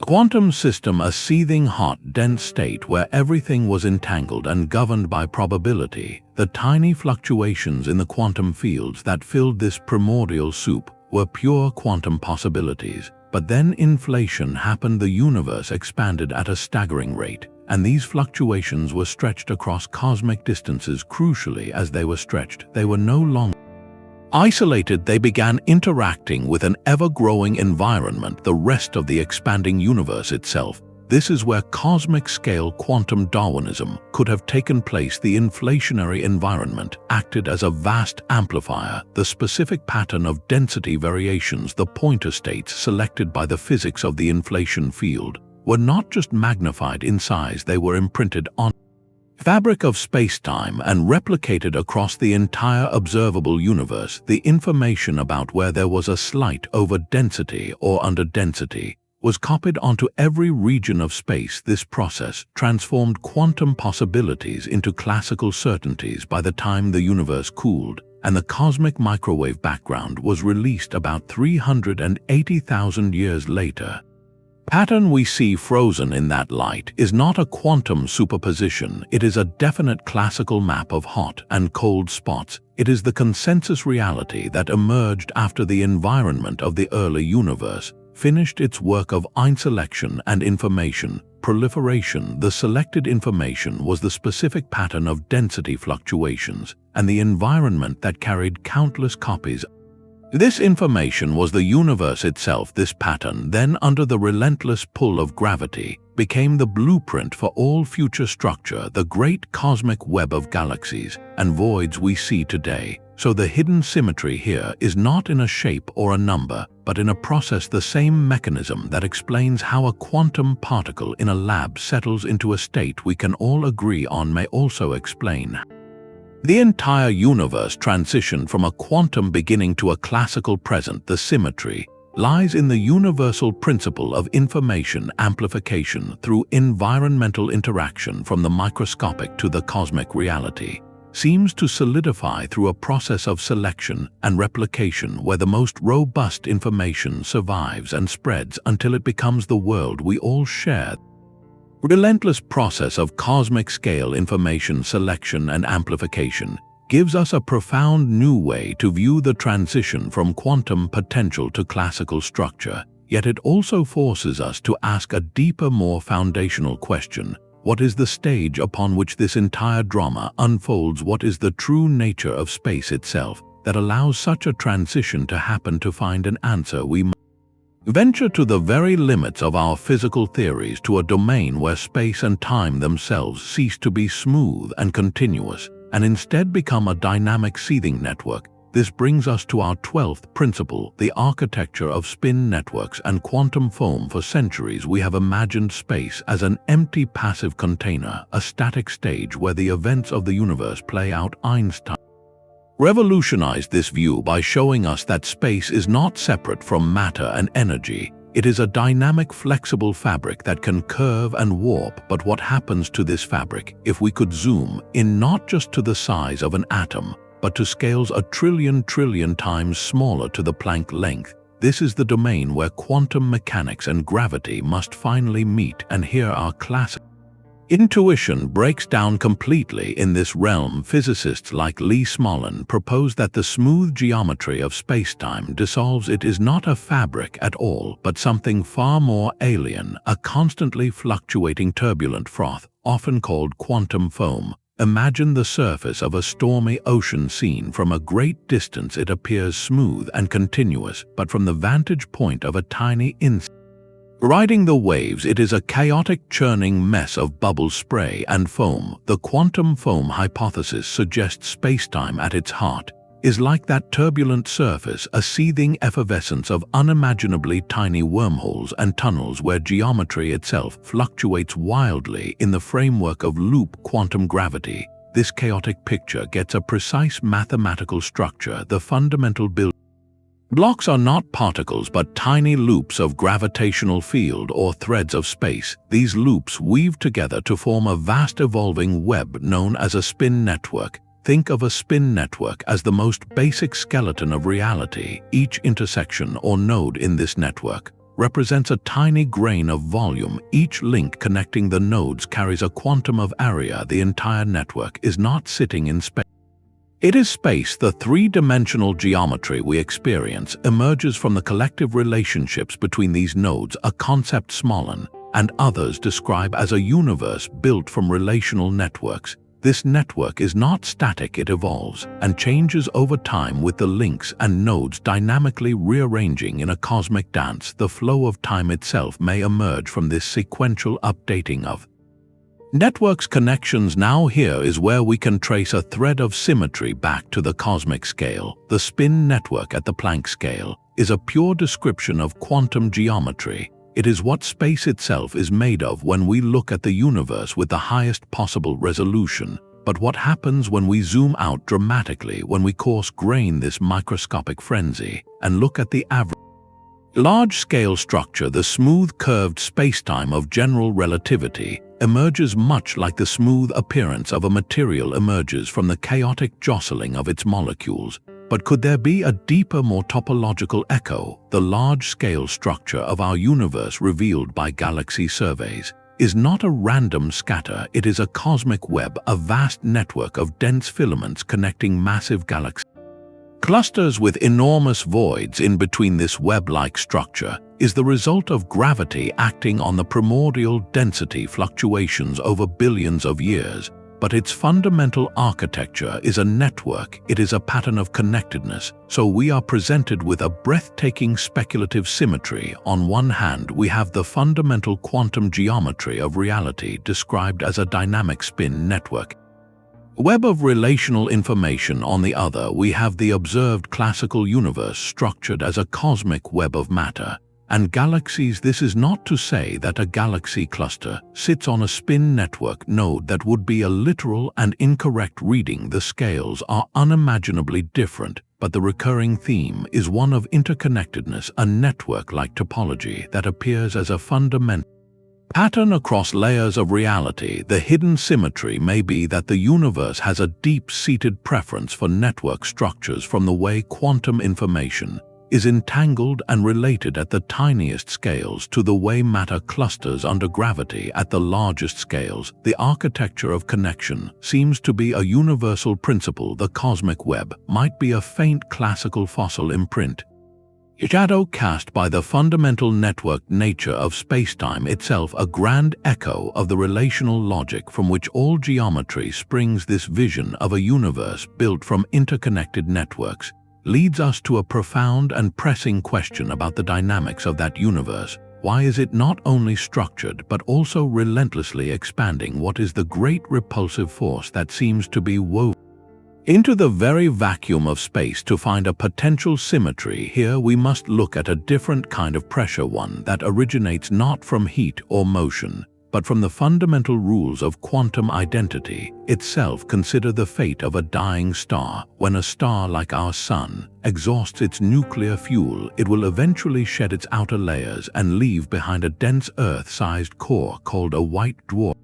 quantum system, a seething, hot, dense state where everything was entangled and governed by probability. The tiny fluctuations in the quantum fields that filled this primordial soup were pure quantum possibilities. But then inflation happened. The universe expanded at a staggering rate, and these fluctuations were stretched across cosmic distances. Crucially, as they were stretched, they were no longer isolated. They began interacting with an ever-growing environment, the rest of the expanding universe itself. This is where cosmic-scale quantum Darwinism could have taken place. The inflationary environment acted as a vast amplifier. The specific pattern of density variations, the pointer states selected by the physics of the inflation field, were not just magnified in size, they were imprinted on fabric of space-time and replicated across the entire observable universe. The information about where there was a slight over-density or under-density was copied onto every region of space. This process transformed quantum possibilities into classical certainties. By the time the universe cooled and the cosmic microwave background was released about 380,000 years later, pattern we see frozen in that light is not a quantum superposition. It is a definite classical map of hot and cold spots. It is the consensus reality that emerged after the environment of the early universe finished its work of einselection and information proliferation. The selected information was the specific pattern of density fluctuations, and the environment that carried countless copies. This information was the universe itself. This pattern then, under the relentless pull of gravity, became the blueprint for all future structure, the great cosmic web of galaxies and voids we see today. So the hidden symmetry here is not in a shape or a number, but in a process, the same mechanism that explains how a quantum particle in a lab settles into a state we can all agree on may also explain the entire universe transition from a quantum beginning to a classical present. The symmetry lies in the universal principle of information amplification through environmental interaction. From the microscopic to the cosmic, reality seems to solidify through a process of selection and replication where the most robust information survives and spreads until it becomes the world we all share. Relentless process of cosmic scale information selection and amplification gives us a profound new way to view the transition from quantum potential to classical structure, yet it also forces us to ask a deeper, more foundational question. What is the stage upon which this entire drama unfolds? What is the true nature of space itself that allows such a transition to happen? To find an answer, we must venture to the very limits of our physical theories, to a domain where space and time themselves cease to be smooth and continuous, and instead become a dynamic seething network. This brings us to our 12th principle, the architecture of spin networks and quantum foam. For centuries we have imagined space as an empty passive container, a static stage where the events of the universe play out. Einstein revolutionized this view by showing us that space is not separate from matter and energy. It is a dynamic, flexible fabric that can curve and warp. But what happens to this fabric if we could zoom in not just to the size of an atom, but to scales a trillion times smaller, to the Planck length? This is the domain where quantum mechanics and gravity must finally meet, and here our classic intuition breaks down completely. In this realm, physicists like Lee Smolin propose that the smooth geometry of spacetime dissolves. It is not a fabric at all, but something far more alien, a constantly fluctuating turbulent froth, often called quantum foam. Imagine the surface of a stormy ocean seen from a great distance. It appears smooth and continuous, but from the vantage point of a tiny insect riding the waves, it is a chaotic, churning mess of bubble, spray, and foam. The quantum foam hypothesis suggests spacetime at its heart is like that turbulent surface, a seething effervescence of unimaginably tiny wormholes and tunnels where geometry itself fluctuates wildly in the framework of loop quantum gravity. This chaotic picture gets a precise mathematical structure. The fundamental building blocks are not particles but tiny loops of gravitational field or threads of space. These loops weave together to form a vast evolving web known as a spin network. Think of a spin network as the most basic skeleton of reality. Each intersection or node in this network represents a tiny grain of volume. Each link connecting the nodes carries a quantum of area. The entire network is not sitting in space. It is space. The three-dimensional geometry we experience emerges from the collective relationships between these nodes, a concept Smolin and others describe as a universe built from relational networks. This network is not static, it evolves and changes over time with the links and nodes dynamically rearranging in a cosmic dance. The flow of time itself may emerge from this sequential updating of networks connections. Now here is where we can trace a thread of symmetry back to the cosmic scale. The spin network at the Planck scale is a pure description of quantum geometry. It is what space itself is made of when we look at the universe with the highest possible resolution. But what happens when we zoom out dramatically, when we coarse-grain this microscopic frenzy and look at the average large-scale structure? The smooth curved spacetime of general relativity emerges much like the smooth appearance of a material emerges from the chaotic jostling of its molecules. But could there be a deeper, more topological echo? The large-scale structure of our universe revealed by galaxy surveys is not a random scatter, it is a cosmic web, a vast network of dense filaments connecting massive galaxies. Clusters with enormous voids in between. This web-like structure is the result of gravity acting on the primordial density fluctuations over billions of years. but its fundamental architecture is a network. It is a pattern of connectedness, so we are presented with a breathtaking speculative symmetry. On one hand, we have the fundamental quantum geometry of reality described as a dynamic spin network. Web of relational information. On the other, we have the observed classical universe structured as a cosmic web of matter and galaxies. This is not to say that a galaxy cluster sits on a spin network node. That would be a literal and incorrect reading. The scales are unimaginably different, but the recurring theme is one of interconnectedness, a network-like topology that appears as a fundamental pattern across layers of reality. The hidden symmetry may be that the universe has a deep-seated preference for network structures, from the way quantum information is entangled and related at the tiniest scales to the way matter clusters under gravity at the largest scales. The architecture of connection seems to be a universal principle. The cosmic web might be a faint classical fossil imprint, shadow cast by the fundamental network nature of spacetime itself, a grand echo of the relational logic from which all geometry springs. This vision of a universe built from interconnected networks leads us to a profound and pressing question about the dynamics of that universe. Why is it not only structured but also relentlessly expanding? What is the great repulsive force that seems to be woven into the very vacuum of space to find a potential symmetry? Here we must look at a different kind of pressure, one that originates not from heat or motion, but from the fundamental rules of quantum identity itself. Consider the fate of a dying star. When a star like our Sun exhausts its nuclear fuel, it will eventually shed its outer layers and leave behind a dense Earth-sized core called a white dwarf.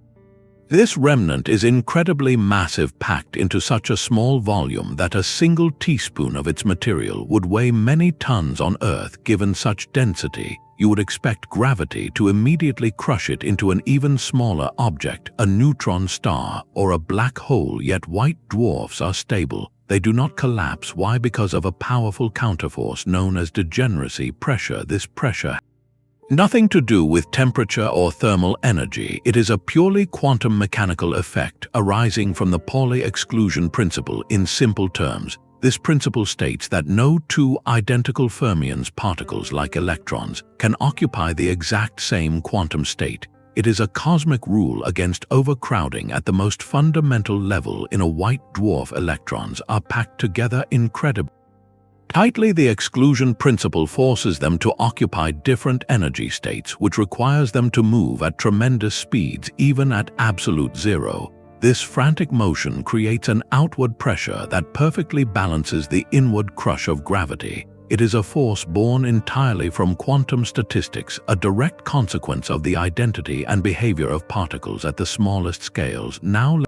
This remnant is incredibly massive, packed into such a small volume that a single teaspoon of its material would weigh many tons on Earth. Given such density, you would expect gravity to immediately crush it into an even smaller object, a neutron star or a black hole. Yet white dwarfs are stable. They do not collapse. Why? Because of a powerful counterforce known as degeneracy pressure. This pressure nothing to do with temperature or thermal energy. It is a purely quantum mechanical effect arising from the Pauli exclusion principle. In simple terms, this principle states that no two identical fermions, particles like electrons, can occupy the exact same quantum state. It is a cosmic rule against overcrowding. At the most fundamental level in a white dwarf, electrons are packed together incredibly tightly. The exclusion principle forces them to occupy different energy states, which requires them to move at tremendous speeds, even at absolute zero. This frantic motion creates an outward pressure that perfectly balances the inward crush of gravity. It is a force born entirely from quantum statistics, a direct consequence of the identity and behavior of particles at the smallest scales. Now,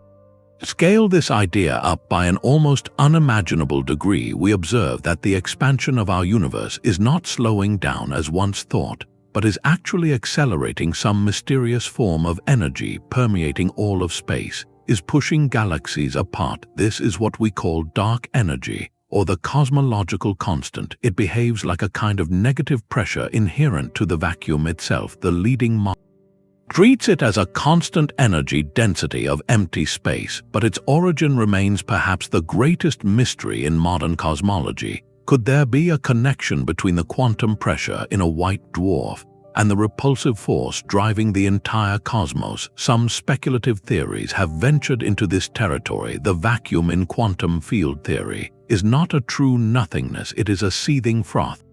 scale this idea up by an almost unimaginable degree. We observe that the expansion of our universe is not slowing down as once thought, but is actually accelerating. Some mysterious form of energy permeating all of space is pushing galaxies apart. This is what we call dark energy, or the cosmological constant. It behaves like a kind of negative pressure inherent to the vacuum itself. The leading model treats it as a constant energy density of empty space, but its origin remains perhaps the greatest mystery in modern cosmology. Could there be a connection between the quantum pressure in a white dwarf and the repulsive force driving the entire cosmos? Some speculative theories have ventured into this territory. The vacuum in quantum field theory is not a true nothingness, it is a seething froth.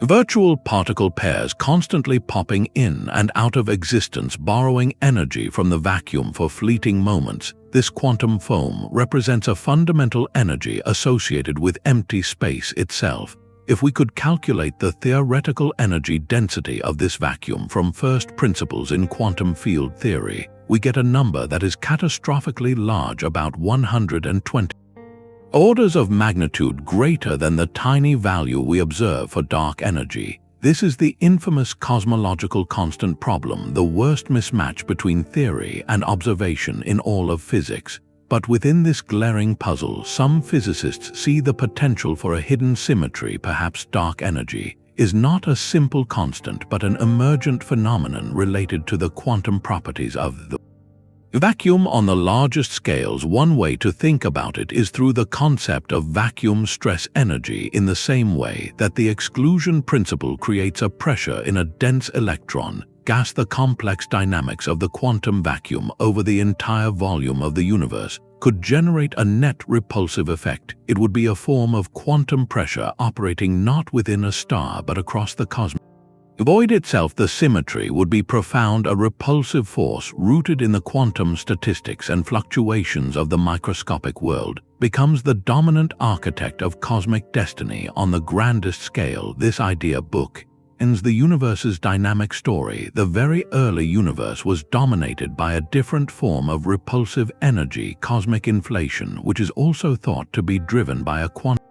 Virtual particle pairs constantly popping in and out of existence, borrowing energy from the vacuum for fleeting moments. This quantum foam represents a fundamental energy associated with empty space itself. If we could calculate the theoretical energy density of this vacuum from first principles in quantum field theory, we get a number that is catastrophically large, about 120 orders of magnitude greater than the tiny value we observe for dark energy. This is the infamous cosmological constant problem, the worst mismatch between theory and observation in all of physics. But within this glaring puzzle, some physicists see the potential for a hidden symmetry. Perhaps dark energy is not a simple constant but an emergent phenomenon related to the quantum properties of the Vacuum on the largest scales. One way to think about it is through the concept of vacuum stress energy, in the same way that the exclusion principle creates a pressure in a dense electron gas. The complex dynamics of the quantum vacuum over the entire volume of the universe could generate a net repulsive effect. It would be a form of quantum pressure operating not within a star but across the cosmos. Void itself, the symmetry, would be profound, a repulsive force rooted in the quantum statistics and fluctuations of the microscopic world, becomes the dominant architect of cosmic destiny on the grandest scale. This idea book ends the universe's dynamic story. The very early universe was dominated by a different form of repulsive energy, cosmic inflation, which is also thought to be driven by a quantum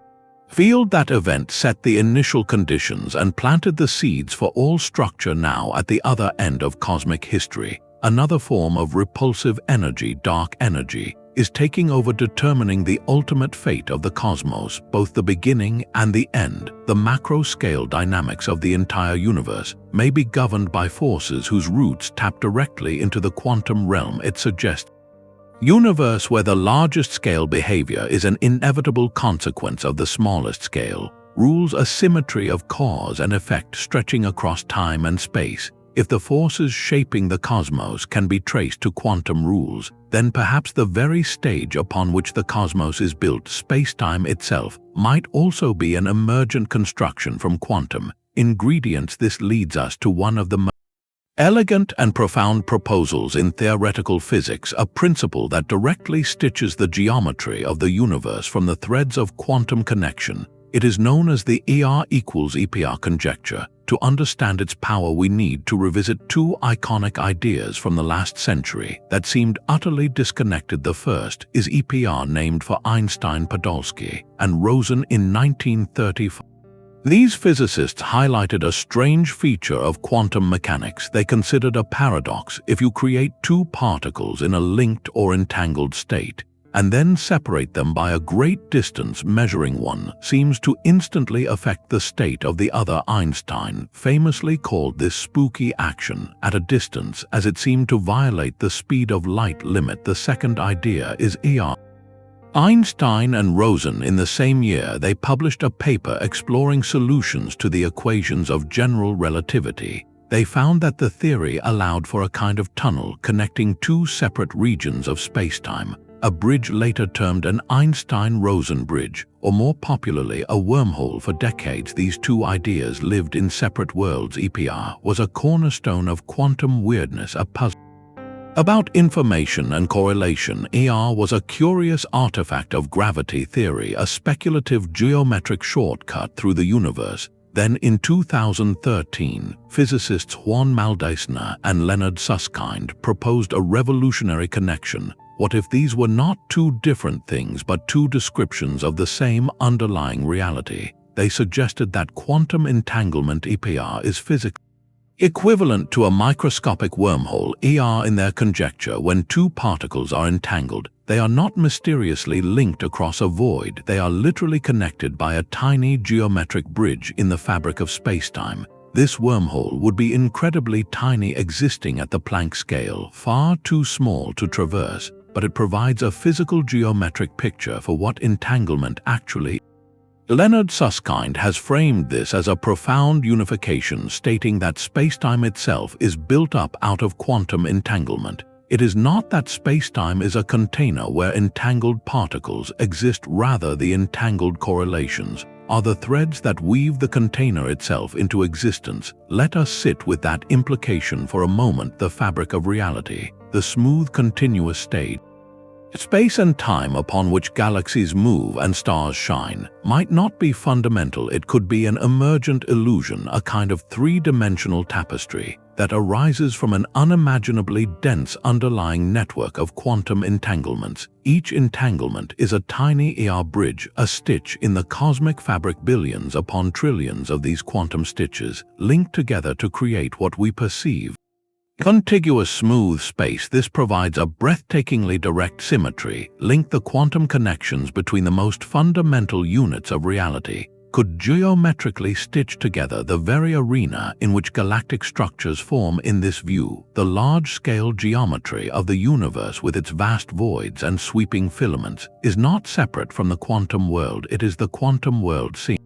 field. That event set the initial conditions and planted the seeds for all structure now at the other end of cosmic history. Another form of repulsive energy, dark energy, is taking over, determining the ultimate fate of the cosmos, both the beginning and the end. The macro-scale dynamics of the entire universe may be governed by forces whose roots tap directly into the quantum realm. It suggests universe where the largest scale behavior is an inevitable consequence of the smallest scale, rules a symmetry of cause and effect stretching across time and space. If the forces shaping the cosmos can be traced to quantum rules, then perhaps the very stage upon which the cosmos is built, space-time itself, might also be an emergent construction from quantum ingredients. This leads us to one of the most elegant and profound proposals in theoretical physics, a principle that directly stitches the geometry of the universe from the threads of quantum connection. It is known as the EPR conjecture. To understand its power, we need to revisit two iconic ideas from the last century that seemed utterly disconnected. The first is EPR, named for Einstein, Podolsky, and Rosen in 1935. These physicists highlighted a strange feature of quantum mechanics. They considered a paradox. If you create two particles in a linked or entangled state, and then separate them by a great distance, measuring one seems to instantly affect the state of the other. Einstein famously called this spooky action at a distance, as it seemed to violate the speed of light limit. The second idea is ER. Einstein and Rosen, in the same year, they published a paper exploring solutions to the equations of general relativity. They found that the theory allowed for a kind of tunnel connecting two separate regions of spacetime, a bridge later termed an Einstein-Rosen bridge, or more popularly a wormhole. For decades, these two ideas lived in separate worlds. EPR was a cornerstone of quantum weirdness, a puzzle about information and correlation. ER was a curious artifact of gravity theory, a speculative geometric shortcut through the universe. Then in 2013, physicists Juan Maldacena and Leonard Susskind proposed a revolutionary connection. What if these were not two different things but two descriptions of the same underlying reality? They suggested that quantum entanglement, EPR, is physically equivalent to a microscopic wormhole. ER, in their conjecture, when two particles are entangled, they are not mysteriously linked across a void. They are literally connected by a tiny geometric bridge in the fabric of spacetime. This wormhole would be incredibly tiny, existing at the Planck scale, far too small to traverse, but it provides a physical geometric picture for what entanglement actually is. Leonard Susskind has framed this as a profound unification, stating that spacetime itself is built up out of quantum entanglement. It is not that spacetime is a container where entangled particles exist, rather the entangled correlations are the threads that weave the container itself into existence. Let us sit with that implication for a moment. The fabric of reality, the smooth continuous state, space and time upon which galaxies move and stars shine, might not be fundamental. It could be an emergent illusion, a kind of three-dimensional tapestry that arises from an unimaginably dense underlying network of quantum entanglements. Each entanglement is a tiny ER bridge, a stitch in the cosmic fabric, billions upon trillions of these quantum stitches linked together to create what we perceive contiguous smooth space. This provides a breathtakingly direct symmetry. Link the quantum connections between the most fundamental units of reality, could geometrically stitch together the very arena in which galactic structures form. In this view, the large-scale geometry of the universe with its vast voids and sweeping filaments is not separate from the quantum world. It is the quantum world seen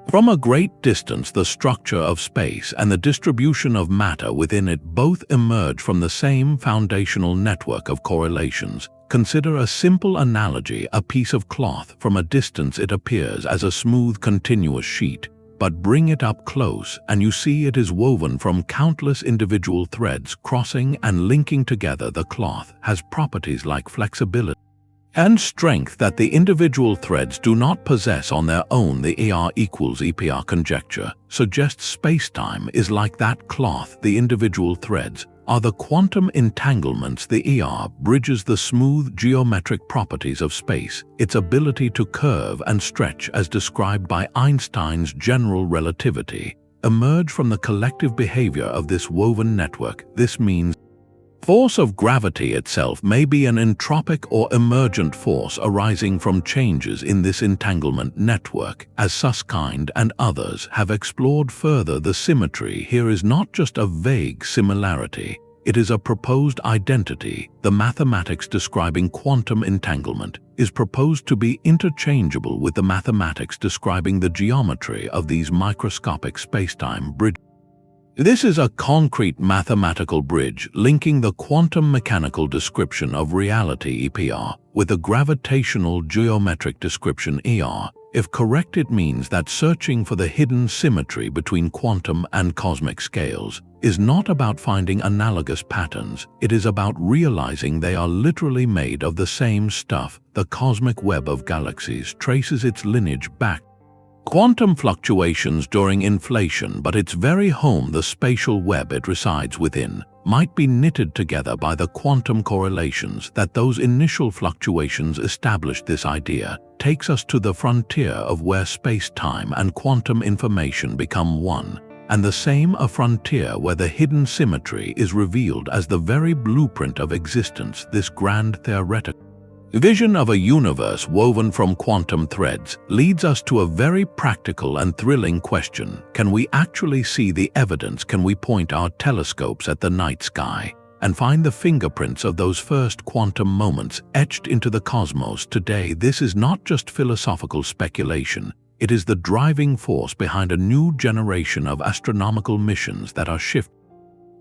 from a great distance. The structure of space and the distribution of matter within it both emerge from the same foundational network of correlations. Consider a simple analogy: a piece of cloth. From a distance it appears as a smooth, continuous sheet, but bring it up close and you see it is woven from countless individual threads crossing and linking together. The cloth has properties like flexibility and strength that the individual threads do not possess on their own. The ER equals EPR conjecture suggests spacetime is like that cloth. The individual threads are the quantum entanglements. The ER bridges the smooth geometric properties of space, its ability to curve and stretch as described by Einstein's general relativity, emerge from the collective behavior of this woven network. This means force of gravity itself may be an entropic or emergent force arising from changes in this entanglement network. As Susskind and others have explored further, the symmetry here is not just a vague similarity, it is a proposed identity. The mathematics describing quantum entanglement is proposed to be interchangeable with the mathematics describing the geometry of these microscopic spacetime bridges. This is a concrete mathematical bridge linking the quantum mechanical description of reality EPR with the gravitational geometric description ER. If correct, it means that searching for the hidden symmetry between quantum and cosmic scales is not about finding analogous patterns, it is about realizing they are literally made of the same stuff. The cosmic web of galaxies traces its lineage back quantum fluctuations during inflation, but its very home, the spatial web it resides within, might be knitted together by the quantum correlations that those initial fluctuations established. This idea takes us to the frontier of where space-time and quantum information become one and the same, a frontier where the hidden symmetry is revealed as the very blueprint of existence. This grand theoretical vision of a universe woven from quantum threads leads us to a very practical and thrilling question. Can we actually see the evidence? Can we point our telescopes at the night sky and find the fingerprints of those first quantum moments etched into the cosmos today? This is not just philosophical speculation. It is the driving force behind a new generation of astronomical missions that are shifting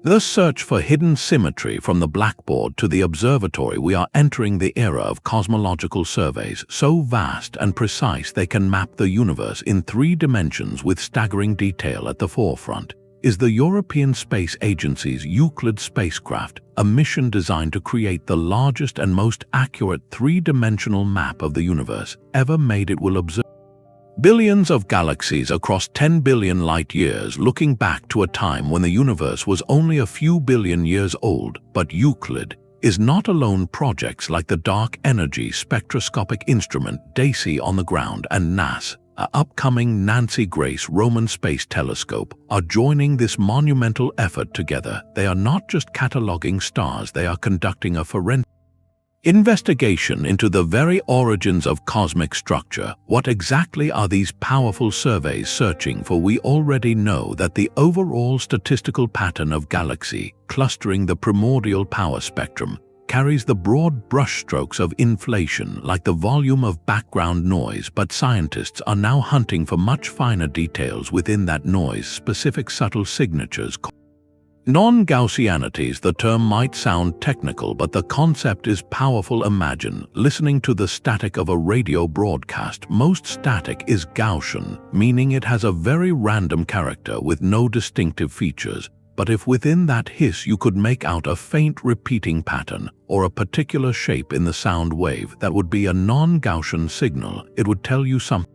the search for hidden symmetry from the blackboard to the observatory. We are entering the era of cosmological surveys, so vast and precise they can map the universe in 3 dimensions with staggering detail. At the forefront is the European Space Agency's Euclid spacecraft, a mission designed to create the largest and most accurate 3-dimensional map of the universe ever made. It will observe billions of galaxies across 10 billion light-years, looking back to a time when the universe was only a few billion years old. But Euclid is not alone. Projects like the Dark Energy Spectroscopic Instrument (DAISY) on the ground and NASA's upcoming Nancy Grace Roman Space Telescope are joining this monumental effort together. They are not just cataloging stars, they are conducting a forensic investigation into the very origins of cosmic structure. What exactly are these powerful surveys searching for? We already know that the overall statistical pattern of galaxy clustering, the primordial power spectrum, carries the broad brushstrokes of inflation like the volume of background noise, but scientists are now hunting for much finer details within that noise, specific subtle signatures. Non-Gaussianities. The term might sound technical, but the concept is powerful. Imagine listening to the static of a radio broadcast. Most static is Gaussian, meaning it has a very random character with no distinctive features. But if within that hiss you could make out a faint repeating pattern or a particular shape in the sound wave, that would be a non-Gaussian signal. It would tell you something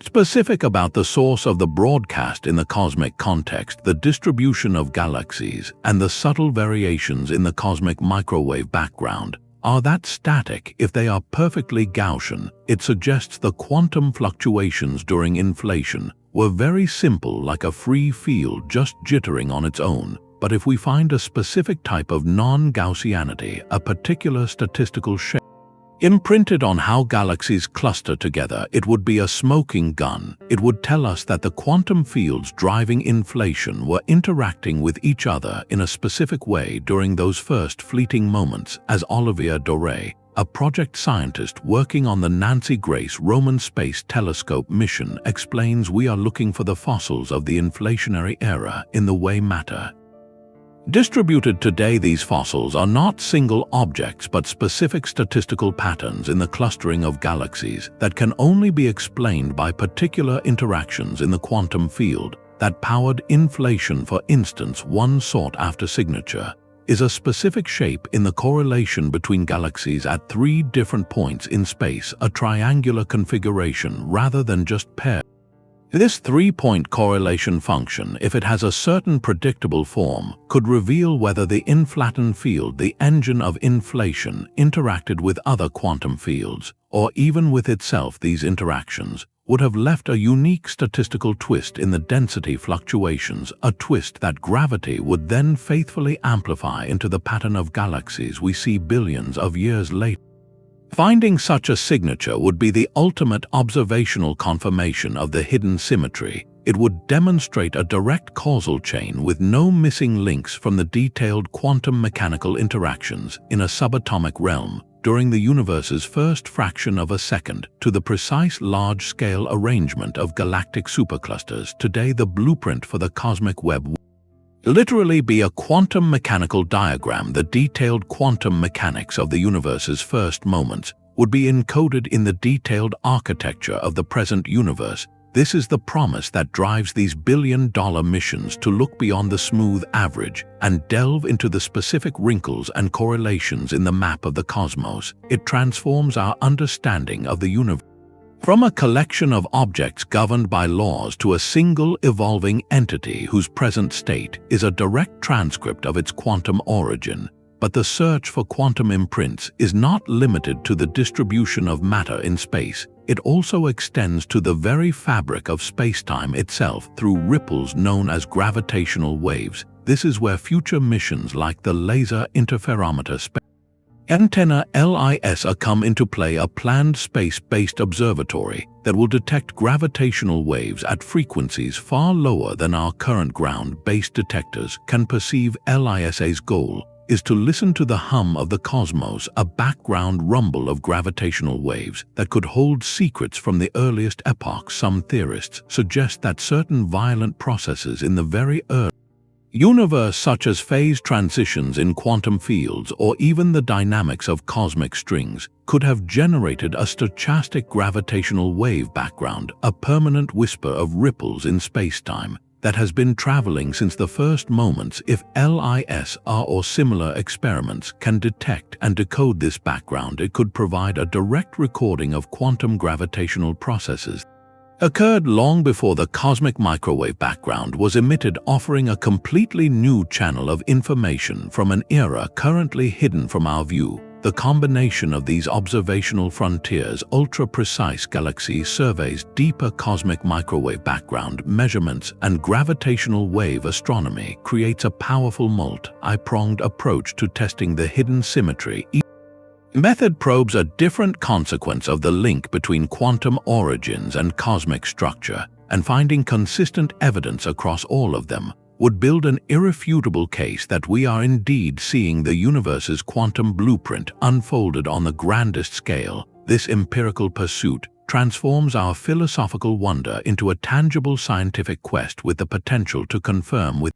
specific about the source of the broadcast in the cosmic context, the distribution of galaxies, and the subtle variations in the cosmic microwave background. Are that static? If they are perfectly Gaussian, it suggests the quantum fluctuations during inflation were very simple, like a free field just jittering on its own. But if we find a specific type of non-Gaussianity, a particular statistical shape Imprinted on how galaxies cluster together, it would be a smoking gun. It would tell us that the quantum fields driving inflation were interacting with each other in a specific way during those first fleeting moments, as Olivier Doré, a project scientist working on the Nancy Grace Roman Space Telescope mission, explains. We are looking for the fossils of the inflationary era in the way matter distributed today. These fossils are not single objects but specific statistical patterns in the clustering of galaxies that can only be explained by particular interactions in the quantum field that powered inflation. For instance, one sought-after signature is a specific shape in the correlation between galaxies at 3 different points in space, a triangular configuration rather than just pairs. This 3-point correlation function, if it has a certain predictable form, could reveal whether the inflaton field, the engine of inflation, interacted with other quantum fields, or even with itself. These interactions would have left a unique statistical twist in the density fluctuations, a twist that gravity would then faithfully amplify into the pattern of galaxies we see billions of years later. Finding such a signature would be the ultimate observational confirmation of the hidden symmetry. It would demonstrate a direct causal chain with no missing links from the detailed quantum mechanical interactions in a subatomic realm during the universe's first fraction of a second to the precise large-scale arrangement of galactic superclusters. Today, the blueprint for the cosmic web literally be a quantum mechanical diagram. The detailed quantum mechanics of the universe's first moments would be encoded in the detailed architecture of the present universe. This is the promise that drives these billion-dollar missions to look beyond the smooth average and delve into the specific wrinkles and correlations in the map of the cosmos. It transforms our understanding of the universe from a collection of objects governed by laws to a single evolving entity whose present state is a direct transcript of its quantum origin. But the search for quantum imprints is not limited to the distribution of matter in space. It also extends to the very fabric of spacetime itself through ripples known as gravitational waves. This is where future missions like the Laser Interferometer Antenna LIS come into play, a planned space-based observatory that will detect gravitational waves at frequencies far lower than our current ground-based detectors can perceive. LISA's goal is to listen to the hum of the cosmos, a background rumble of gravitational waves that could hold secrets from the earliest epochs. Some theorists suggest that certain violent processes in the very early universe, such as phase transitions in quantum fields or even the dynamics of cosmic strings, could have generated a stochastic gravitational wave background, a permanent whisper of ripples in spacetime that has been traveling since the first moments. If LISR or similar experiments can detect and decode this background, it could provide a direct recording of quantum gravitational processes occurred long before the cosmic microwave background was emitted, offering a completely new channel of information from an era currently hidden from our view. The combination of these observational frontiers, ultra-precise galaxy surveys, deeper cosmic microwave background measurements, and gravitational wave astronomy creates a powerful multi-pronged approach to testing the hidden symmetry. Method probes a different consequence of the link between quantum origins and cosmic structure, and finding consistent evidence across all of them would build an irrefutable case that we are indeed seeing the universe's quantum blueprint unfolded on the grandest scale. This empirical pursuit transforms our philosophical wonder into a tangible scientific quest with the potential to confirm with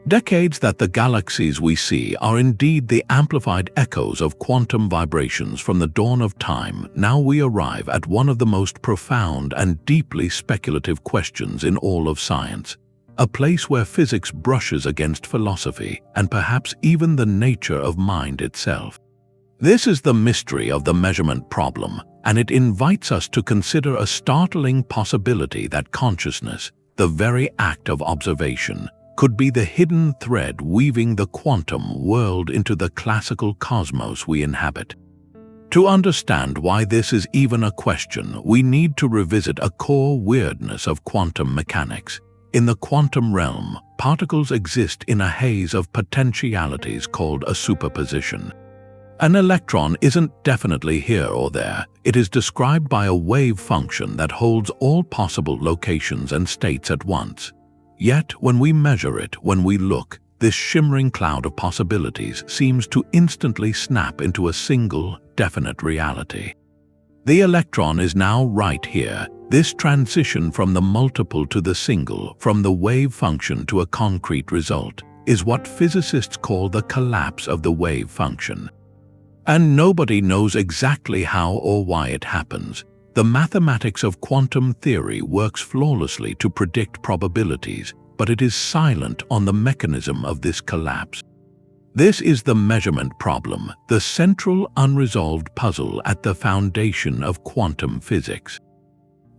decades that the galaxies we see are indeed the amplified echoes of quantum vibrations from the dawn of time. Now we arrive at one of the most profound and deeply speculative questions in all of science, a place where physics brushes against philosophy and perhaps even the nature of mind itself. This is the mystery of the measurement problem, and it invites us to consider a startling possibility that consciousness, the very act of observation, could be the hidden thread weaving the quantum world into the classical cosmos we inhabit. To understand why this is even a question, we need to revisit a core weirdness of quantum mechanics. In the quantum realm, particles exist in a haze of potentialities called a superposition. An electron isn't definitely here or there. It is described by a wave function that holds all possible locations and states at once. Yet, when we measure it, when we look, this shimmering cloud of possibilities seems to instantly snap into a single, definite reality. The electron is now right here. This transition from the multiple to the single, from the wave function to a concrete result, is what physicists call the collapse of the wave function. And nobody knows exactly how or why it happens. The mathematics of quantum theory works flawlessly to predict probabilities, but it is silent on the mechanism of this collapse. This is the measurement problem, the central unresolved puzzle at the foundation of quantum physics.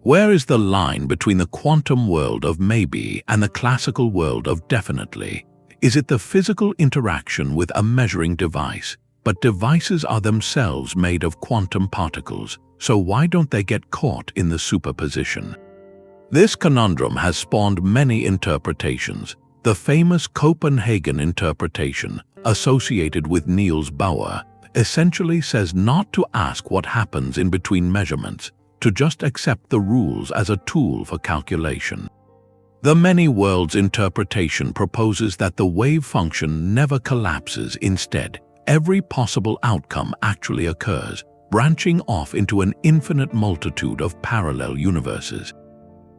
Where is the line between the quantum world of maybe and the classical world of definitely? Is it the physical interaction with a measuring device? But devices are themselves made of quantum particles, so why don't they get caught in the superposition? This conundrum has spawned many interpretations. The famous Copenhagen interpretation, associated with Niels Bohr, essentially says not to ask what happens in between measurements, to just accept the rules as a tool for calculation. The many worlds interpretation proposes that the wave function never collapses. Instead, every possible outcome actually occurs, branching off into an infinite multitude of parallel universes.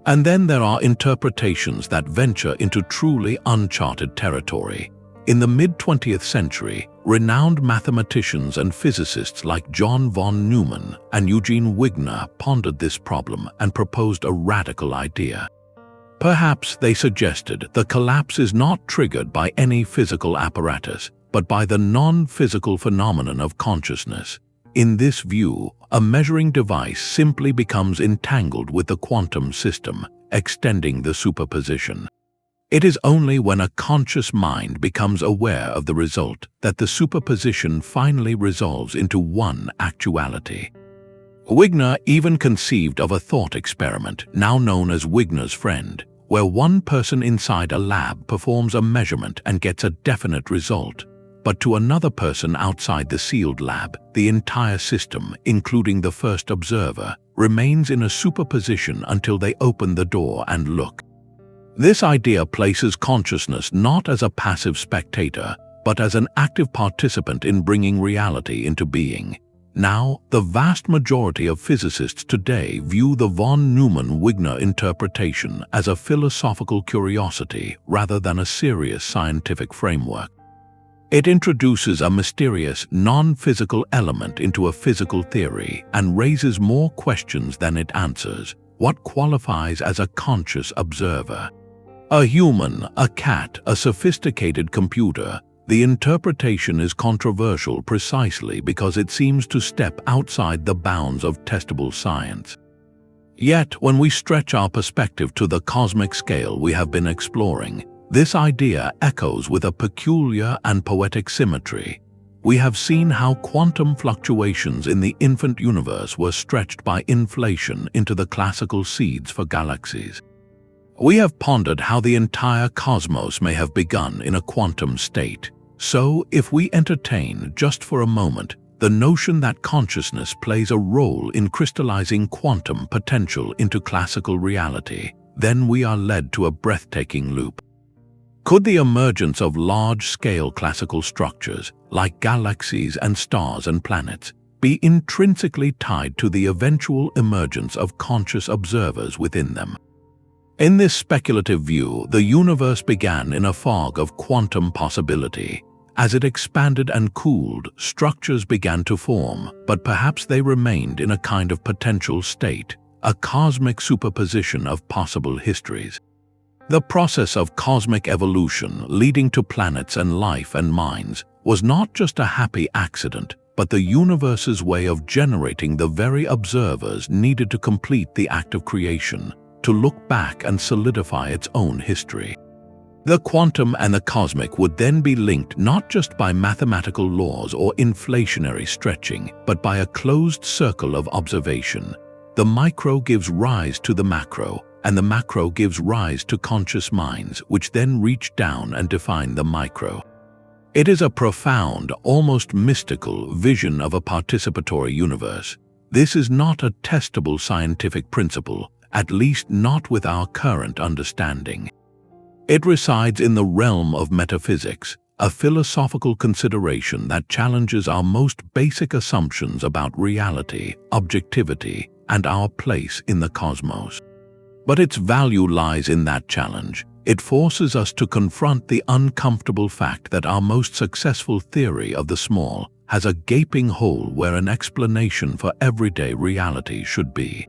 And then there are interpretations that venture into truly uncharted territory. In the mid-20th century, renowned mathematicians and physicists like John von Neumann and Eugene Wigner pondered this problem and proposed a radical idea. Perhaps, they suggested, the collapse is not triggered by any physical apparatus, but by the non-physical phenomenon of consciousness. In this view, a measuring device simply becomes entangled with the quantum system, extending the superposition. It is only when a conscious mind becomes aware of the result that the superposition finally resolves into one actuality. Wigner even conceived of a thought experiment, now known as Wigner's friend, where one person inside a lab performs a measurement and gets a definite result, but to another person outside the sealed lab, the entire system, including the first observer, remains in a superposition until they open the door and look. This idea places consciousness not as a passive spectator, but as an active participant in bringing reality into being. Now, the vast majority of physicists today view the von Neumann-Wigner interpretation as a philosophical curiosity rather than a serious scientific framework. It introduces a mysterious, non-physical element into a physical theory and raises more questions than it answers. What qualifies as a conscious observer? A human, a cat, a sophisticated computer? The interpretation is controversial precisely because it seems to step outside the bounds of testable science. Yet, when we stretch our perspective to the cosmic scale we have been exploring, this idea echoes with a peculiar and poetic symmetry. We have seen how quantum fluctuations in the infant universe were stretched by inflation into the classical seeds for galaxies. We have pondered how the entire cosmos may have begun in a quantum state. So, if we entertain, just for a moment, the notion that consciousness plays a role in crystallizing quantum potential into classical reality, then we are led to a breathtaking loop. Could the emergence of large-scale classical structures, like galaxies and stars and planets, be intrinsically tied to the eventual emergence of conscious observers within them? In this speculative view, the universe began in a fog of quantum possibility. As it expanded and cooled, structures began to form, but perhaps they remained in a kind of potential state, a cosmic superposition of possible histories. The process of cosmic evolution leading to planets and life and minds was not just a happy accident, but the universe's way of generating the very observers needed to complete the act of creation, to look back and solidify its own history. The quantum and the cosmic would then be linked not just by mathematical laws or inflationary stretching, but by a closed circle of observation. The micro gives rise to the macro, and the macro gives rise to conscious minds, which then reach down and define the micro. It is a profound, almost mystical vision of a participatory universe. This is not a testable scientific principle, at least not with our current understanding. It resides in the realm of metaphysics, a philosophical consideration that challenges our most basic assumptions about reality, objectivity, and our place in the cosmos. But its value lies in that challenge. It forces us to confront the uncomfortable fact that our most successful theory of the small has a gaping hole where an explanation for everyday reality should be.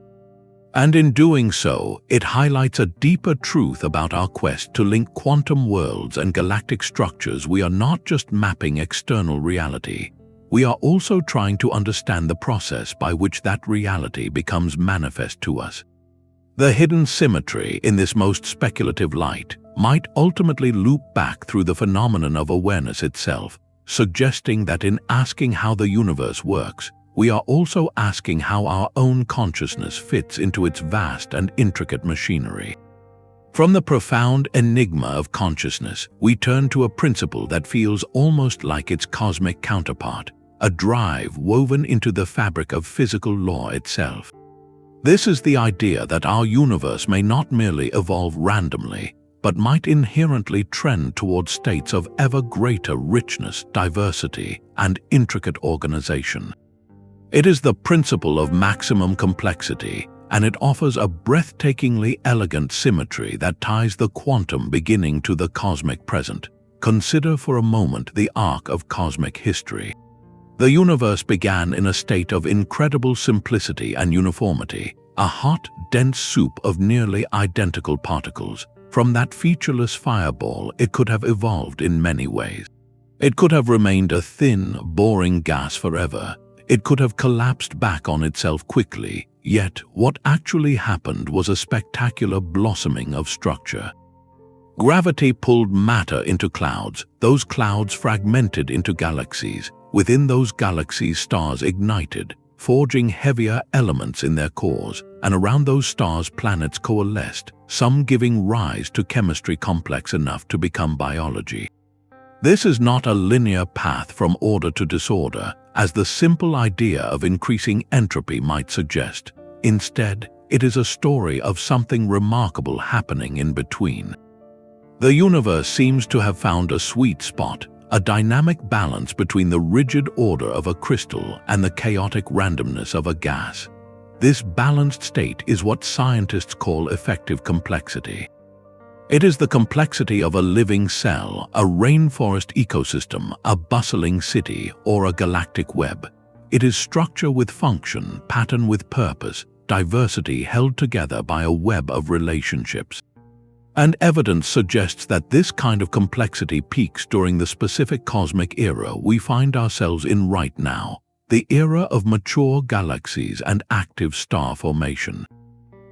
And in doing so, it highlights a deeper truth about our quest to link quantum worlds and galactic structures. We are not just mapping external reality. We are also trying to understand the process by which that reality becomes manifest to us. The hidden symmetry in this most speculative light might ultimately loop back through the phenomenon of awareness itself, suggesting that in asking how the universe works, we are also asking how our own consciousness fits into its vast and intricate machinery. From the profound enigma of consciousness, we turn to a principle that feels almost like its cosmic counterpart, a drive woven into the fabric of physical law itself. This is the idea that our universe may not merely evolve randomly, but might inherently trend towards states of ever greater richness, diversity, and intricate organization. It is the principle of maximum complexity, and it offers a breathtakingly elegant symmetry that ties the quantum beginning to the cosmic present. Consider for a moment the arc of cosmic history. The universe began in a state of incredible simplicity and uniformity, a hot, dense soup of nearly identical particles. From that featureless fireball, it could have evolved in many ways. It could have remained a thin, boring gas forever. It could have collapsed back on itself quickly, yet what actually happened was a spectacular blossoming of structure. Gravity pulled matter into clouds. Those clouds fragmented into galaxies. Within those galaxies, stars ignited, forging heavier elements in their cores, and around those stars planets coalesced, some giving rise to chemistry complex enough to become biology. This is not a linear path from order to disorder, as the simple idea of increasing entropy might suggest. Instead, it is a story of something remarkable happening in between. The universe seems to have found a sweet spot, a dynamic balance between the rigid order of a crystal and the chaotic randomness of a gas. This balanced state is what scientists call effective complexity. It is the complexity of a living cell, a rainforest ecosystem, a bustling city, or a galactic web. It is structure with function, pattern with purpose, diversity held together by a web of relationships. And evidence suggests that this kind of complexity peaks during the specific cosmic era we find ourselves in right now, the era of mature galaxies and active star formation.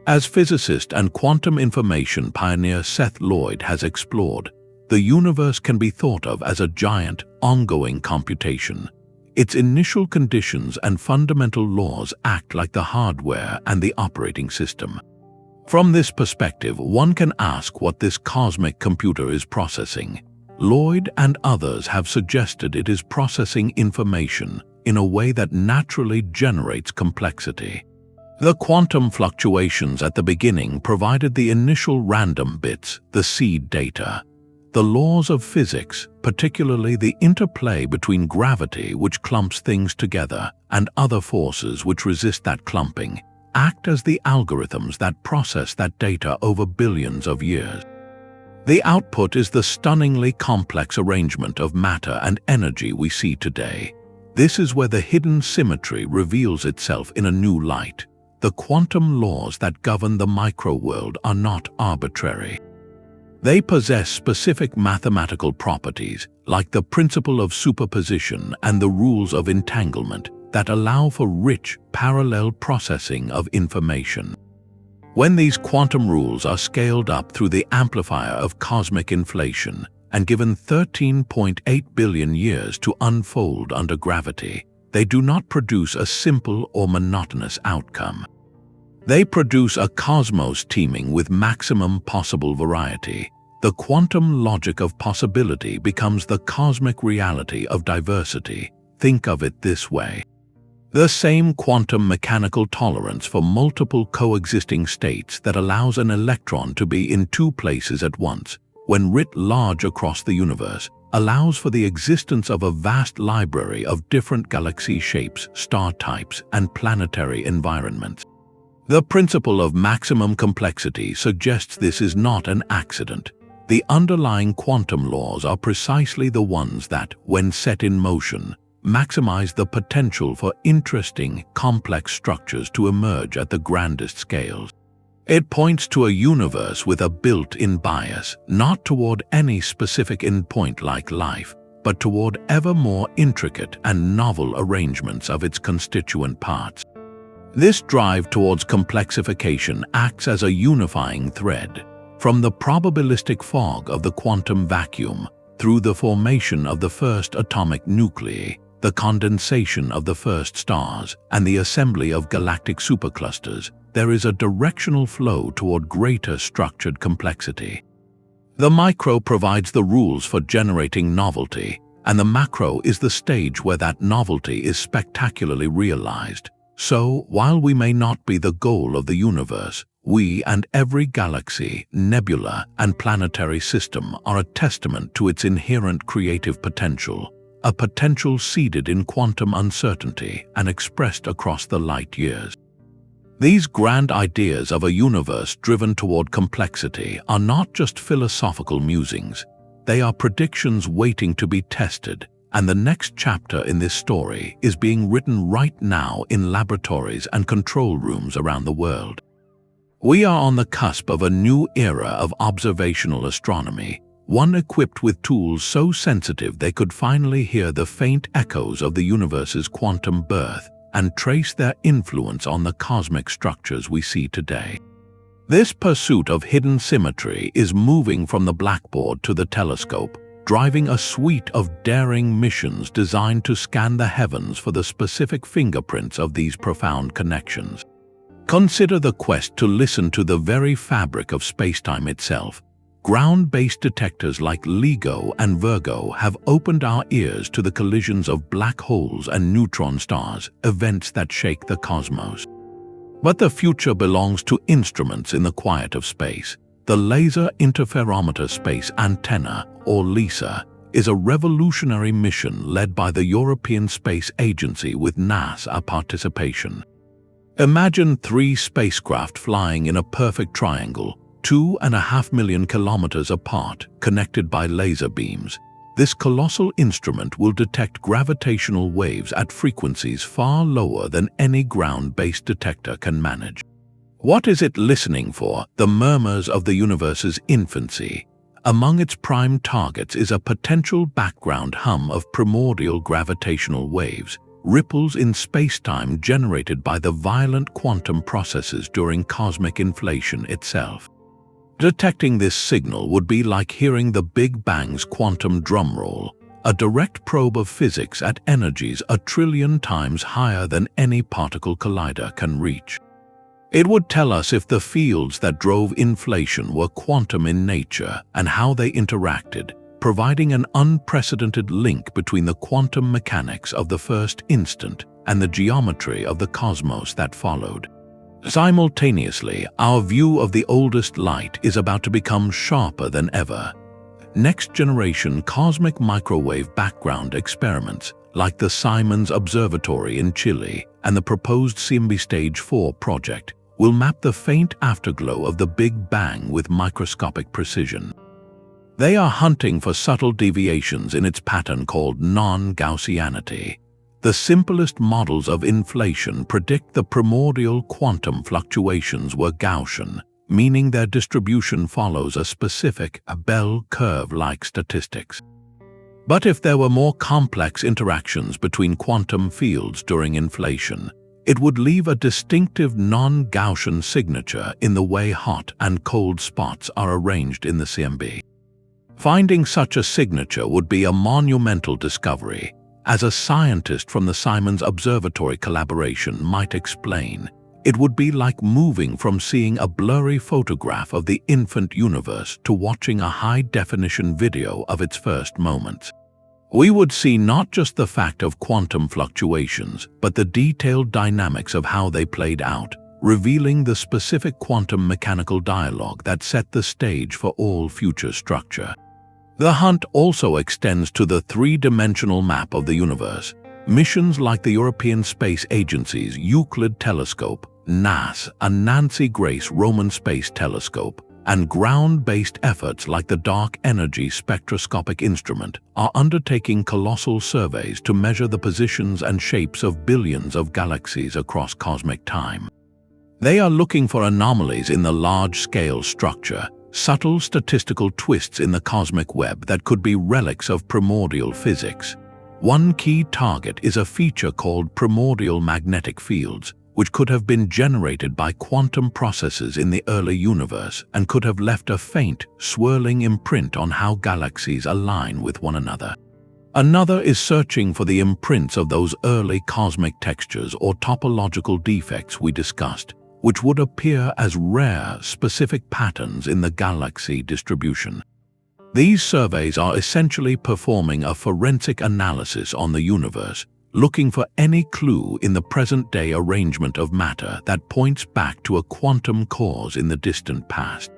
As physicist and quantum information pioneer Seth Lloyd has explored, the universe can be thought of as a giant, ongoing computation. Its initial conditions and fundamental laws act like the hardware and the operating system. From this perspective, one can ask what this cosmic computer is processing. Lloyd and others have suggested it is processing information in a way that naturally generates complexity. The quantum fluctuations at the beginning provided the initial random bits, the seed data. The laws of physics, particularly the interplay between gravity, which clumps things together, and other forces which resist that clumping, act as the algorithms that process that data over billions of years. The output is the stunningly complex arrangement of matter and energy we see today. This is where the hidden symmetry reveals itself in a new light. The quantum laws that govern the microworld are not arbitrary. They possess specific mathematical properties, like the principle of superposition and the rules of entanglement, that allow for rich, parallel processing of information. When these quantum rules are scaled up through the amplifier of cosmic inflation and given 13.8 billion years to unfold under gravity, they do not produce a simple or monotonous outcome. They produce a cosmos teeming with maximum possible variety, the quantum logic of possibility becomes the cosmic reality of diversity. Think of it this way. The same quantum mechanical tolerance for multiple coexisting states that allows an electron to be in two places at once, when writ large across the universe, allows for the existence of a vast library of different galaxy shapes, star types, and planetary environments. The principle of maximum complexity suggests this is not an accident. The underlying quantum laws are precisely the ones that, when set in motion, maximize the potential for interesting, complex structures to emerge at the grandest scales. It points to a universe with a built-in bias, not toward any specific endpoint like life, but toward ever more intricate and novel arrangements of its constituent parts. This drive towards complexification acts as a unifying thread, from the probabilistic fog of the quantum vacuum through the formation of the first atomic nuclei, the condensation of the first stars, and the assembly of galactic superclusters. There is a directional flow toward greater structured complexity. The micro provides the rules for generating novelty, and the macro is the stage where that novelty is spectacularly realized. So, while we may not be the goal of the universe, we and every galaxy, nebula, and planetary system are a testament to its inherent creative potential, a potential seeded in quantum uncertainty and expressed across the light years. These grand ideas of a universe driven toward complexity are not just philosophical musings. They are predictions waiting to be tested, and the next chapter in this story is being written right now in laboratories and control rooms around the world. We are on the cusp of a new era of observational astronomy, one equipped with tools so sensitive they could finally hear the faint echoes of the universe's quantum birth and trace their influence on the cosmic structures we see today. This pursuit of hidden symmetry is moving from the blackboard to the telescope, driving a suite of daring missions designed to scan the heavens for the specific fingerprints of these profound connections. Consider the quest to listen to the very fabric of spacetime itself. Ground-based detectors like LIGO and Virgo have opened our ears to the collisions of black holes and neutron stars, events that shake the cosmos. But the future belongs to instruments in the quiet of space. The Laser Interferometer Space Antenna, or LISA, is a revolutionary mission led by the European Space Agency with NASA participation. Imagine 3 spacecraft flying in a perfect triangle, 2.5 million kilometers apart, connected by laser beams. This colossal instrument will detect gravitational waves at frequencies far lower than any ground-based detector can manage. What is it listening for? The murmurs of the universe's infancy. Among its prime targets is a potential background hum of primordial gravitational waves, ripples in spacetime generated by the violent quantum processes during cosmic inflation itself. Detecting this signal would be like hearing the Big Bang's quantum drumroll, a direct probe of physics at energies 1 trillion times higher than any particle collider can reach. It would tell us if the fields that drove inflation were quantum in nature and how they interacted, providing an unprecedented link between the quantum mechanics of the first instant and the geometry of the cosmos that followed. Simultaneously, our view of the oldest light is about to become sharper than ever. Next-generation cosmic microwave background experiments, like the Simons Observatory in Chile and the proposed SIMBI Stage 4 project, will map the faint afterglow of the Big Bang with microscopic precision. They are hunting for subtle deviations in its pattern called Non-Gaussianity. The simplest models of inflation predict the primordial quantum fluctuations were Gaussian, meaning their distribution follows a specific bell curve-like statistics. But if there were more complex interactions between quantum fields during inflation, it would leave a distinctive non-Gaussian signature in the way hot and cold spots are arranged in the CMB. Finding such a signature would be a monumental discovery. As a scientist from the Simons Observatory collaboration might explain, It would be like moving from seeing a blurry photograph of the infant universe to watching a high-definition video of its first moments. We would see not just the fact of quantum fluctuations, but the detailed dynamics of how they played out, revealing the specific quantum mechanical dialogue that set the stage for all future structure. The hunt also extends to the three-dimensional map of the universe. Missions like the European Space Agency's Euclid Telescope, NAS, and Nancy Grace Roman Space Telescope, and ground-based efforts like the Dark Energy Spectroscopic Instrument are undertaking colossal surveys to measure the positions and shapes of billions of galaxies across cosmic time. They are looking for anomalies in the large-scale structure, subtle statistical twists in the cosmic web that could be relics of primordial physics. One key target is a feature called primordial magnetic fields, which could have been generated by quantum processes in the early universe and could have left a faint, swirling imprint on how galaxies align with one another. Another is searching for the imprints of those early cosmic textures or topological defects we discussed, which would appear as rare, specific patterns in the galaxy distribution. These surveys are essentially performing a forensic analysis on the universe, looking for any clue in the present-day arrangement of matter that points back to a quantum cause in the distant past.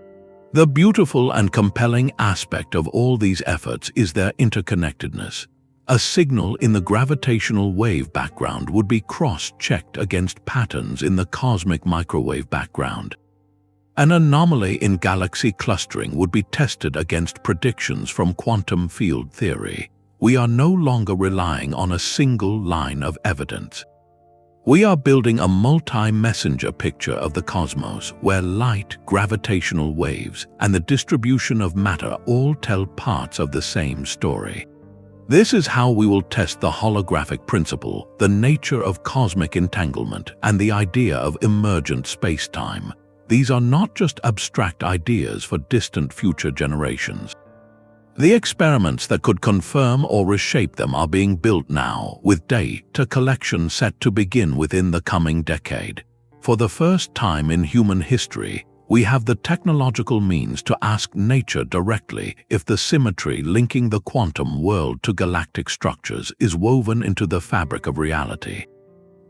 The beautiful and compelling aspect of all these efforts is their interconnectedness. A signal in the gravitational wave background would be cross-checked against patterns in the cosmic microwave background. An anomaly in galaxy clustering would be tested against predictions from quantum field theory. We are no longer relying on a single line of evidence. We are building a multi-messenger picture of the cosmos where light, gravitational waves, and the distribution of matter all tell parts of the same story. This is how we will test the holographic principle, the nature of cosmic entanglement, and the idea of emergent spacetime. These are not just abstract ideas for distant future generations. The experiments that could confirm or reshape them are being built now, with data collection set to begin within the coming decade. For the first time in human history, we have the technological means to ask nature directly if the symmetry linking the quantum world to galactic structures is woven into the fabric of reality.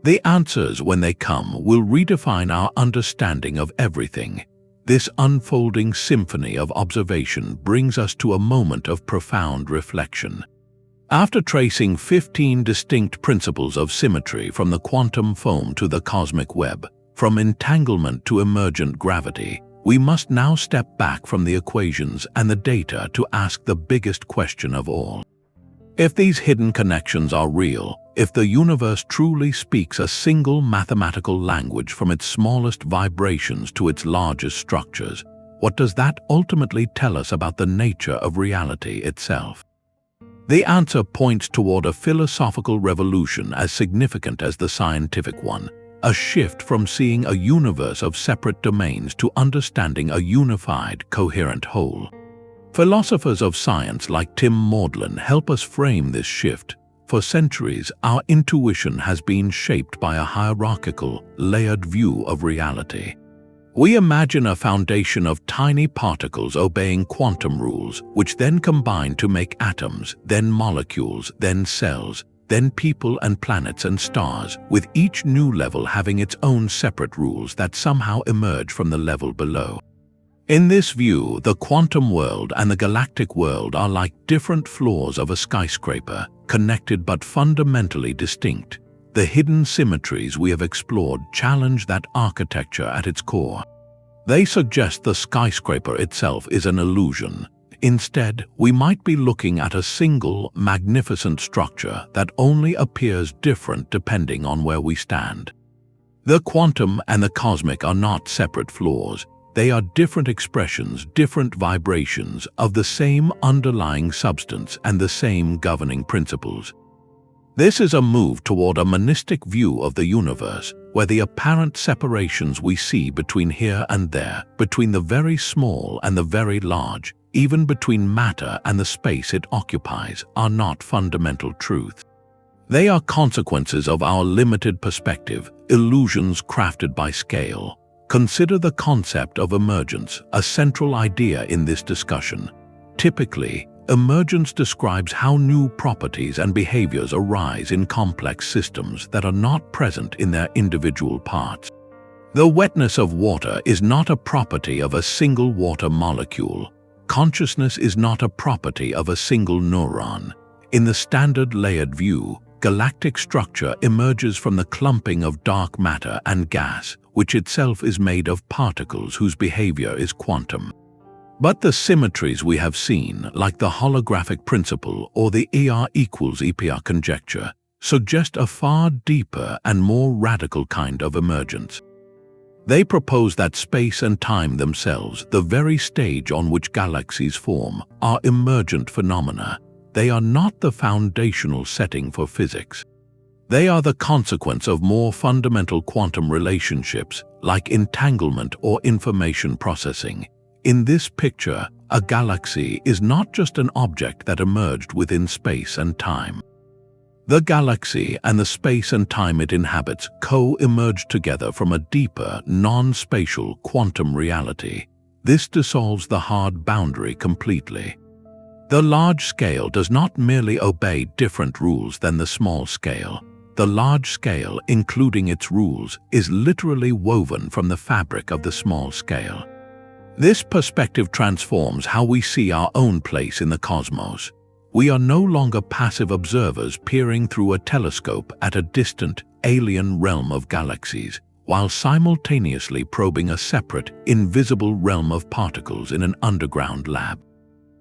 The answers, when they come, will redefine our understanding of everything. This unfolding symphony of observation brings us to a moment of profound reflection. After tracing 15 distinct principles of symmetry from the quantum foam to the cosmic web, from entanglement to emergent gravity, we must now step back from the equations and the data to ask the biggest question of all. If these hidden connections are real, if the universe truly speaks a single mathematical language from its smallest vibrations to its largest structures, what does that ultimately tell us about the nature of reality itself? The answer points toward a philosophical revolution as significant as the scientific one, a shift from seeing a universe of separate domains to understanding a unified, coherent whole. Philosophers of science like Tim Maudlin help us frame this shift. For centuries, our intuition has been shaped by a hierarchical, layered view of reality. We imagine a foundation of tiny particles obeying quantum rules, which then combine to make atoms, then molecules, then cells, then people and planets and stars, with each new level having its own separate rules that somehow emerge from the level below. In this view, the quantum world and the galactic world are like different floors of a skyscraper, connected but fundamentally distinct. The hidden symmetries we have explored challenge that architecture at its core. They suggest the skyscraper itself is an illusion. Instead, we might be looking at a single, magnificent structure that only appears different depending on where we stand. The quantum and the cosmic are not separate floors. They are different expressions, different vibrations of the same underlying substance and the same governing principles. This is a move toward a monistic view of the universe, where the apparent separations we see between here and there, between the very small and the very large, even between matter and the space it occupies, are not fundamental truths. They are consequences of our limited perspective, illusions crafted by scale. Consider the concept of emergence, a central idea in this discussion. Typically, emergence describes how new properties and behaviors arise in complex systems that are not present in their individual parts. The wetness of water is not a property of a single water molecule. Consciousness is not a property of a single neuron. In the standard layered view, galactic structure emerges from the clumping of dark matter and gas, which itself is made of particles whose behavior is quantum. But the symmetries we have seen, like the holographic principle or the ER equals EPR conjecture, suggest a far deeper and more radical kind of emergence. They propose that space and time themselves, the very stage on which galaxies form, are emergent phenomena. They are not the foundational setting for physics. They are the consequence of more fundamental quantum relationships, like entanglement or information processing. In this picture, a galaxy is not just an object that emerged within space and time. The galaxy and the space and time it inhabits co-emerge together from a deeper, non-spatial quantum reality. This dissolves the hard boundary completely. The large scale does not merely obey different rules than the small scale. The large scale, including its rules, is literally woven from the fabric of the small scale. This perspective transforms how we see our own place in the cosmos. We are no longer passive observers peering through a telescope at a distant, alien realm of galaxies, while simultaneously probing a separate, invisible realm of particles in an underground lab.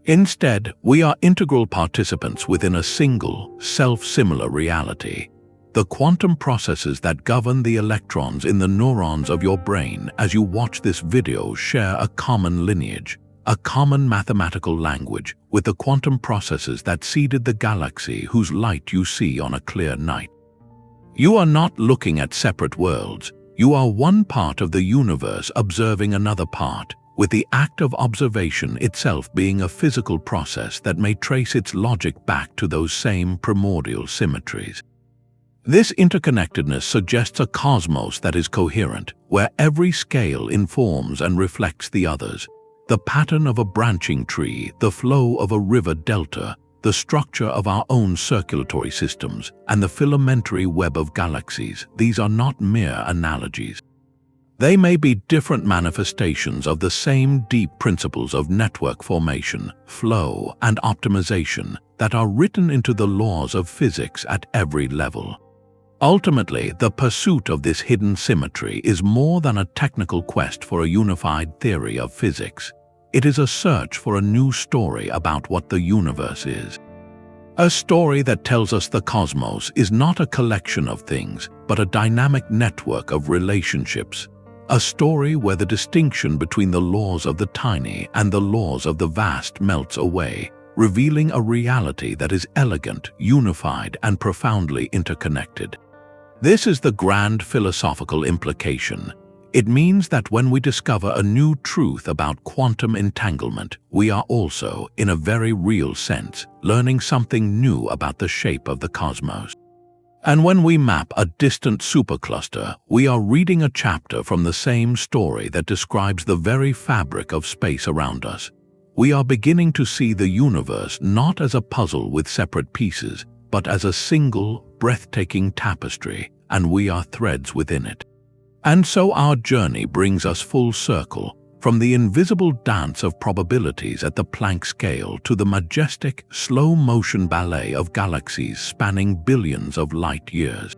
Instead, we are integral participants within a single, self-similar reality. The quantum processes that govern the electrons in the neurons of your brain as you watch this video share a common lineage, a common mathematical language with the quantum processes that seeded the galaxy whose light you see on a clear night. You are not looking at separate worlds. You are one part of the universe observing another part, with the act of observation itself being a physical process that may trace its logic back to those same primordial symmetries. This interconnectedness suggests a cosmos that is coherent, where every scale informs and reflects the others. The pattern of a branching tree, the flow of a river delta, the structure of our own circulatory systems, and the filamentary web of galaxies, these are not mere analogies. They may be different manifestations of the same deep principles of network formation, flow, and optimization that are written into the laws of physics at every level. Ultimately, the pursuit of this hidden symmetry is more than a technical quest for a unified theory of physics. It is a search for a new story about what the universe is. A story that tells us the cosmos is not a collection of things, but a dynamic network of relationships. A story where the distinction between the laws of the tiny and the laws of the vast melts away, revealing a reality that is elegant, unified, and profoundly interconnected. This is the grand philosophical implication. It means that when we discover a new truth about quantum entanglement, we are also, in a very real sense, learning something new about the shape of the cosmos. And when we map a distant supercluster, we are reading a chapter from the same story that describes the very fabric of space around us. We are beginning to see the universe not as a puzzle with separate pieces, but as a single, breathtaking tapestry, and we are threads within it. And so our journey brings us full circle, from the invisible dance of probabilities at the Planck scale to the majestic, slow-motion ballet of galaxies spanning billions of light years.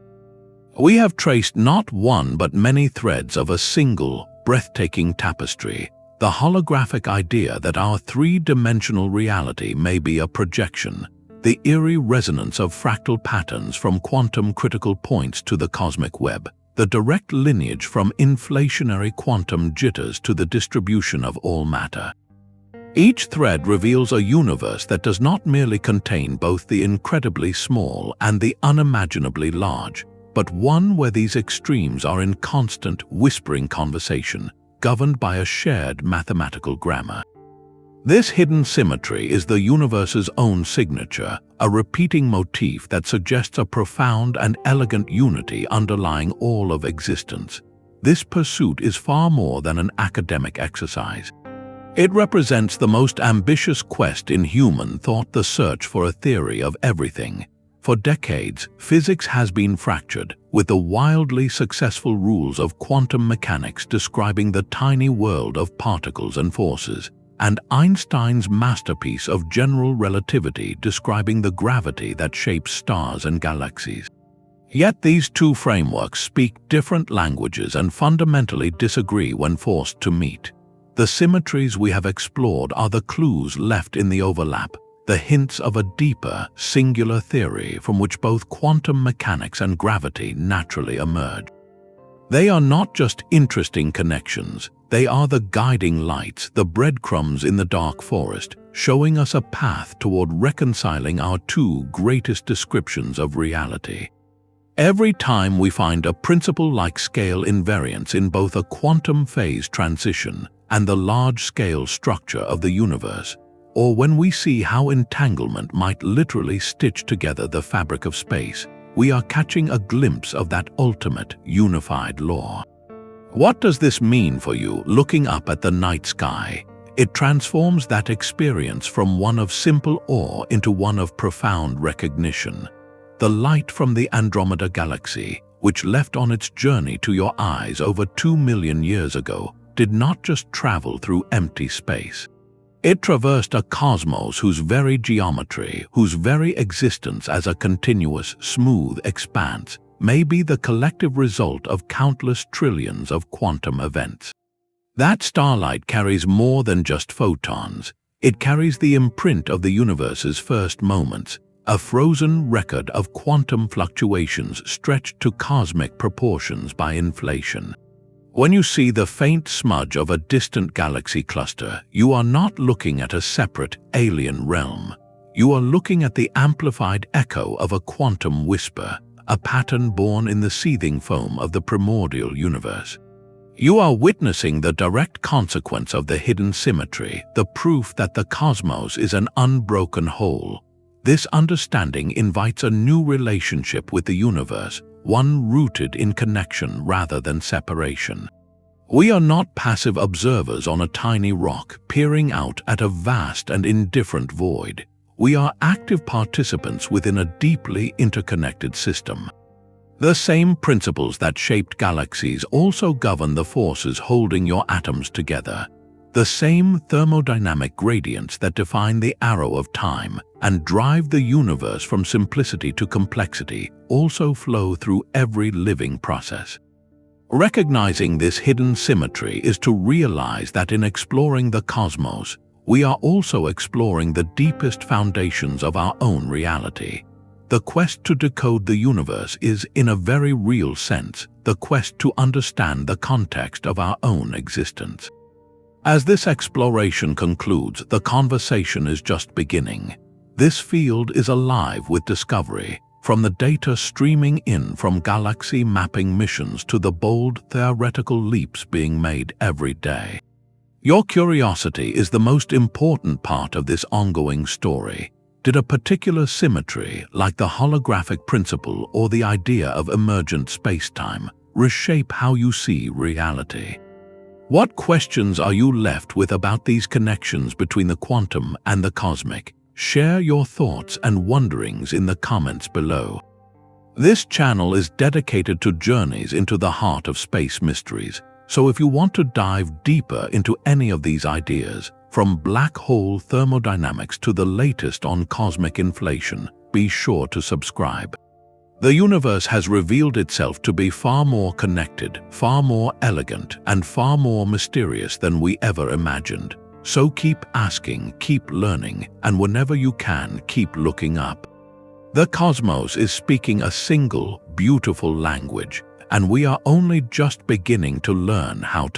We have traced not one but many threads of a single, breathtaking tapestry, the holographic idea that our three-dimensional reality may be a projection, the eerie resonance of fractal patterns from quantum critical points to the cosmic web, the direct lineage from inflationary quantum jitters to the distribution of all matter. Each thread reveals a universe that does not merely contain both the incredibly small and the unimaginably large, but one where these extremes are in constant, whispering conversation, governed by a shared mathematical grammar. This hidden symmetry is the universe's own signature, a repeating motif that suggests a profound and elegant unity underlying all of existence. This pursuit is far more than an academic exercise. It represents the most ambitious quest in human thought, the search for a theory of everything. For decades, physics has been fractured, with the wildly successful rules of quantum mechanics describing the tiny world of particles and forces, and Einstein's masterpiece of general relativity describing the gravity that shapes stars and galaxies. Yet these two frameworks speak different languages and fundamentally disagree when forced to meet. The symmetries we have explored are the clues left in the overlap, the hints of a deeper, singular theory from which both quantum mechanics and gravity naturally emerge. They are not just interesting connections, they are the guiding lights, the breadcrumbs in the dark forest, showing us a path toward reconciling our two greatest descriptions of reality. Every time we find a principle-like scale invariance in both a quantum phase transition and the large-scale structure of the universe, or when we see how entanglement might literally stitch together the fabric of space, we are catching a glimpse of that ultimate, unified law. What does this mean for you looking up at the night sky? It transforms that experience from one of simple awe into one of profound recognition. The light from the Andromeda Galaxy, which left on its journey to your eyes over 2 million years ago, did not just travel through empty space. It traversed a cosmos whose very geometry, whose very existence as a continuous, smooth expanse, may be the collective result of countless trillions of quantum events. That starlight carries more than just photons. It carries the imprint of the universe's first moments, a frozen record of quantum fluctuations stretched to cosmic proportions by inflation. When you see the faint smudge of a distant galaxy cluster, you are not looking at a separate, alien realm. You are looking at the amplified echo of a quantum whisper, a pattern born in the seething foam of the primordial universe. You are witnessing the direct consequence of the hidden symmetry, the proof that the cosmos is an unbroken whole. This understanding invites a new relationship with the universe, one rooted in connection rather than separation. We are not passive observers on a tiny rock peering out at a vast and indifferent void. We are active participants within a deeply interconnected system. The same principles that shaped galaxies also govern the forces holding your atoms together. The same thermodynamic gradients that define the arrow of time and drive the universe from simplicity to complexity also flow through every living process. Recognizing this hidden symmetry is to realize that in exploring the cosmos, we are also exploring the deepest foundations of our own reality. The quest to decode the universe is, in a very real sense, the quest to understand the context of our own existence. As this exploration concludes, the conversation is just beginning. This field is alive with discovery, from the data streaming in from galaxy mapping missions to the bold theoretical leaps being made every day. Your curiosity is the most important part of this ongoing story. Did a particular symmetry, like the holographic principle or the idea of emergent spacetime, reshape how you see reality? What questions are you left with about these connections between the quantum and the cosmic? Share your thoughts and wonderings in the comments below. This channel is dedicated to journeys into the heart of space mysteries, so if you want to dive deeper into any of these ideas, from black hole thermodynamics to the latest on cosmic inflation, be sure to subscribe. The universe has revealed itself to be far more connected, far more elegant, and far more mysterious than we ever imagined. So keep asking, keep learning, and whenever you can, keep looking up. The cosmos is speaking a single, beautiful language, and we are only just beginning to learn how to